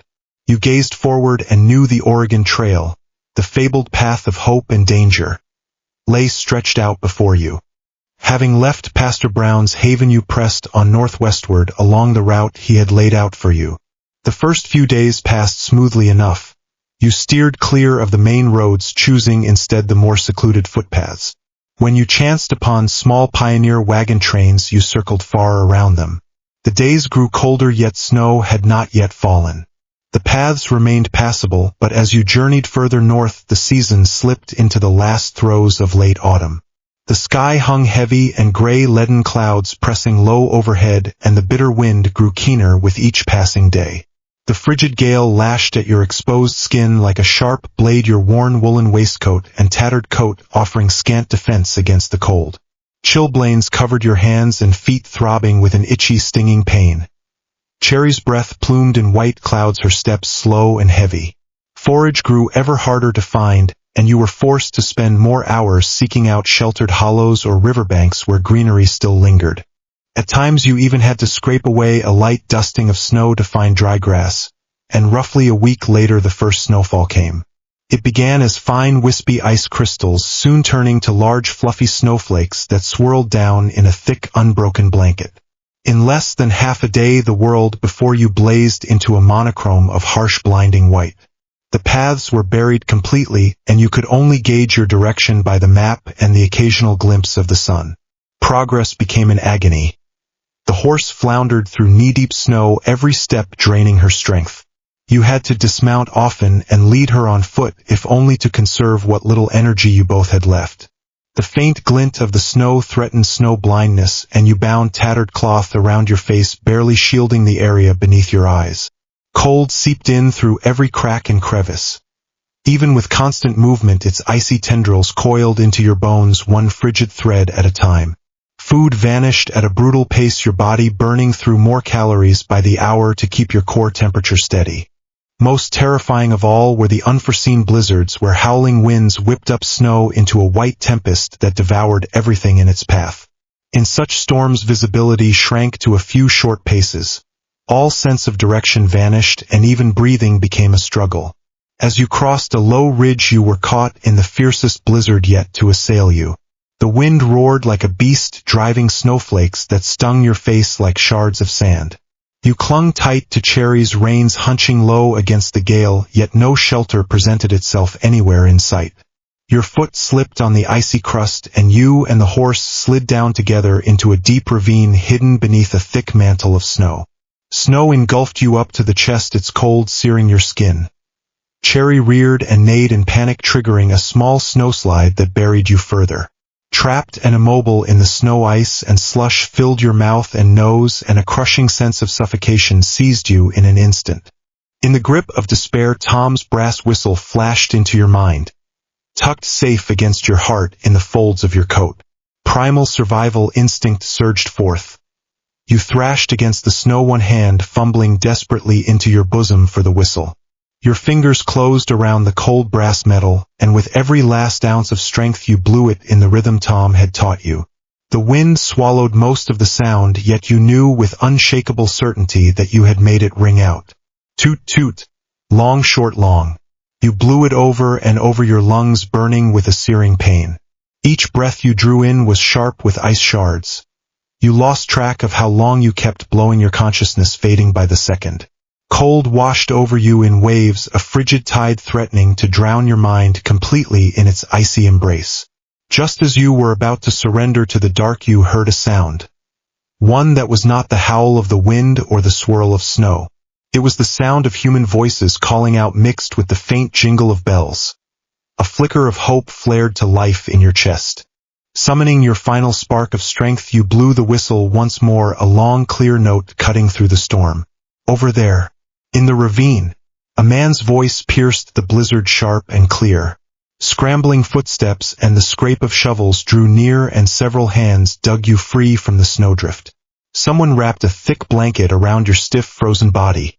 You gazed forward and knew the Oregon Trail, the fabled path of hope and danger, lay stretched out before you. Having left Pastor Brown's haven, you pressed on northwestward along the route he had laid out for you. The first few days passed smoothly enough. You steered clear of the main roads, choosing instead the more secluded footpaths. When you chanced upon small pioneer wagon trains, you circled far around them. The days grew colder, yet snow had not yet fallen. The paths remained passable, but as you journeyed further north, the season slipped into the last throes of late autumn. The sky hung heavy, and gray leaden clouds pressing low overhead, and the bitter wind grew keener with each passing day. The frigid gale lashed at your exposed skin like a sharp blade, your worn woolen waistcoat and tattered coat offering scant defense against the cold. Chilblains covered your hands and feet, throbbing with an itchy, stinging pain. Cherry's breath plumed in white clouds, her steps slow and heavy. Forage grew ever harder to find, and you were forced to spend more hours seeking out sheltered hollows or riverbanks where greenery still lingered. At times you even had to scrape away a light dusting of snow to find dry grass, and roughly a week later the first snowfall came. It began as fine wispy ice crystals, soon turning to large fluffy snowflakes that swirled down in a thick unbroken blanket. In less than half a day the world before you blazed into a monochrome of harsh blinding white. The paths were buried completely, and you could only gauge your direction by the map and the occasional glimpse of the sun. Progress became an agony. The horse floundered through knee-deep snow, every step draining her strength. You had to dismount often and lead her on foot, if only to conserve what little energy you both had left. The faint glint of the snow threatened snow blindness, and you bound tattered cloth around your face, barely shielding the area beneath your eyes. Cold seeped in through every crack and crevice. Even with constant movement, its icy tendrils coiled into your bones, one frigid thread at a time. Food vanished at a brutal pace, your body burning through more calories by the hour to keep your core temperature steady. Most terrifying of all were the unforeseen blizzards, where howling winds whipped up snow into a white tempest that devoured everything in its path. In such storms visibility shrank to a few short paces. All sense of direction vanished, and even breathing became a struggle. As you crossed a low ridge, you were caught in the fiercest blizzard yet to assail you. The wind roared like a beast, driving snowflakes that stung your face like shards of sand. You clung tight to Cherry's reins, hunching low against the gale, yet no shelter presented itself anywhere in sight. Your foot slipped on the icy crust, and you and the horse slid down together into a deep ravine hidden beneath a thick mantle of snow. Snow engulfed you up to the chest, its cold searing your skin. Cherry reared and neighed in panic, triggering a small snowslide that buried you further. Trapped and immobile in the snow, ice and slush filled your mouth and nose, and a crushing sense of suffocation seized you in an instant. In the grip of despair, Tom's brass whistle flashed into your mind, tucked safe against your heart in the folds of your coat. Primal survival instinct surged forth. You thrashed against the snow, one hand fumbling desperately into your bosom for the whistle. Your fingers closed around the cold brass metal, and with every last ounce of strength you blew it in the rhythm Tom had taught you. The wind swallowed most of the sound, yet you knew with unshakable certainty that you had made it ring out. Toot toot, long short long. You blew it over and over, your lungs burning with a searing pain. Each breath you drew in was sharp with ice shards. You lost track of how long you kept blowing, your consciousness fading by the second. Cold washed over you in waves, a frigid tide threatening to drown your mind completely in its icy embrace. Just as you were about to surrender to the dark, you heard a sound. One that was not the howl of the wind or the swirl of snow. It was the sound of human voices calling out, mixed with the faint jingle of bells. A flicker of hope flared to life in your chest. Summoning your final spark of strength, you blew the whistle once more, a long, clear note cutting through the storm. Over there, in the ravine, a man's voice pierced the blizzard sharp and clear. Scrambling footsteps and the scrape of shovels drew near, and several hands dug you free from the snowdrift. Someone wrapped a thick blanket around your stiff, frozen body.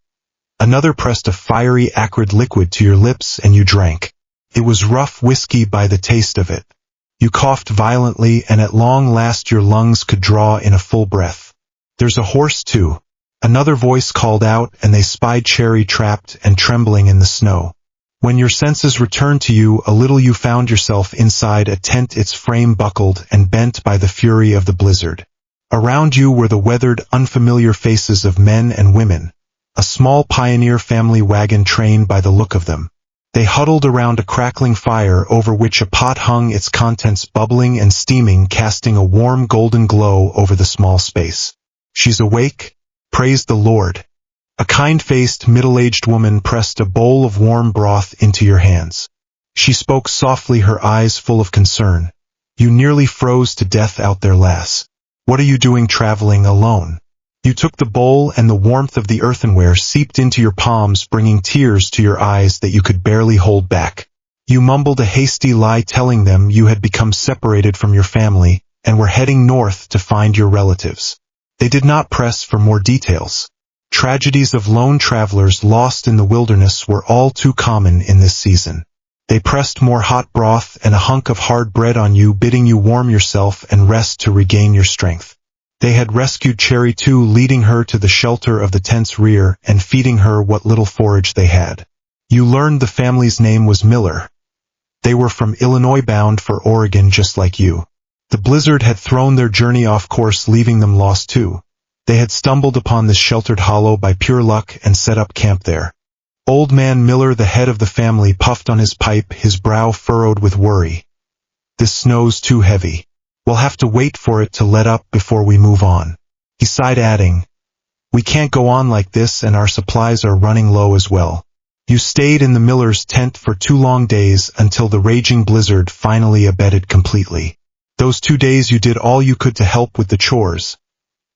Another pressed a fiery, acrid liquid to your lips, and you drank. It was rough whiskey by the taste of it. You coughed violently, and at long last your lungs could draw in a full breath. "There's a horse too," another voice called out, and they spied Cherry trapped and trembling in the snow. When your senses returned to you a little, you found yourself inside a tent, its frame buckled and bent by the fury of the blizzard. Around you were the weathered, unfamiliar faces of men and women, a small pioneer family wagon train by the look of them. They huddled around a crackling fire over which a pot hung, its contents bubbling and steaming, casting a warm golden glow over the small space. "She's awake? Praise the Lord." A kind-faced, middle-aged woman pressed a bowl of warm broth into your hands. She spoke softly, her eyes full of concern. "You nearly froze to death out there, lass. What are you doing traveling alone?" You took the bowl, and the warmth of the earthenware seeped into your palms, bringing tears to your eyes that you could barely hold back. You mumbled a hasty lie, telling them you had become separated from your family and were heading north to find your relatives. They did not press for more details. Tragedies of lone travelers lost in the wilderness were all too common in this season. They pressed more hot broth and a hunk of hard bread on you, bidding you warm yourself and rest to regain your strength. They had rescued Cherry too, leading her to the shelter of the tent's rear and feeding her what little forage they had. You learned the family's name was Miller. They were from Illinois, bound for Oregon just like you. The blizzard had thrown their journey off course, leaving them lost too. They had stumbled upon this sheltered hollow by pure luck and set up camp there. Old Man Miller, the head of the family, puffed on his pipe, his brow furrowed with worry. "This snow's too heavy. We'll have to wait for it to let up before we move on." He sighed, adding, "We can't go on like this, and our supplies are running low as well." You stayed in the Miller's tent for 2 long days until the raging blizzard finally abated completely. Those 2 days you did all you could to help with the chores,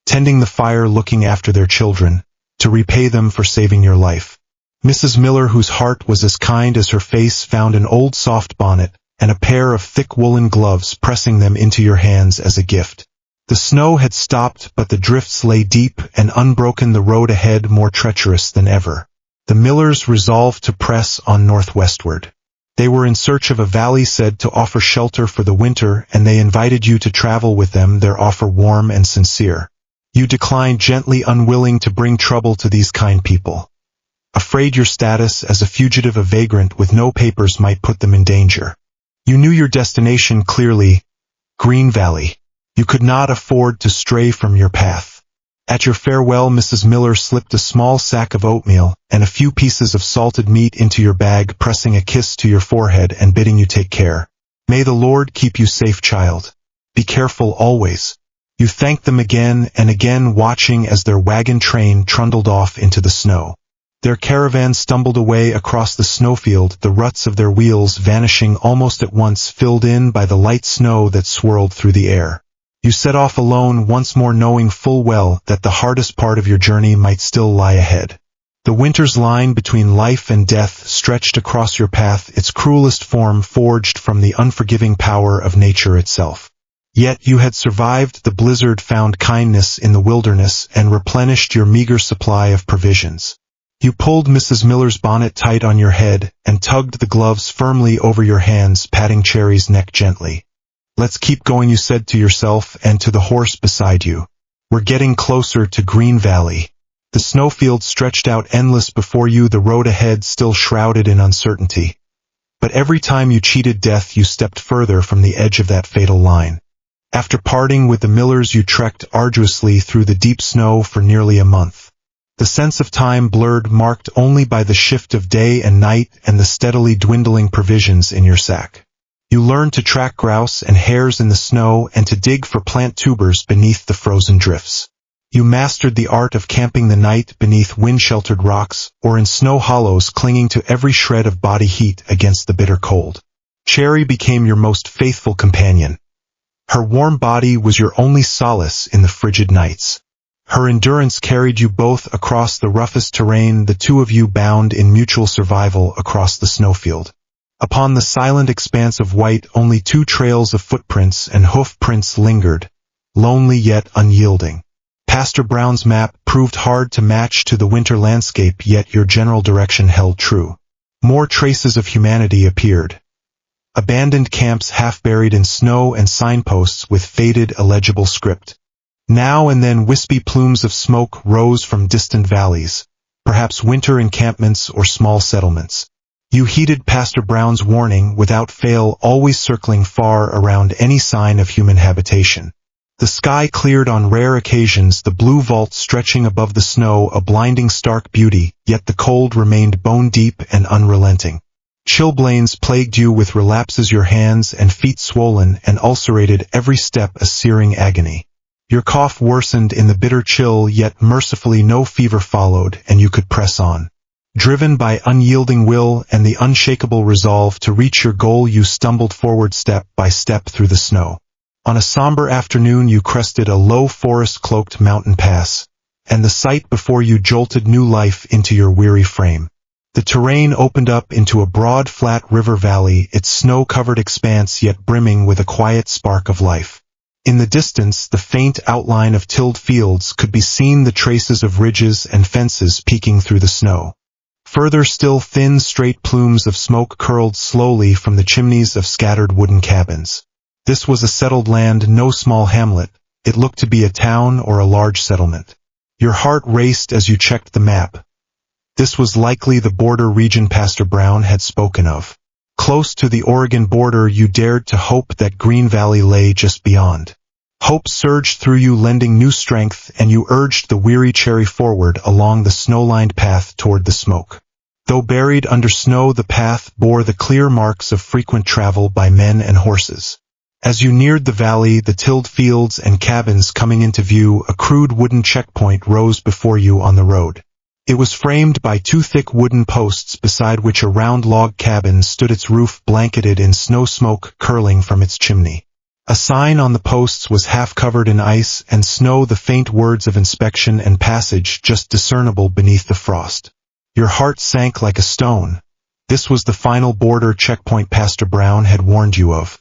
tending the fire, looking after their children, to repay them for saving your life. Mrs. Miller, whose heart was as kind as her face, found an old soft bonnet and a pair of thick woolen gloves, pressing them into your hands as a gift. The snow had stopped, but the drifts lay deep and unbroken, the road ahead more treacherous than ever. The Millers resolved to press on northwestward. They were in search of a valley said to offer shelter for the winter, and they invited you to travel with them, their offer warm and sincere. You declined gently, unwilling to bring trouble to these kind people. Afraid your status as a fugitive, a vagrant with no papers, might put them in danger. You knew your destination clearly, Green Valley. You could not afford to stray from your path. At your farewell, Mrs. Miller slipped a small sack of oatmeal and a few pieces of salted meat into your bag, pressing a kiss to your forehead and bidding you take care. "May the Lord keep you safe, child. Be careful always." You thanked them again and again, watching as their wagon train trundled off into the snow. Their caravan stumbled away across the snowfield, the ruts of their wheels vanishing almost at once, filled in by the light snow that swirled through the air. You set off alone once more, knowing full well that the hardest part of your journey might still lie ahead. The winter's line between life and death stretched across your path, its cruelest form forged from the unforgiving power of nature itself. Yet you had survived the blizzard, found kindness in the wilderness, and replenished your meager supply of provisions. You pulled Mrs. Miller's bonnet tight on your head and tugged the gloves firmly over your hands, patting Cherry's neck gently. "Let's keep going," you said to yourself and to the horse beside you. "We're getting closer to Green Valley." The snowfield stretched out endless before you, the road ahead still shrouded in uncertainty. But every time you cheated death, you stepped further from the edge of that fatal line. After parting with the Millers, you trekked arduously through the deep snow for nearly a month. The sense of time blurred, marked only by the shift of day and night and the steadily dwindling provisions in your sack. You learned to track grouse and hares in the snow and to dig for plant tubers beneath the frozen drifts. You mastered the art of camping the night beneath wind-sheltered rocks or in snow hollows, clinging to every shred of body heat against the bitter cold. Cherry became your most faithful companion. Her warm body was your only solace in the frigid nights. Her endurance carried you both across the roughest terrain, the two of you bound in mutual survival across the snowfield. Upon the silent expanse of white, only two trails of footprints and hoof prints lingered, lonely yet unyielding. Pastor Brown's map proved hard to match to the winter landscape, yet your general direction held true. More traces of humanity appeared. Abandoned camps half buried in snow and signposts with faded, illegible script. Now and then wispy plumes of smoke rose from distant valleys, perhaps winter encampments or small settlements. You heeded Pastor Brown's warning without fail, always circling far around any sign of human habitation. The sky cleared on rare occasions, the blue vault stretching above the snow, a blinding stark beauty, yet the cold remained bone-deep and unrelenting. Chilblains plagued you with relapses, your hands and feet swollen and ulcerated, every step a searing agony. Your cough worsened in the bitter chill, yet mercifully no fever followed, and you could press on. Driven by unyielding will and the unshakable resolve to reach your goal, you stumbled forward step by step through the snow. On a somber afternoon you crested a low forest-cloaked mountain pass, and the sight before you jolted new life into your weary frame. The terrain opened up into a broad flat river valley, its snow-covered expanse yet brimming with a quiet spark of life. In the distance, the faint outline of tilled fields could be seen, the traces of ridges and fences peeking through the snow. Further still, thin, straight plumes of smoke curled slowly from the chimneys of scattered wooden cabins. This was a settled land, no small hamlet. It looked to be a town or a large settlement. Your heart raced as you checked the map. This was likely the border region Pastor Brown had spoken of. Close to the Oregon border, you dared to hope that Green Valley lay just beyond. Hope surged through you, lending new strength, and you urged the weary Cherry forward along the snow-lined path toward the smoke. Though buried under snow, the path bore the clear marks of frequent travel by men and horses. As you neared the valley, the tilled fields and cabins coming into view, a crude wooden checkpoint rose before you on the road. It was framed by two thick wooden posts beside which a round log cabin stood, its roof blanketed in snow, smoke curling from its chimney. A sign on the posts was half covered in ice and snow, the faint words of inspection and passage just discernible beneath the frost. Your heart sank like a stone. This was the final border checkpoint Pastor Brown had warned you of.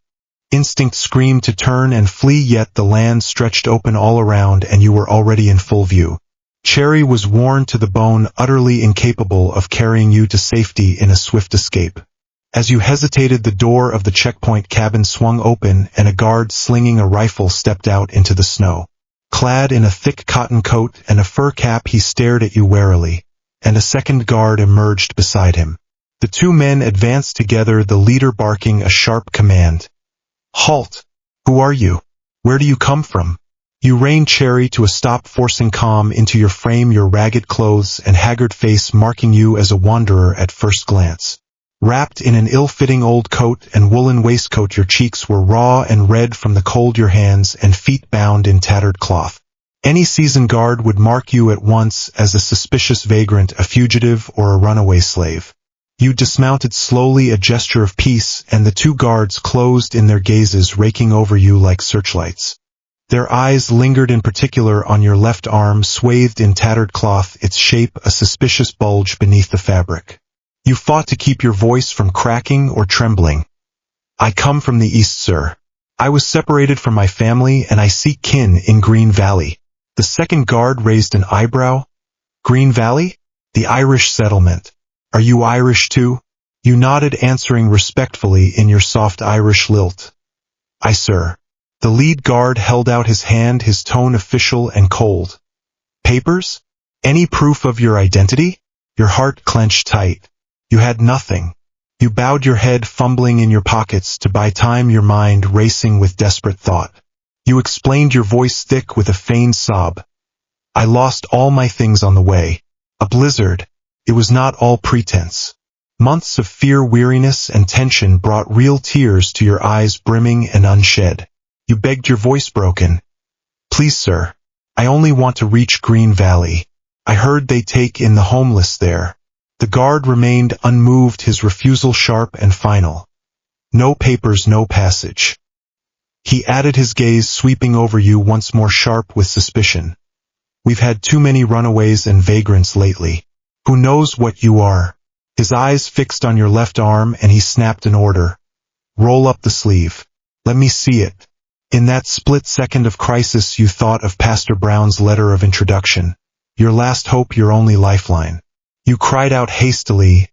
Instinct screamed to turn and flee, yet the land stretched open all around and you were already in full view. Cherry was worn to the bone, utterly incapable of carrying you to safety in a swift escape. As you hesitated, the door of the checkpoint cabin swung open and a guard slinging a rifle stepped out into the snow. Clad in a thick cotton coat and a fur cap, he stared at you warily, and a second guard emerged beside him. The two men advanced together, the leader barking a sharp command. "Halt! Who are you? Where do you come from?" You reined Cherry to a stop, forcing calm into your frame, your ragged clothes and haggard face marking you as a wanderer at first glance. Wrapped in an ill-fitting old coat and woolen waistcoat, your cheeks were raw and red from the cold, your hands and feet bound in tattered cloth. Any seasoned guard would mark you at once as a suspicious vagrant, a fugitive, or a runaway slave. You dismounted slowly, a gesture of peace, and the two guards closed in their gazes, raking over you like searchlights. Their eyes lingered in particular on your left arm, swathed in tattered cloth, its shape a suspicious bulge beneath the fabric. You fought to keep your voice from cracking or trembling. "I come from the east, sir. I was separated from my family and I seek kin in Green Valley." The second guard raised an eyebrow. "Green Valley? The Irish settlement. Are you Irish too?" You nodded, answering respectfully in your soft Irish lilt. "Aye, sir." The lead guard held out his hand, his tone official and cold. "Papers? Any proof of your identity?" Your heart clenched tight. You had nothing. You bowed your head, fumbling in your pockets to buy time, your mind racing with desperate thought. You explained, your voice thick with a feigned sob. "I lost all my things on the way. A blizzard. It was not all pretense. Months of fear, weariness, and tension brought real tears to your eyes, brimming and unshed. You begged, your voice broken. Please, sir. I only want to reach Green Valley. I heard they take in the homeless there. The guard remained unmoved, his refusal sharp and final. No papers, no passage. He added, his gaze sweeping over you once more, sharp with suspicion. We've had too many runaways and vagrants lately. Who knows what you are? His eyes fixed on your left arm, and he snapped an order. Roll up the sleeve. Let me see it. In that split second of crisis you thought of Pastor Brown's letter of introduction. Your last hope, your only lifeline. You cried out hastily,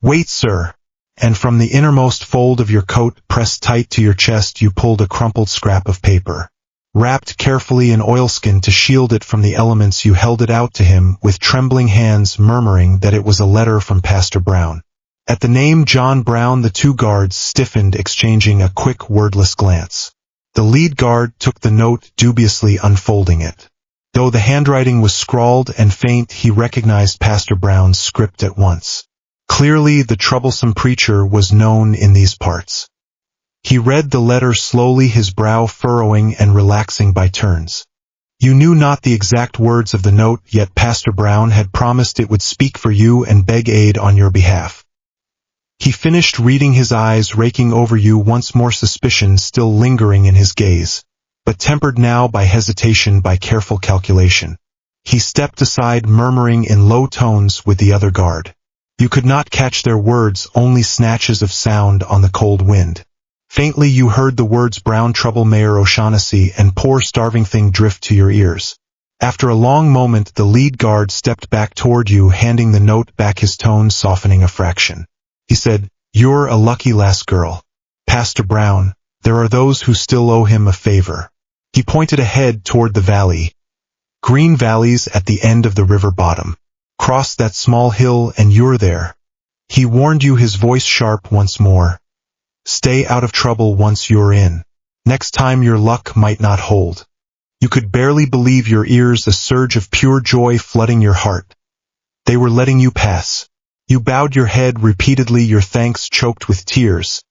"Wait, sir!" And from the innermost fold of your coat, pressed tight to your chest, you pulled a crumpled scrap of paper. Wrapped carefully in oilskin to shield it from the elements, you held it out to him with trembling hands, murmuring that it was a letter from Pastor Brown. At the name John Brown, the two guards stiffened, exchanging a quick, wordless glance. The lead guard took the note, dubiously unfolding it. Though the handwriting was scrawled and faint, he recognized Pastor Brown's script at once. Clearly, the troublesome preacher was known in these parts. He read the letter slowly, his brow furrowing and relaxing by turns. You knew not the exact words of the note, yet Pastor Brown had promised it would speak for you and beg aid on your behalf. He finished reading, his eyes raking over you once more, suspicion still lingering in his gaze, but tempered now by hesitation, by careful calculation. He stepped aside, murmuring in low tones with the other guard. You could not catch their words, only snatches of sound on the cold wind. Faintly you heard the words Brown, Trouble, Mayor O'Shaughnessy, and Poor Starving Thing drift to your ears. After a long moment the lead guard stepped back toward you, handing the note back, his tone softening a fraction. He said, "You're a lucky lass girl. Pastor Brown, there are those who still owe him a favor." He pointed ahead toward the valley. Green Valley's at the end of the river bottom. Cross that small hill and you're there. He warned you, his voice sharp once more. Stay out of trouble once you're in. Next time your luck might not hold. You could barely believe your ears, a surge of pure joy flooding your heart. They were letting you pass. You bowed your head repeatedly, your thanks choked with tears.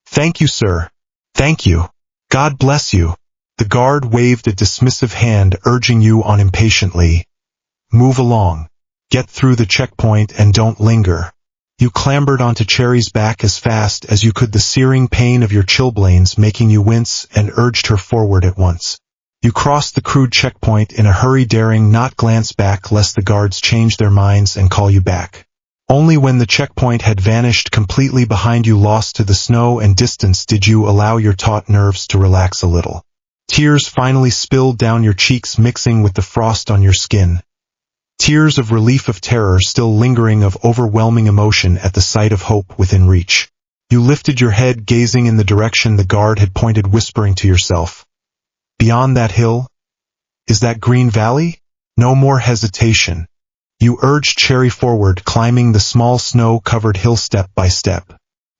"Thank you, sir. Thank you. God bless you." The guard waved a dismissive hand, urging you on impatiently. "Move along. Get through the checkpoint and don't linger." You clambered onto Cherry's back as fast as you could, the searing pain of your chilblains making you wince, and urged her forward at once. You crossed the crude checkpoint in a hurry, daring not glance back lest the guards change their minds and call you back. Only when the checkpoint had vanished completely behind you, lost to the snow and distance, did you allow your taut nerves to relax a little. Tears finally spilled down your cheeks, mixing with the frost on your skin. Tears of relief, of terror still lingering, of overwhelming emotion at the sight of hope within reach. You lifted your head, gazing in the direction the guard had pointed, whispering to yourself, "Beyond that hill? Is that Green Valley?" No more hesitation. You urged Cherry forward, climbing the small snow-covered hill step by step.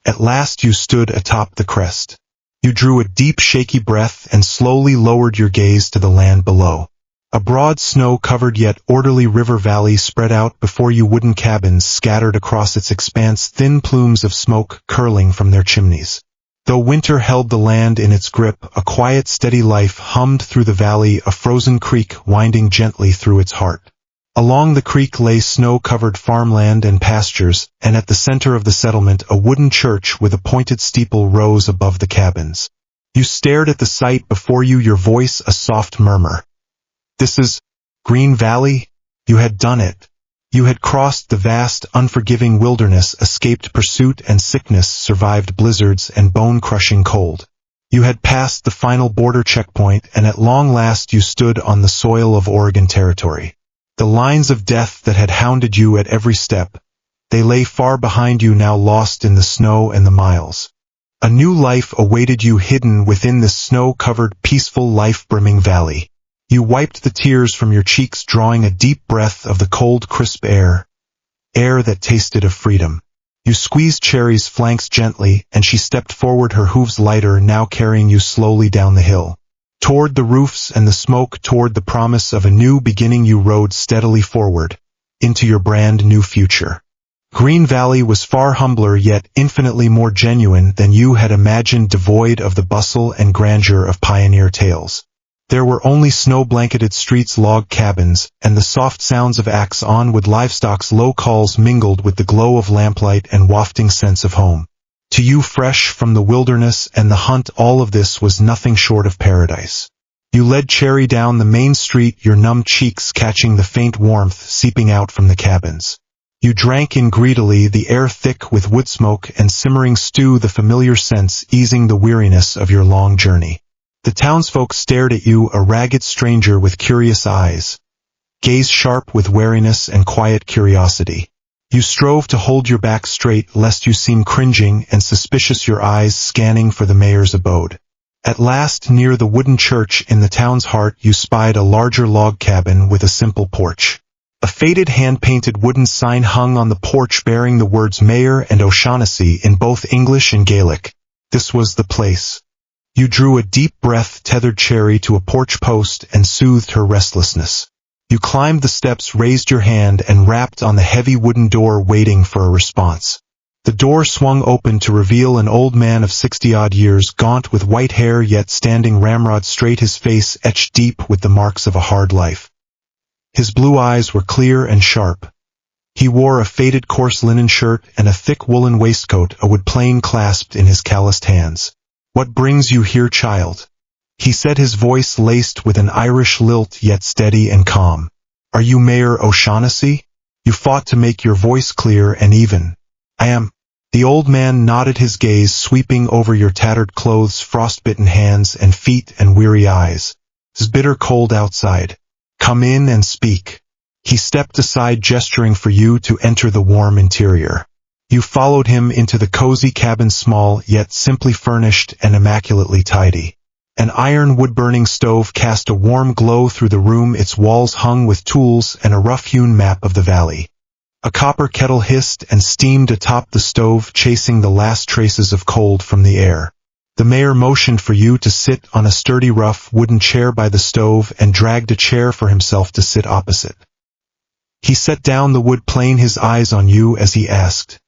At last you stood atop the crest. You drew a deep, shaky breath and slowly lowered your gaze to the land below. A broad, snow-covered yet orderly river valley spread out before you, wooden cabins scattered across its expanse, thin plumes of smoke curling from their chimneys. Though winter held the land in its grip, a quiet, steady life hummed through the valley, a frozen creek winding gently through its heart. Along the creek lay snow-covered farmland and pastures, and at the center of the settlement a wooden church with a pointed steeple rose above the cabins. You stared at the sight before you, your voice a soft murmur. "This is Green Valley?" You had done it. You had crossed the vast, unforgiving wilderness, escaped pursuit and sickness, survived blizzards and bone-crushing cold. You had passed the final border checkpoint, and at long last you stood on the soil of Oregon Territory. The lines of death that had hounded you at every step, they lay far behind you now, lost in the snow and the miles. A new life awaited you, hidden within this snow-covered, peaceful, life-brimming valley. You wiped the tears from your cheeks, drawing a deep breath of the cold, crisp air that tasted of freedom. You squeezed Cherry's flanks gently, and she stepped forward, her hooves lighter, now carrying you slowly down the hill. Toward the roofs and the smoke, toward the promise of a new beginning, you rode steadily forward, into your brand new future. Green Valley was far humbler yet infinitely more genuine than you had imagined, devoid of the bustle and grandeur of pioneer tales. There were only snow-blanketed streets, log cabins, and the soft sounds of axe-on-wood livestock's low calls mingled with the glow of lamplight and wafting sense of home. To you, fresh from the wilderness and the hunt, all of this was nothing short of paradise. You led Cherry down the main street, your numb cheeks catching the faint warmth seeping out from the cabins. You drank in greedily, the air thick with wood smoke and simmering stew, the familiar scents easing the weariness of your long journey. The townsfolk stared at you, a ragged stranger with curious eyes, gaze sharp with wariness and quiet curiosity. You strove to hold your back straight lest you seem cringing and suspicious, your eyes scanning for the mayor's abode. At last, near the wooden church in the town's heart, you spied a larger log cabin with a simple porch. A faded hand-painted wooden sign hung on the porch bearing the words Mayor and O'Shaughnessy in both English and Gaelic. This was the place. You drew a deep breath, tethered Cherry to a porch post, and soothed her restlessness. You climbed the steps, raised your hand, and rapped on the heavy wooden door, waiting for a response. The door swung open to reveal an old man of 60-odd years, gaunt with white hair yet standing ramrod straight, his face etched deep with the marks of a hard life. His blue eyes were clear and sharp. He wore a faded coarse linen shirt and a thick woolen waistcoat, a wood plane clasped in his calloused hands. "What brings you here, child?" he said, his voice laced with an Irish lilt yet steady and calm. "Are you Mayor O'Shaughnessy?" You fought to make your voice clear and even. "I am." The old man nodded, his gaze sweeping over your tattered clothes, frostbitten hands and feet and weary eyes. "It's bitter cold outside. Come in and speak." He stepped aside, gesturing for you to enter the warm interior. You followed him into the cozy cabin, small yet simply furnished and immaculately tidy. An iron wood-burning stove cast a warm glow through the room, its walls hung with tools and a rough-hewn map of the valley. A copper kettle hissed and steamed atop the stove, chasing the last traces of cold from the air. The mayor motioned for you to sit on a sturdy rough wooden chair by the stove and dragged a chair for himself to sit opposite. He set down the wood plane, his eyes on you as he asked,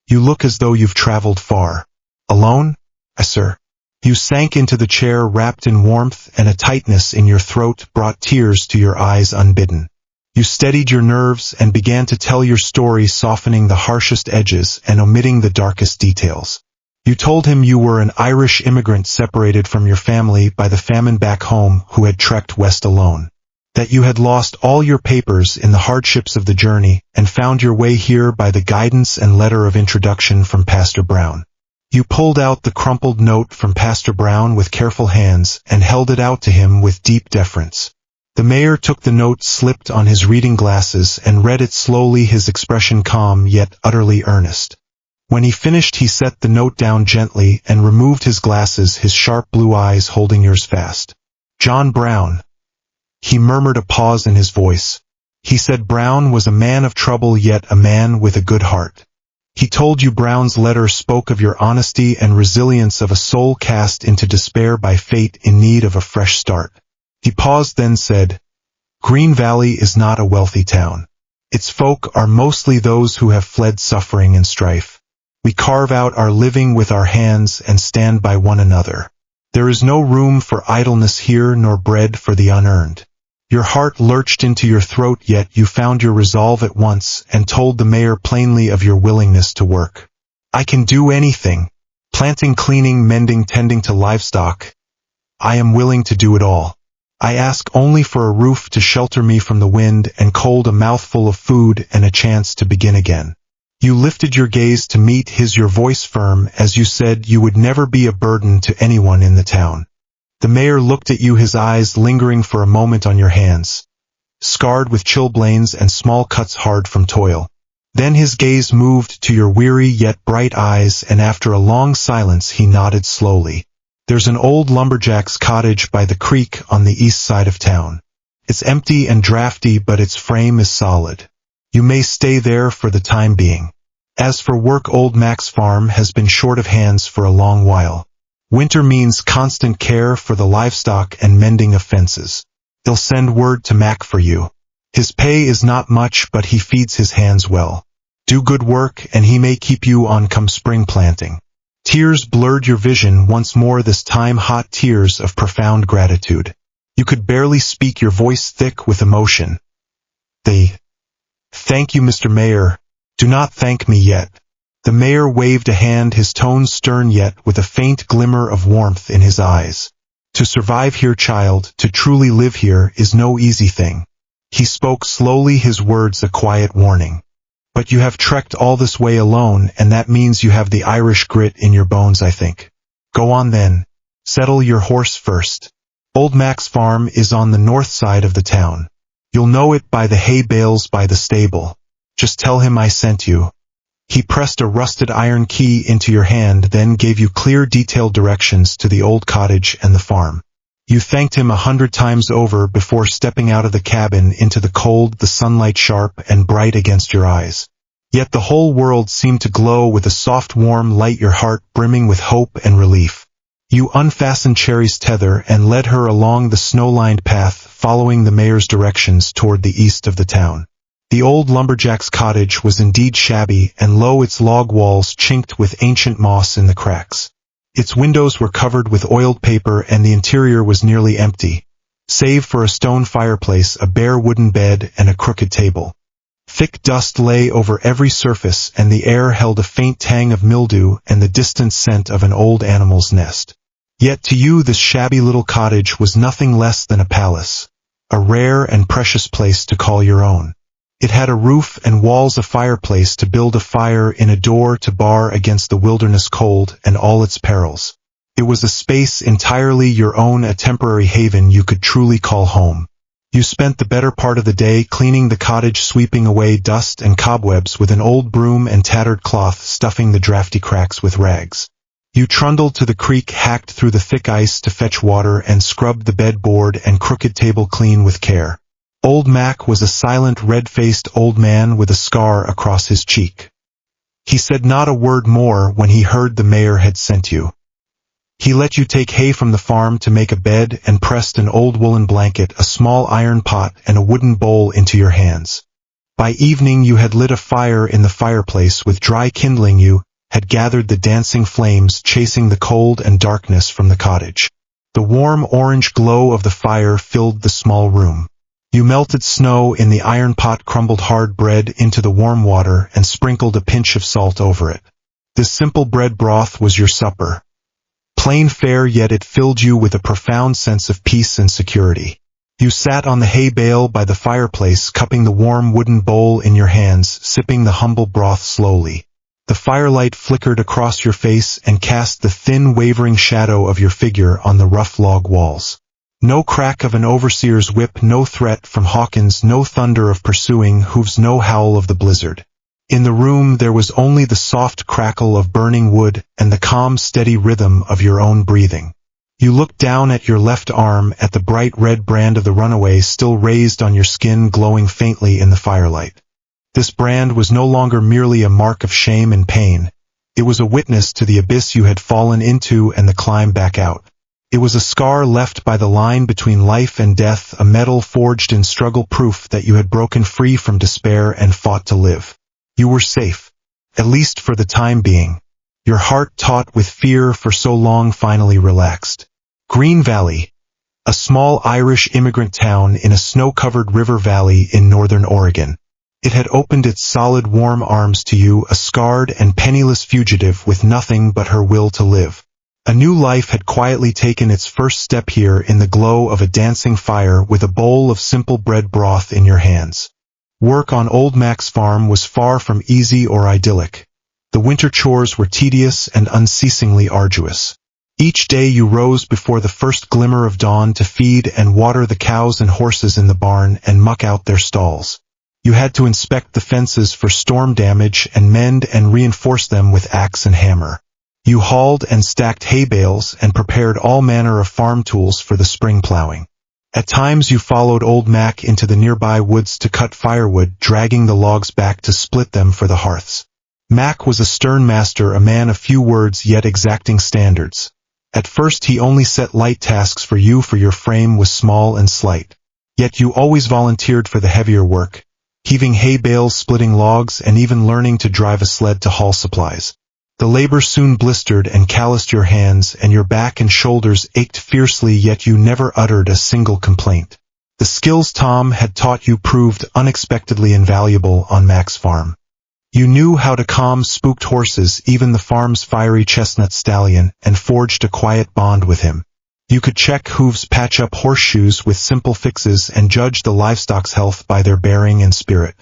"You look as though you've traveled far. Alone?" "Yes, sir." You sank into the chair, wrapped in warmth, and a tightness in your throat brought tears to your eyes unbidden. You steadied your nerves and began to tell your story, softening the harshest edges and omitting the darkest details. You told him you were an Irish immigrant separated from your family by the famine back home, who had trekked west alone. That you had lost all your papers in the hardships of the journey and found your way here by the guidance and letter of introduction from Pastor Brown. You pulled out the crumpled note from Pastor Brown with careful hands and held it out to him with deep deference. The mayor took the note, slipped on his reading glasses, and read it slowly, his expression calm yet utterly earnest. When he finished, he set the note down gently and removed his glasses, his sharp blue eyes holding yours fast. "John Brown," he murmured, a pause in his voice. He said Brown was a man of trouble yet a man with a good heart. He told you Brown's letter spoke of your honesty and resilience, of a soul cast into despair by fate in need of a fresh start. He paused, then said, "Green Valley is not a wealthy town. Its folk are mostly those who have fled suffering and strife. We carve out our living with our hands and stand by one another. There is no room for idleness here, nor bread for the unearned." Your heart lurched into your throat, yet you found your resolve at once and told the mayor plainly of your willingness to work. "I can do anything. Planting, cleaning, mending, tending to livestock. I am willing to do it all. I ask only for a roof to shelter me from the wind and cold, a mouthful of food, and a chance to begin again." You lifted your gaze to meet his, your voice firm as you said you would never be a burden to anyone in the town. The mayor looked at you, his eyes lingering for a moment on your hands, scarred with chilblains and small cuts hard from toil. Then his gaze moved to your weary yet bright eyes, and after a long silence he nodded slowly. "There's an old lumberjack's cottage by the creek on the east side of town. It's empty and drafty, but its frame is solid. You may stay there for the time being. As for work, old Mac's farm has been short of hands for a long while. Winter means constant care for the livestock and mending of fences. They'll send word to Mac for you. His pay is not much, but he feeds his hands well. Do good work, and he may keep you on come spring planting. Tears blurred your vision once more, this time hot tears of profound gratitude. You could barely speak, your voice thick with emotion. Thank you, Mr. Mayor. Do not thank me yet. The mayor waved a hand, his tone stern yet with a faint glimmer of warmth in his eyes. To survive here, child, to truly live here, is no easy thing. He spoke slowly, his words a quiet warning. But you have trekked all this way alone, and that means you have the Irish grit in your bones, I think. Go on then. Settle your horse first. Old Mac's farm is on the north side of the town. You'll know it by the hay bales by the stable. Just tell him I sent you. He pressed a rusted iron key into your hand, then gave you clear, detailed directions to the old cottage and the farm. You thanked him 100 times over before stepping out of the cabin into the cold, the sunlight sharp and bright against your eyes. Yet the whole world seemed to glow with a soft warm light, your heart brimming with hope and relief. You unfastened Cherry's tether and led her along the snow-lined path, following the mayor's directions toward the east of the town. The old lumberjack's cottage was indeed shabby and low, its log walls chinked with ancient moss in the cracks. Its windows were covered with oiled paper and the interior was nearly empty, save for a stone fireplace, a bare wooden bed, and a crooked table. Thick dust lay over every surface, and the air held a faint tang of mildew and the distant scent of an old animal's nest. Yet to you this shabby little cottage was nothing less than a palace, a rare and precious place to call your own. It had a roof and walls, a fireplace to build a fire in, a door to bar against the wilderness cold and all its perils. It was a space entirely your own, a temporary haven you could truly call home. You spent the better part of the day cleaning the cottage, sweeping away dust and cobwebs with an old broom and tattered cloth, stuffing the drafty cracks with rags. You trundled to the creek, hacked through the thick ice to fetch water, and scrubbed the bedboard and crooked table clean with care. Old Mac was a silent, red-faced old man with a scar across his cheek. He said not a word more when he heard the mayor had sent you. He let you take hay from the farm to make a bed and pressed an old woolen blanket, a small iron pot, and a wooden bowl into your hands. By evening you had lit a fire in the fireplace with dry kindling. You had gathered the dancing flames, chasing the cold and darkness from the cottage. The warm orange glow of the fire filled the small room. You melted snow in the iron pot, crumbled hard bread into the warm water, and sprinkled a pinch of salt over it. This simple bread broth was your supper. Plain fare, yet it filled you with a profound sense of peace and security. You sat on the hay bale by the fireplace, cupping the warm wooden bowl in your hands, sipping the humble broth slowly. The firelight flickered across your face and cast the thin, wavering shadow of your figure on the rough log walls. No crack of an overseer's whip, no threat from Hawkins, no thunder of pursuing hooves, no howl of the blizzard. In the room there was only the soft crackle of burning wood and the calm, steady rhythm of your own breathing. You looked down at your left arm, at the bright red brand of the runaway still raised on your skin, glowing faintly in the firelight. This brand was no longer merely a mark of shame and pain. It was a witness to the abyss you had fallen into and the climb back out. It was a scar left by the line between life and death, a medal forged in struggle, proof that you had broken free from despair and fought to live. You were safe, at least for the time being. Your heart, taut with fear for so long, finally relaxed. Green Valley, a small Irish immigrant town in a snow-covered river valley in northern Oregon. It had opened its solid, warm arms to you, a scarred and penniless fugitive with nothing but her will to live. A new life had quietly taken its first step here, in the glow of a dancing fire, with a bowl of simple bread broth in your hands. Work on Old Mac's farm was far from easy or idyllic. The winter chores were tedious and unceasingly arduous. Each day you rose before the first glimmer of dawn to feed and water the cows and horses in the barn and muck out their stalls. You had to inspect the fences for storm damage and mend and reinforce them with axe and hammer. You hauled and stacked hay bales and prepared all manner of farm tools for the spring plowing. At times you followed Old Mac into the nearby woods to cut firewood, dragging the logs back to split them for the hearths. Mac was a stern master, a man of few words yet exacting standards. At first he only set light tasks for you, for your frame was small and slight. Yet you always volunteered for the heavier work, heaving hay bales, splitting logs, and even learning to drive a sled to haul supplies. The labor soon blistered and calloused your hands, and your back and shoulders ached fiercely, yet you never uttered a single complaint. The skills Tom had taught you proved unexpectedly invaluable on Mac's farm. You knew how to calm spooked horses, even the farm's fiery chestnut stallion, and forged a quiet bond with him. You could check hooves, patch up horseshoes with simple fixes, and judge the livestock's health by their bearing and spirit.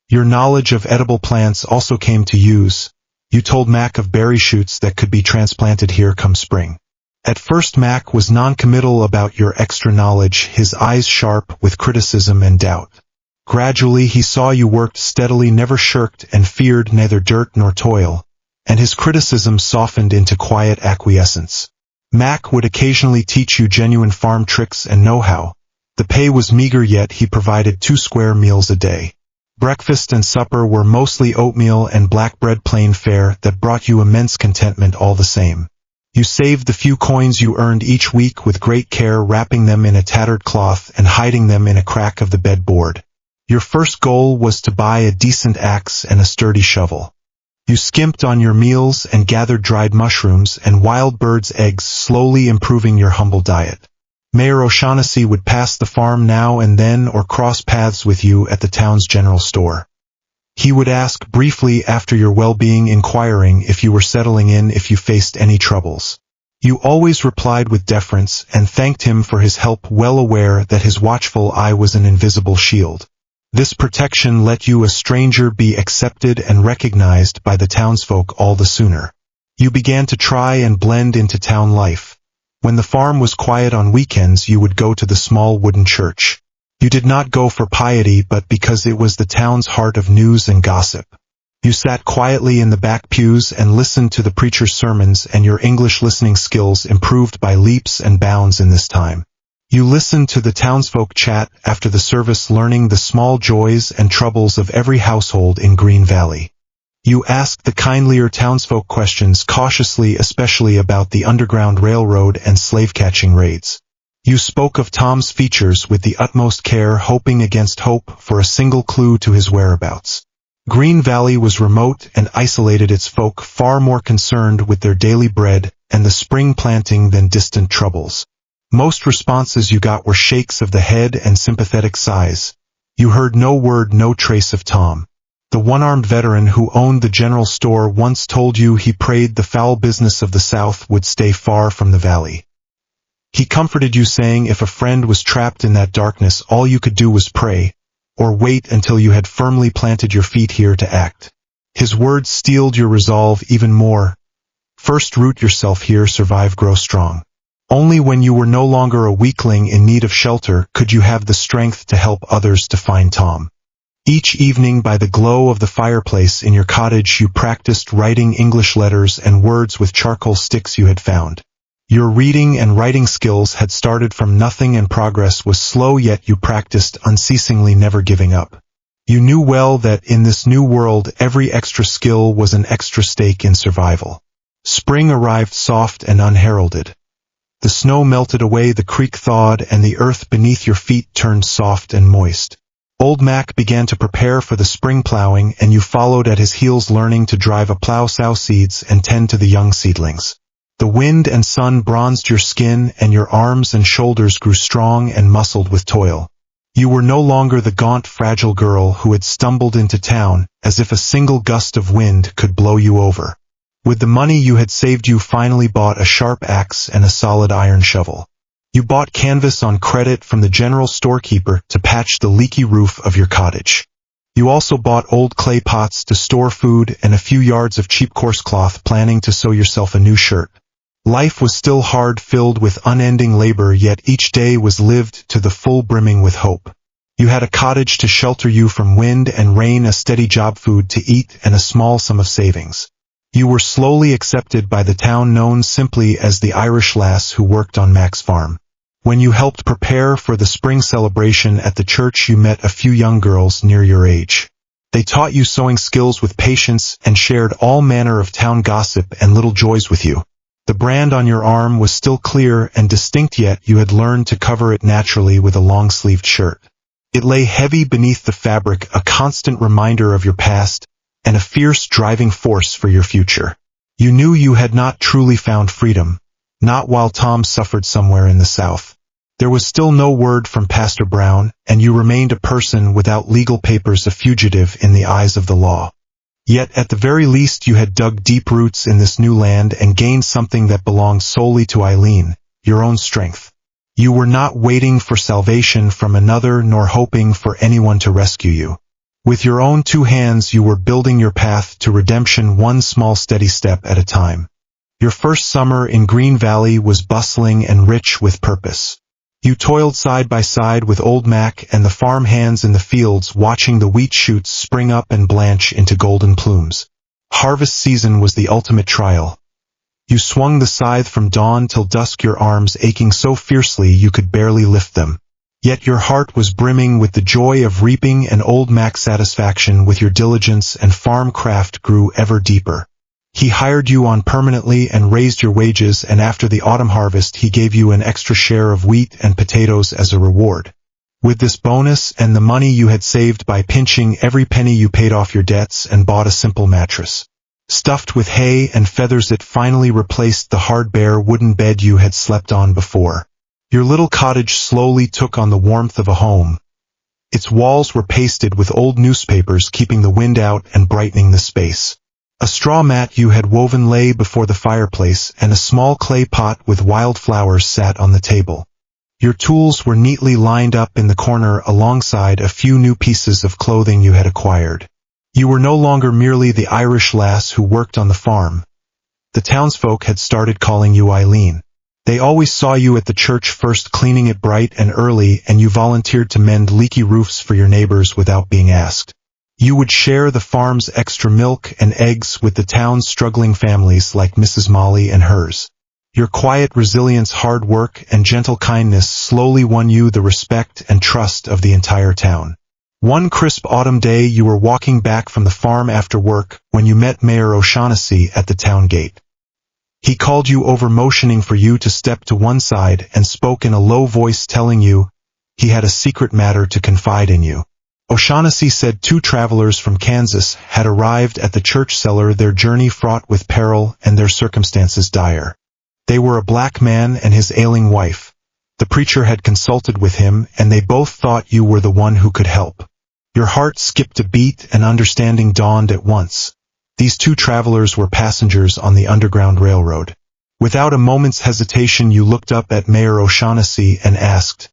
Your knowledge of edible plants also came to use. You told Mac of berry shoots that could be transplanted here come spring. At first Mac was non-committal about your extra knowledge, his eyes sharp with criticism and doubt. Gradually he saw you worked steadily, never shirked, and feared neither dirt nor toil, and his criticism softened into quiet acquiescence. Mac would occasionally teach you genuine farm tricks and know-how. The pay was meager, yet he provided 2 square meals a day. Breakfast and supper were mostly oatmeal and black bread, plain fare that brought you immense contentment all the same. You saved the few coins you earned each week with great care, wrapping them in a tattered cloth and hiding them in a crack of the bedboard. Your first goal was to buy a decent axe and a sturdy shovel. You skimped on your meals and gathered dried mushrooms and wild birds' eggs, slowly improving your humble diet. Mayor O'Shaughnessy would pass the farm now and then or cross paths with you at the town's general store. He would ask briefly after your well-being, inquiring if you were settling in, if you faced any troubles. You always replied with deference and thanked him for his help, well aware that his watchful eye was an invisible shield. This protection let you, a stranger, be accepted and recognized by the townsfolk all the sooner. You began to try and blend into town life. When the farm was quiet on weekends, you would go to the small wooden church. You did not go for piety, but because it was the town's heart of news and gossip. You sat quietly in the back pews and listened to the preacher's sermons, and your English listening skills improved by leaps and bounds in this time. You listened to the townsfolk chat after the service, learning the small joys and troubles of every household in Green Valley. You asked the kindlier townsfolk questions cautiously, especially about the Underground Railroad and slave-catching raids. You spoke of Tom's features with the utmost care, hoping against hope for a single clue to his whereabouts. Green Valley was remote and isolated, its folk far more concerned with their daily bread and the spring planting than distant troubles. Most responses you got were shakes of the head and sympathetic sighs. You heard no word, no trace of Tom. The one-armed veteran who owned the general store once told you he prayed the foul business of the South would stay far from the valley. He comforted you, saying if a friend was trapped in that darkness, all you could do was pray, or wait until you had firmly planted your feet here to act. His words steeled your resolve even more. First root yourself here, survive, grow strong. Only when you were no longer a weakling in need of shelter could you have the strength to help others to find Tom. Each evening by the glow of the fireplace in your cottage you practiced writing English letters and words with charcoal sticks you had found. Your reading and writing skills had started from nothing and progress was slow, yet you practiced unceasingly, never giving up. You knew well that in this new world every extra skill was an extra stake in survival. Spring arrived soft and unheralded. The snow melted away, the creek thawed, and the earth beneath your feet turned soft and moist. Old Mac began to prepare for the spring plowing, and you followed at his heels, learning to drive a plow, sow seeds, and tend to the young seedlings. The wind and sun bronzed your skin, and your arms and shoulders grew strong and muscled with toil. You were no longer the gaunt, fragile girl who had stumbled into town, as if a single gust of wind could blow you over. With the money you had saved, you finally bought a sharp axe and a solid iron shovel. You bought canvas on credit from the general storekeeper to patch the leaky roof of your cottage. You also bought old clay pots to store food and a few yards of cheap coarse cloth, planning to sew yourself a new shirt. Life was still hard, filled with unending labor, yet each day was lived to the full, brimming with hope. You had a cottage to shelter you from wind and rain, a steady job, food to eat, and a small sum of savings. You were slowly accepted by the town, known simply as the Irish lass who worked on Mac's farm. When you helped prepare for the spring celebration at the church, you met a few young girls near your age. They taught you sewing skills with patience and shared all manner of town gossip and little joys with you. The brand on your arm was still clear and distinct, yet you had learned to cover it naturally with a long-sleeved shirt. It lay heavy beneath the fabric, a constant reminder of your past, and a fierce driving force for your future. You knew you had not truly found freedom, not while Tom suffered somewhere in the South. There was still no word from Pastor Brown, and you remained a person without legal papers, a fugitive in the eyes of the law. Yet at the very least you had dug deep roots in this new land and gained something that belonged solely to Eileen, your own strength. You were not waiting for salvation from another nor hoping for anyone to rescue you. With your own two hands you were building your path to redemption, one small steady step at a time. Your first summer in Green Valley was bustling and rich with purpose. You toiled side by side with Old Mac and the farm hands in the fields, watching the wheat shoots spring up and blanch into golden plumes. Harvest season was the ultimate trial. You swung the scythe from dawn till dusk, your arms aching so fiercely you could barely lift them. Yet your heart was brimming with the joy of reaping, and Old Mac's satisfaction with your diligence and farm craft grew ever deeper. He hired you on permanently and raised your wages, and after the autumn harvest he gave you an extra share of wheat and potatoes as a reward. With this bonus and the money you had saved by pinching every penny, you paid off your debts and bought a simple mattress. Stuffed with hay and feathers, it finally replaced the hard bare wooden bed you had slept on before. Your little cottage slowly took on the warmth of a home. Its walls were pasted with old newspapers, keeping the wind out and brightening the space. A straw mat you had woven lay before the fireplace, and a small clay pot with wild flowers sat on the table. Your tools were neatly lined up in the corner alongside a few new pieces of clothing you had acquired. You were no longer merely the Irish lass who worked on the farm. The townsfolk had started calling you Eileen. They always saw you at the church first, cleaning it bright and early, and you volunteered to mend leaky roofs for your neighbors without being asked. You would share the farm's extra milk and eggs with the town's struggling families like Mrs. Molly and hers. Your quiet resilience, hard work, and gentle kindness slowly won you the respect and trust of the entire town. One crisp autumn day you were walking back from the farm after work when you met Mayor O'Shaughnessy at the town gate. He called you over, motioning for you to step to one side, and spoke in a low voice, telling you he had a secret matter to confide in you. O'Shaughnessy said 2 travelers from Kansas had arrived at the church cellar, their journey fraught with peril and their circumstances dire. They were a black man and his ailing wife. The preacher had consulted with him, and they both thought you were the one who could help. Your heart skipped a beat, and understanding dawned at once. These 2 travelers were passengers on the Underground Railroad. Without a moment's hesitation you looked up at Mayor O'Shaughnessy and asked,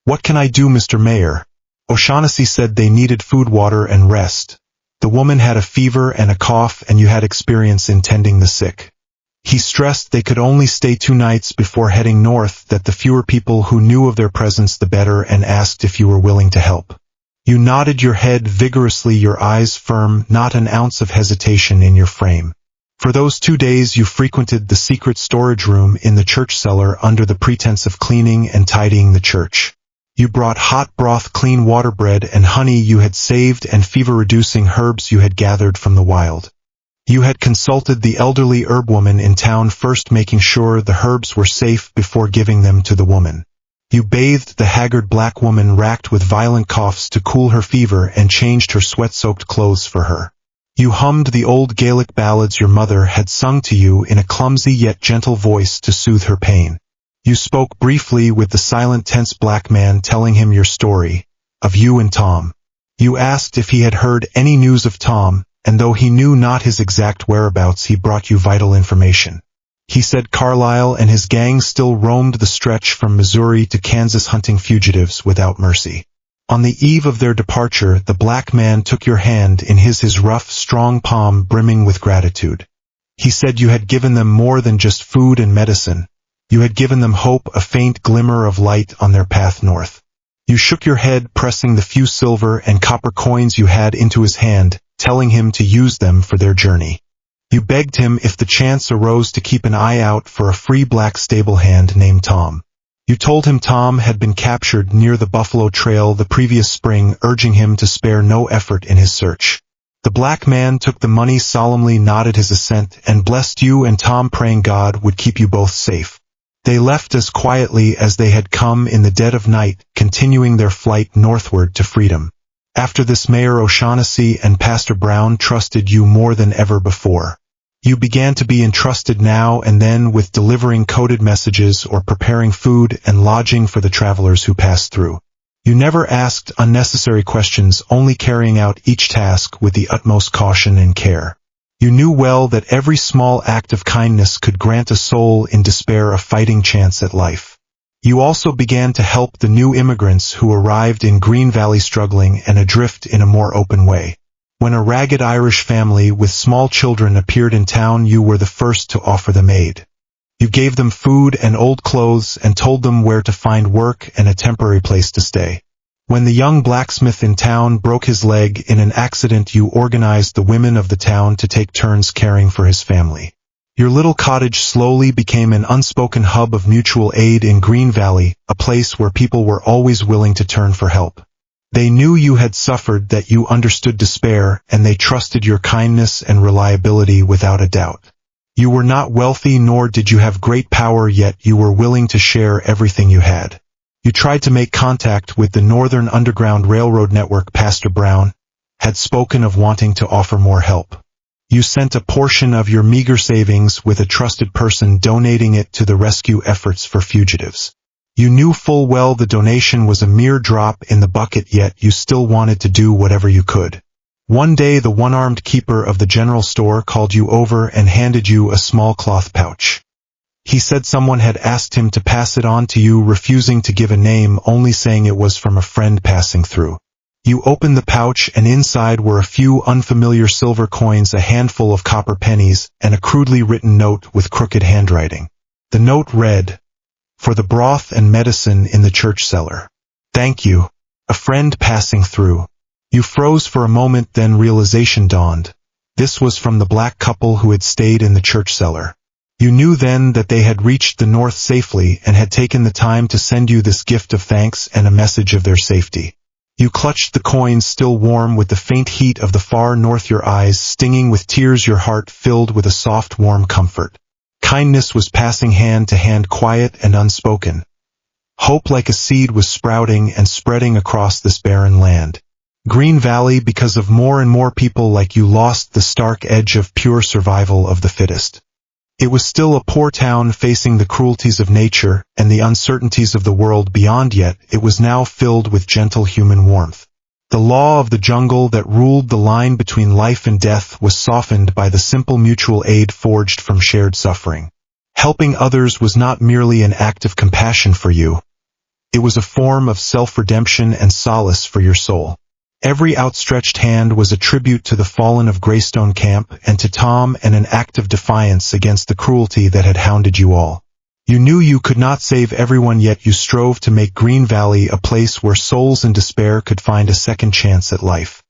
"What can I do, Mr. Mayor?" O'Shaughnessy said they needed food, water, and rest. The woman had a fever and a cough, and you had experience in tending the sick. He stressed they could only stay 2 nights before heading north, that the fewer people who knew of their presence the better, and asked if you were willing to help. You nodded your head vigorously, your eyes firm, not an ounce of hesitation in your frame. For those 2 days you frequented the secret storage room in the church cellar under the pretense of cleaning and tidying the church. You brought hot broth, clean water, bread, and honey you had saved, and fever-reducing herbs you had gathered from the wild. You had consulted the elderly herbwoman in town first, making sure the herbs were safe before giving them to the woman. You bathed the haggard black woman racked with violent coughs to cool her fever, and changed her sweat-soaked clothes for her. You hummed the old Gaelic ballads your mother had sung to you in a clumsy yet gentle voice to soothe her pain. You spoke briefly with the silent, tense black man, telling him your story, of you and Tom. You asked if he had heard any news of Tom, and though he knew not his exact whereabouts, he brought you vital information. He said Carlisle and his gang still roamed the stretch from Missouri to Kansas, hunting fugitives without mercy. On the eve of their departure, the black man took your hand in his rough, strong palm brimming with gratitude. He said you had given them more than just food and medicine. You had given them hope, a faint glimmer of light on their path north. You shook your head, pressing the few silver and copper coins you had into his hand, telling him to use them for their journey. You begged him, if the chance arose, to keep an eye out for a free black stable hand named Tom. You told him Tom had been captured near the Buffalo Trail the previous spring, urging him to spare no effort in his search. The black man took the money, solemnly nodded his assent, and blessed you and Tom, praying God would keep you both safe. They left as quietly as they had come in the dead of night, continuing their flight northward to freedom. After this, Mayor O'Shaughnessy and Pastor Brown trusted you more than ever before. You began to be entrusted now and then with delivering coded messages or preparing food and lodging for the travelers who passed through. You never asked unnecessary questions, only carrying out each task with the utmost caution and care. You knew well that every small act of kindness could grant a soul in despair a fighting chance at life. You also began to help the new immigrants who arrived in Green Valley struggling and adrift in a more open way. When a ragged Irish family with small children appeared in town, you were the first to offer them aid. You gave them food and old clothes and told them where to find work and a temporary place to stay. When the young blacksmith in town broke his leg in an accident, you organized the women of the town to take turns caring for his family. Your little cottage slowly became an unspoken hub of mutual aid in Green Valley, a place where people were always willing to turn for help. They knew you had suffered, that you understood despair, and they trusted your kindness and reliability without a doubt. You were not wealthy, nor did you have great power, yet you were willing to share everything you had. You tried to make contact with the Northern Underground Railroad network. Pastor Brown had spoken of wanting to offer more help. You sent a portion of your meager savings, with a trusted person donating it to the rescue efforts for fugitives. You knew full well the donation was a mere drop in the bucket, yet you still wanted to do whatever you could. One day the one-armed keeper of the general store called you over and handed you a small cloth pouch. He said someone had asked him to pass it on to you, refusing to give a name, only saying it was from a friend passing through. You opened the pouch, and inside were a few unfamiliar silver coins, a handful of copper pennies, and a crudely written note with crooked handwriting. The note read, "For the broth and medicine in the church cellar. Thank you. A friend passing through." You froze for a moment, then realization dawned. This was from the black couple who had stayed in the church cellar. You knew then that they had reached the north safely and had taken the time to send you this gift of thanks and a message of their safety. You clutched the coins, still warm with the faint heat of the far north, your eyes stinging with tears, your heart filled with a soft, warm comfort. Kindness was passing hand to hand, quiet and unspoken. Hope like a seed was sprouting and spreading across this barren land. Green Valley, because of more and more people like you, lost the stark edge of pure survival of the fittest. It was still a poor town facing the cruelties of nature and the uncertainties of the world beyond, yet it was now filled with gentle human warmth. The law of the jungle that ruled the line between life and death was softened by the simple mutual aid forged from shared suffering. Helping others was not merely an act of compassion for you. It was a form of self-redemption and solace for your soul. Every outstretched hand was a tribute to the fallen of Greystone Camp and to Tom, and an act of defiance against the cruelty that had hounded you all. You knew you could not save everyone, yet you strove to make Green Valley a place where souls in despair could find a second chance at life.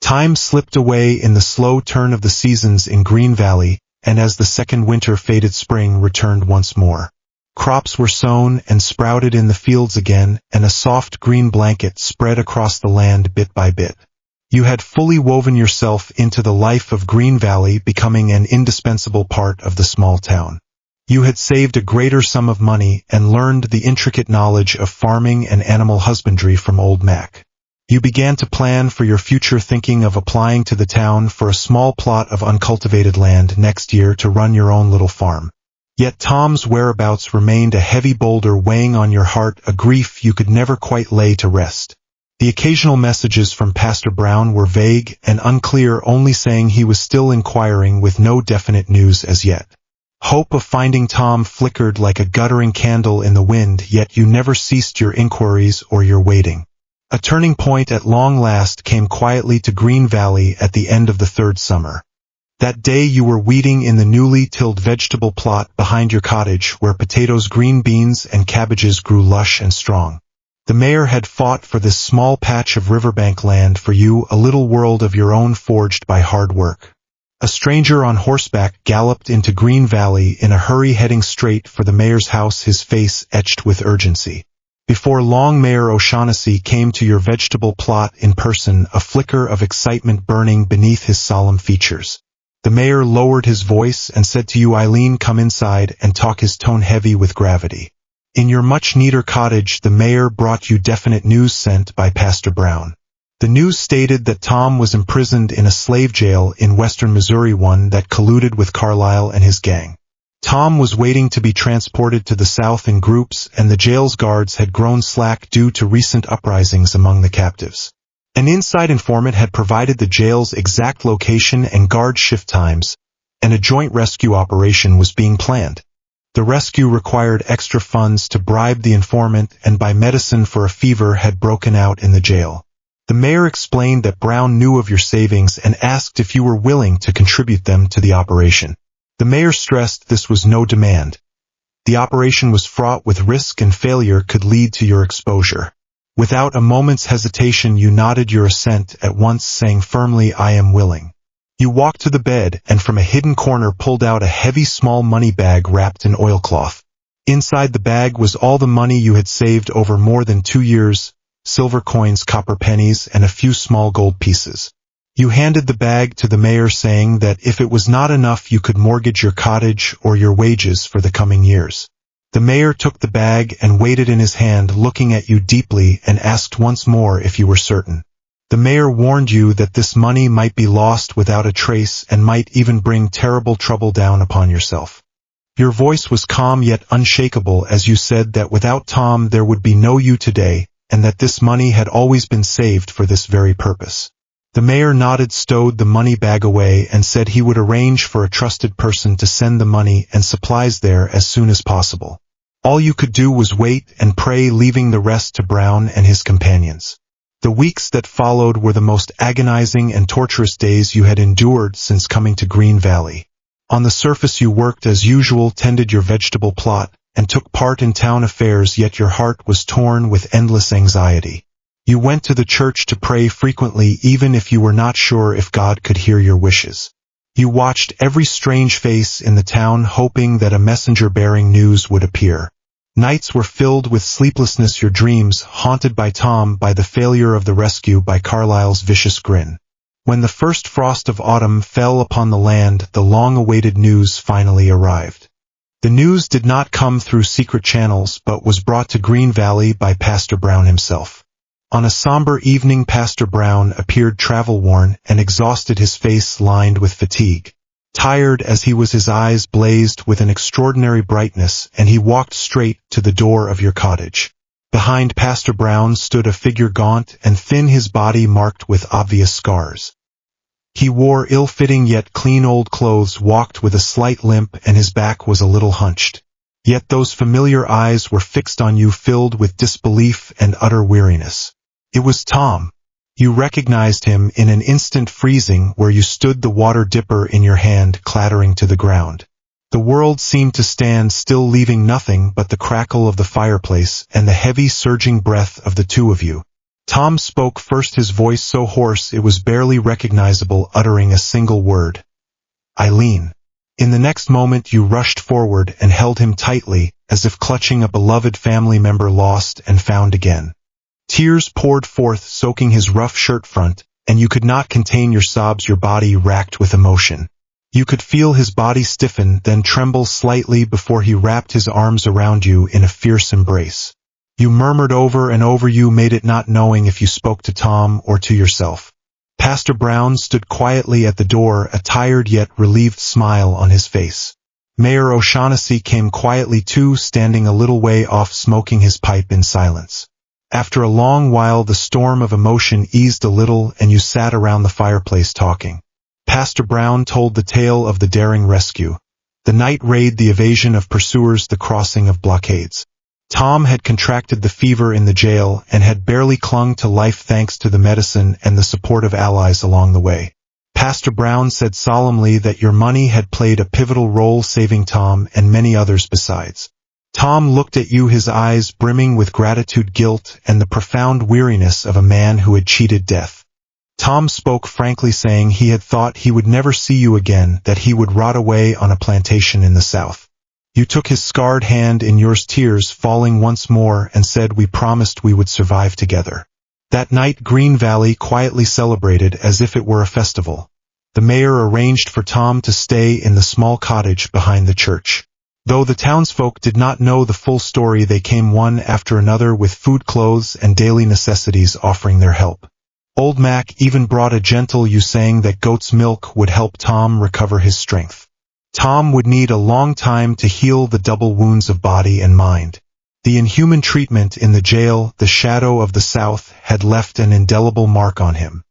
Time slipped away in the slow turn of the seasons in Green Valley, and as the second winter faded, spring returned once more. Crops were sown and sprouted in the fields again, and a soft green blanket spread across the land bit by bit. You had fully woven yourself into the life of Green Valley, becoming an indispensable part of the small town. You had saved a greater sum of money and learned the intricate knowledge of farming and animal husbandry from Old Mac. You began to plan for your future, thinking of applying to the town for a small plot of uncultivated land next year to run your own little farm. Yet Tom's whereabouts remained a heavy boulder weighing on your heart, a grief you could never quite lay to rest. The occasional messages from Pastor Brown were vague and unclear, only saying he was still inquiring, with no definite news as yet. Hope of finding Tom flickered like a guttering candle in the wind, yet you never ceased your inquiries or your waiting. A turning point at long last came quietly to Green Valley at the end of the third summer. That day you were weeding in the newly tilled vegetable plot behind your cottage, where potatoes, green beans, and cabbages grew lush and strong. The mayor had fought for this small patch of riverbank land for you, a little world of your own forged by hard work. A stranger on horseback galloped into Green Valley in a hurry, heading straight for the mayor's house, his face etched with urgency. Before long, Mayor O'Shaughnessy came to your vegetable plot in person, a flicker of excitement burning beneath his solemn features. The mayor lowered his voice and said to you, Eileen, come inside, and talk, his tone heavy with gravity. In your much neater cottage, the mayor brought you definite news sent by Pastor Brown. The news stated that Tom was imprisoned in a slave jail in western Missouri, one that colluded with Carlisle and his gang. Tom was waiting to be transported to the South in groups, and the jail's guards had grown slack due to recent uprisings among the captives. An inside informant had provided the jail's exact location and guard shift times, and a joint rescue operation was being planned. The rescue required extra funds to bribe the informant and buy medicine for a fever had broken out in the jail. The mayor explained that Brown knew of your savings and asked if you were willing to contribute them to the operation. The mayor stressed this was no demand. The operation was fraught with risk and failure could lead to your exposure. Without a moment's hesitation, you nodded your assent at once, saying firmly, I am willing. You walked to the bed and from a hidden corner pulled out a heavy small money bag wrapped in oilcloth. Inside the bag was all the money you had saved over more than 2 years, silver coins, copper pennies, and a few small gold pieces. You handed the bag to the mayor, saying that if it was not enough, you could mortgage your cottage or your wages for the coming years. The mayor took the bag and weighed it in his hand, looking at you deeply, and asked once more if you were certain. The mayor warned you that this money might be lost without a trace and might even bring terrible trouble down upon yourself. Your voice was calm yet unshakable as you said that without Tom there would be no you today, and that this money had always been saved for this very purpose. The mayor nodded, stowed the money bag away, and said he would arrange for a trusted person to send the money and supplies there as soon as possible. All you could do was wait and pray, leaving the rest to Brown and his companions. The weeks that followed were the most agonizing and torturous days you had endured since coming to Green Valley. On the surface you worked as usual, tended your vegetable plot, and took part in town affairs, yet your heart was torn with endless anxiety. You went to the church to pray frequently, even if you were not sure if God could hear your wishes. You watched every strange face in the town, hoping that a messenger bearing news would appear. Nights were filled with sleeplessness, your dreams haunted by Tom, by the failure of the rescue, by Carlisle's vicious grin. When the first frost of autumn fell upon the land, the long-awaited news finally arrived. The news did not come through secret channels, but was brought to Green Valley by Pastor Brown himself. On a somber evening, Pastor Brown appeared travel-worn and exhausted, his face lined with fatigue. Tired as he was, his eyes blazed with an extraordinary brightness, and he walked straight to the door of your cottage. Behind Pastor Brown stood a figure, gaunt and thin, his body marked with obvious scars. He wore ill-fitting yet clean old clothes, walked with a slight limp, and his back was a little hunched. Yet those familiar eyes were fixed on you, filled with disbelief and utter weariness. It was Tom. You recognized him in an instant, freezing where you stood, the water dipper in your hand clattering to the ground. The world seemed to stand still, leaving nothing but the crackle of the fireplace and the heavy surging breath of the two of you. Tom spoke first, his voice so hoarse it was barely recognizable, uttering a single word. Eileen. In the next moment you rushed forward and held him tightly, as if clutching a beloved family member lost and found again. Tears poured forth, soaking his rough shirt front, and you could not contain your sobs, your body racked with emotion. You could feel his body stiffen, then tremble slightly before he wrapped his arms around you in a fierce embrace. You murmured over and over, you made it, not knowing if you spoke to Tom or to yourself. Pastor Brown stood quietly at the door, a tired yet relieved smile on his face. Mayor O'Shaughnessy came quietly too, standing a little way off, smoking his pipe in silence. After a long while the storm of emotion eased a little, and you sat around the fireplace talking. Pastor Brown told the tale of the daring rescue, the night raid, the evasion of pursuers, the crossing of blockades. Tom had contracted the fever in the jail and had barely clung to life thanks to the medicine and the support of allies along the way. Pastor Brown said solemnly that your money had played a pivotal role, saving Tom and many others besides. Tom looked at you, his eyes brimming with gratitude, guilt, and the profound weariness of a man who had cheated death. Tom spoke frankly, saying he had thought he would never see you again, that he would rot away on a plantation in the South. You took his scarred hand in yours, tears falling once more, and said, "We promised we would survive together." That night Green Valley quietly celebrated as if it were a festival. the mayor arranged for Tom to stay in the small cottage behind the church. Though the townsfolk did not know the full story, they came one after another with food, clothes, and daily necessities, offering their help. Old Mac even brought a gentle ewe, saying that goat's milk would help Tom recover his strength. Tom would need a long time to heal the double wounds of body and mind. The inhuman treatment in the jail, the shadow of the South, had left an indelible mark on him.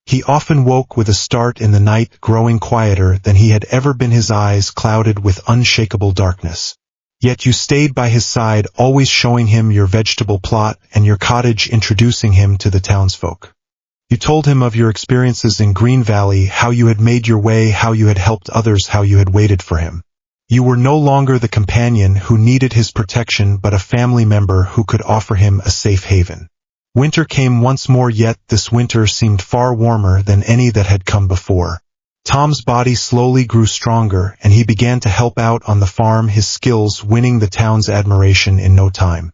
He often woke with a start in the night, growing quieter than he had ever been, his eyes clouded with unshakable darkness. Yet you stayed by his side, always showing him your vegetable plot and your cottage, introducing him to the townsfolk. You told him of your experiences in Green Valley, how you had made your way, how you had helped others, how you had waited for him. You were no longer the companion who needed his protection, but a family member who could offer him a safe haven. Winter came once more, yet this winter seemed far warmer than any that had come before. Tom's body slowly grew stronger, and he began to help out on the farm, his skills winning the town's admiration in no time.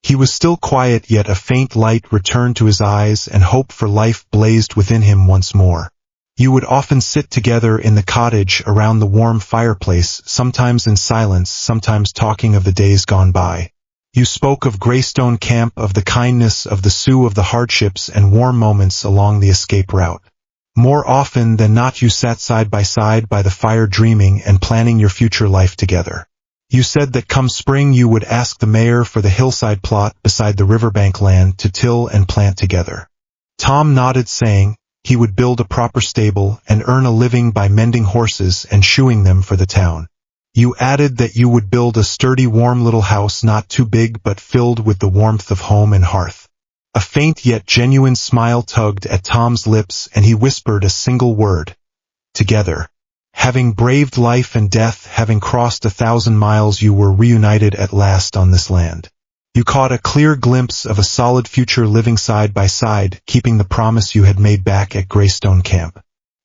He was still quiet, yet a faint light returned to his eyes, and hope for life blazed within him once more. You would often sit together in the cottage around the warm fireplace, sometimes in silence, sometimes talking of the days gone by. You spoke of Greystone Camp, of the kindness of the Sioux, of the hardships and warm moments along the escape route. More often than not, you sat side by the fire, dreaming and planning your future life together. You said that come spring you would ask the mayor for the hillside plot beside the riverbank land to till and plant together. Tom nodded, saying he would build a proper stable and earn a living by mending horses and shoeing them for the town. You added that you would build a sturdy, warm little house, not too big but filled with the warmth of home and hearth. A faint yet genuine smile tugged at Tom's lips, and he whispered a single word: together. Having braved life and death, having crossed 1,000 miles, you were reunited at last on this land. You caught a clear glimpse of a solid future, living side by side, keeping the promise you had made back at Greystone Camp.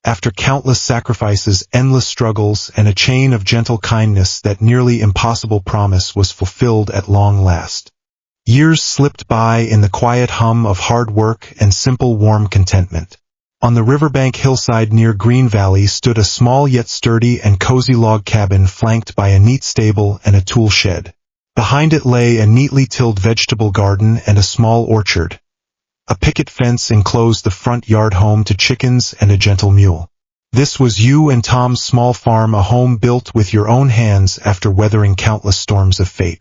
After countless sacrifices, endless struggles, and a chain of gentle kindness, that nearly impossible promise was fulfilled at long last. Years slipped by in the quiet hum of hard work and simple, warm contentment. On the riverbank hillside near Green Valley stood a small yet sturdy and cozy log cabin, flanked by a neat stable and a tool shed. Behind it lay a neatly tilled vegetable garden and a small orchard. A picket fence enclosed the front yard, home to chickens and a gentle mule. This was you and Tom's small farm, a home built with your own hands after weathering countless storms of fate.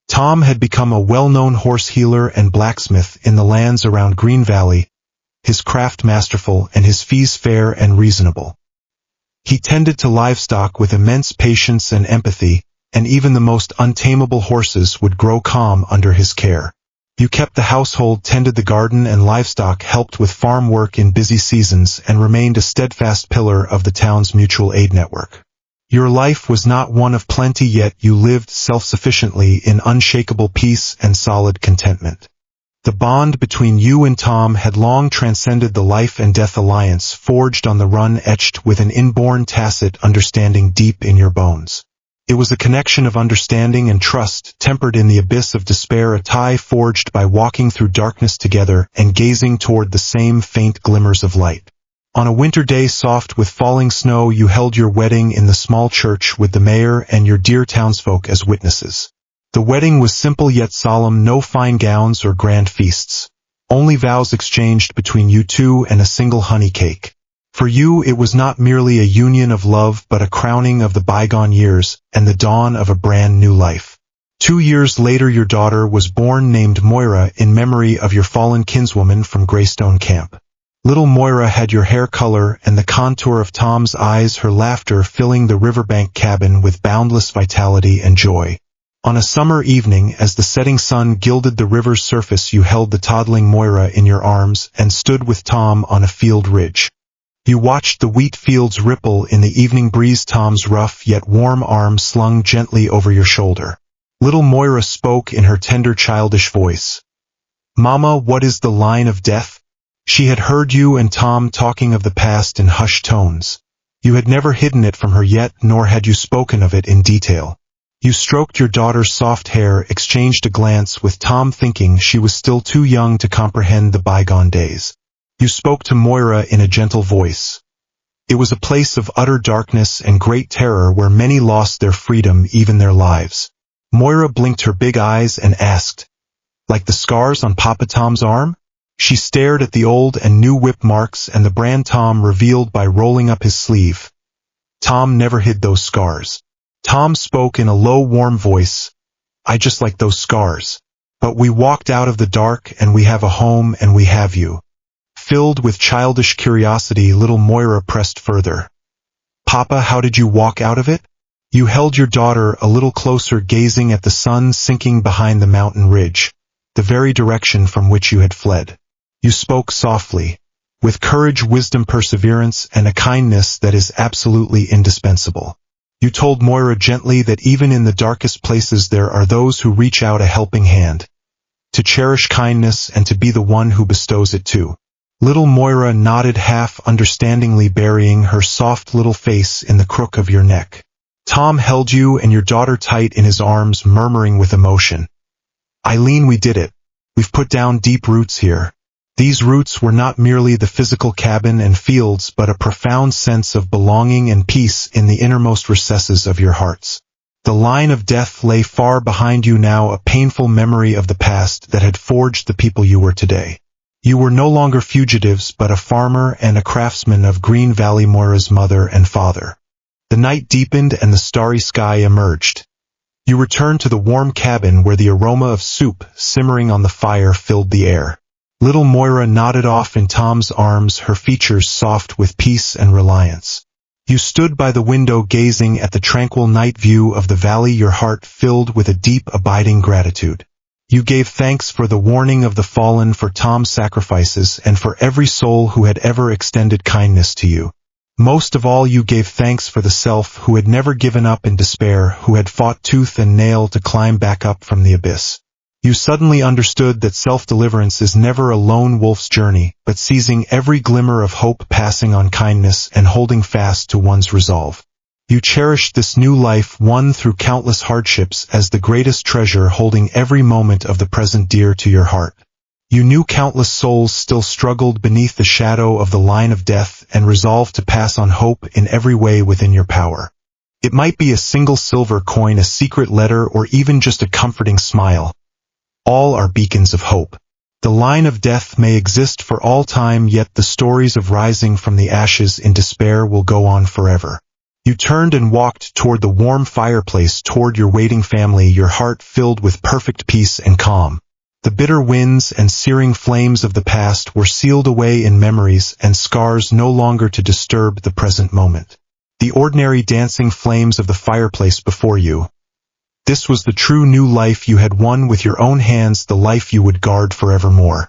Tom had become a well-known horse healer and blacksmith in the lands around Green Valley, his craft masterful and his fees fair and reasonable. He tended to livestock with immense patience and empathy, and even the most untamable horses would grow calm under his care. You kept the household, tended the garden and livestock, helped with farm work in busy seasons, and remained a steadfast pillar of the town's mutual aid network. Your life was not one of plenty, yet you lived self-sufficiently in unshakable peace and solid contentment. The bond between you and Tom had long transcended the life and death alliance forged on the run, etched with an inborn tacit understanding deep in your bones. It was a connection of understanding and trust, tempered in the abyss of despair, a tie forged by walking through darkness together and gazing toward the same faint glimmers of light. On a winter day soft with falling snow, you held your wedding in the small church with the mayor and your dear townsfolk as witnesses. The wedding was simple yet solemn, no fine gowns or grand feasts. Only vows exchanged between you two and a single honey cake. For you it was not merely a union of love, but a crowning of the bygone years and the dawn of a brand new life. 2 years later your daughter was born, named Moira, in memory of your fallen kinswoman from Greystone Camp. Little Moira had your hair color and the contour of Tom's eyes, her laughter filling the riverbank cabin with boundless vitality and joy. On a summer evening, as the setting sun gilded the river's surface, you held the toddling Moira in your arms and stood with Tom on a field ridge. You watched the wheat fields ripple in the evening breeze, Tom's rough yet warm arm slung gently over your shoulder. Little Moira spoke in her tender, childish voice. "Mama, what is the line of death?" She had heard you and Tom talking of the past in hushed tones. You had never hidden it from her yet, nor had you spoken of it in detail. You stroked your daughter's soft hair, exchanged a glance with Tom, thinking she was still too young to comprehend the bygone days. You spoke to Moira in a gentle voice. It was a place of utter darkness and great terror where many lost their freedom, even their lives. Moira blinked her big eyes and asked, "Like the scars on Papa Tom's arm?" She stared at the old and new whip marks and the brand Tom revealed by rolling up his sleeve. Tom never hid those scars. Tom spoke in a low, warm voice. "I just like those scars. But we walked out of the dark and we have a home and we have you." Filled with childish curiosity, little Moira pressed further. "Papa, how did you walk out of it?" You held your daughter a little closer, gazing at the sun sinking behind the mountain ridge, the very direction from which you had fled. You spoke softly, with courage, wisdom, perseverance, and a kindness that is absolutely indispensable. You told Moira gently that even in the darkest places there are those who reach out a helping hand, to cherish kindness and to be the one who bestows it too. Little Moira nodded, half understandingly, burying her soft little face in the crook of your neck. Tom held you and your daughter tight in his arms, murmuring with emotion, "Eileen, we did it. We've put down deep roots here." These roots were not merely the physical cabin and fields, but a profound sense of belonging and peace in the innermost recesses of your hearts. The line of death lay far behind you now, a painful memory of the past that had forged the people you were today. You were no longer fugitives, but a farmer and a craftsman of Green Valley. Moira's mother and father. The night deepened and the starry sky emerged. You returned to the warm cabin where the aroma of soup simmering on the fire filled the air. Little Moira nodded off in Tom's arms, her features soft with peace and reliance. You stood by the window gazing at the tranquil night view of the valley, your heart filled with a deep, abiding gratitude. You gave thanks for the warning of the fallen, for Tom's sacrifices, and for every soul who had ever extended kindness to you. Most of all, you gave thanks for the self who had never given up in despair, who had fought tooth and nail to climb back up from the abyss. You suddenly understood that self-deliverance is never a lone wolf's journey, but seizing every glimmer of hope, passing on kindness, and holding fast to one's resolve. You cherished this new life, won through countless hardships, as the greatest treasure, holding every moment of the present dear to your heart. You knew countless souls still struggled beneath the shadow of the line of death, and resolved to pass on hope in every way within your power. It might be a single silver coin, a secret letter, or even just a comforting smile. All are beacons of hope. The line of death may exist for all time, yet the stories of rising from the ashes in despair will go on forever. You turned and walked toward the warm fireplace, toward your waiting family, your heart filled with perfect peace and calm. The bitter winds and searing flames of the past were sealed away in memories and scars, no longer to disturb the present moment. The ordinary dancing flames of the fireplace before you. This was the true new life you had won with your own hands, the life you would guard forevermore.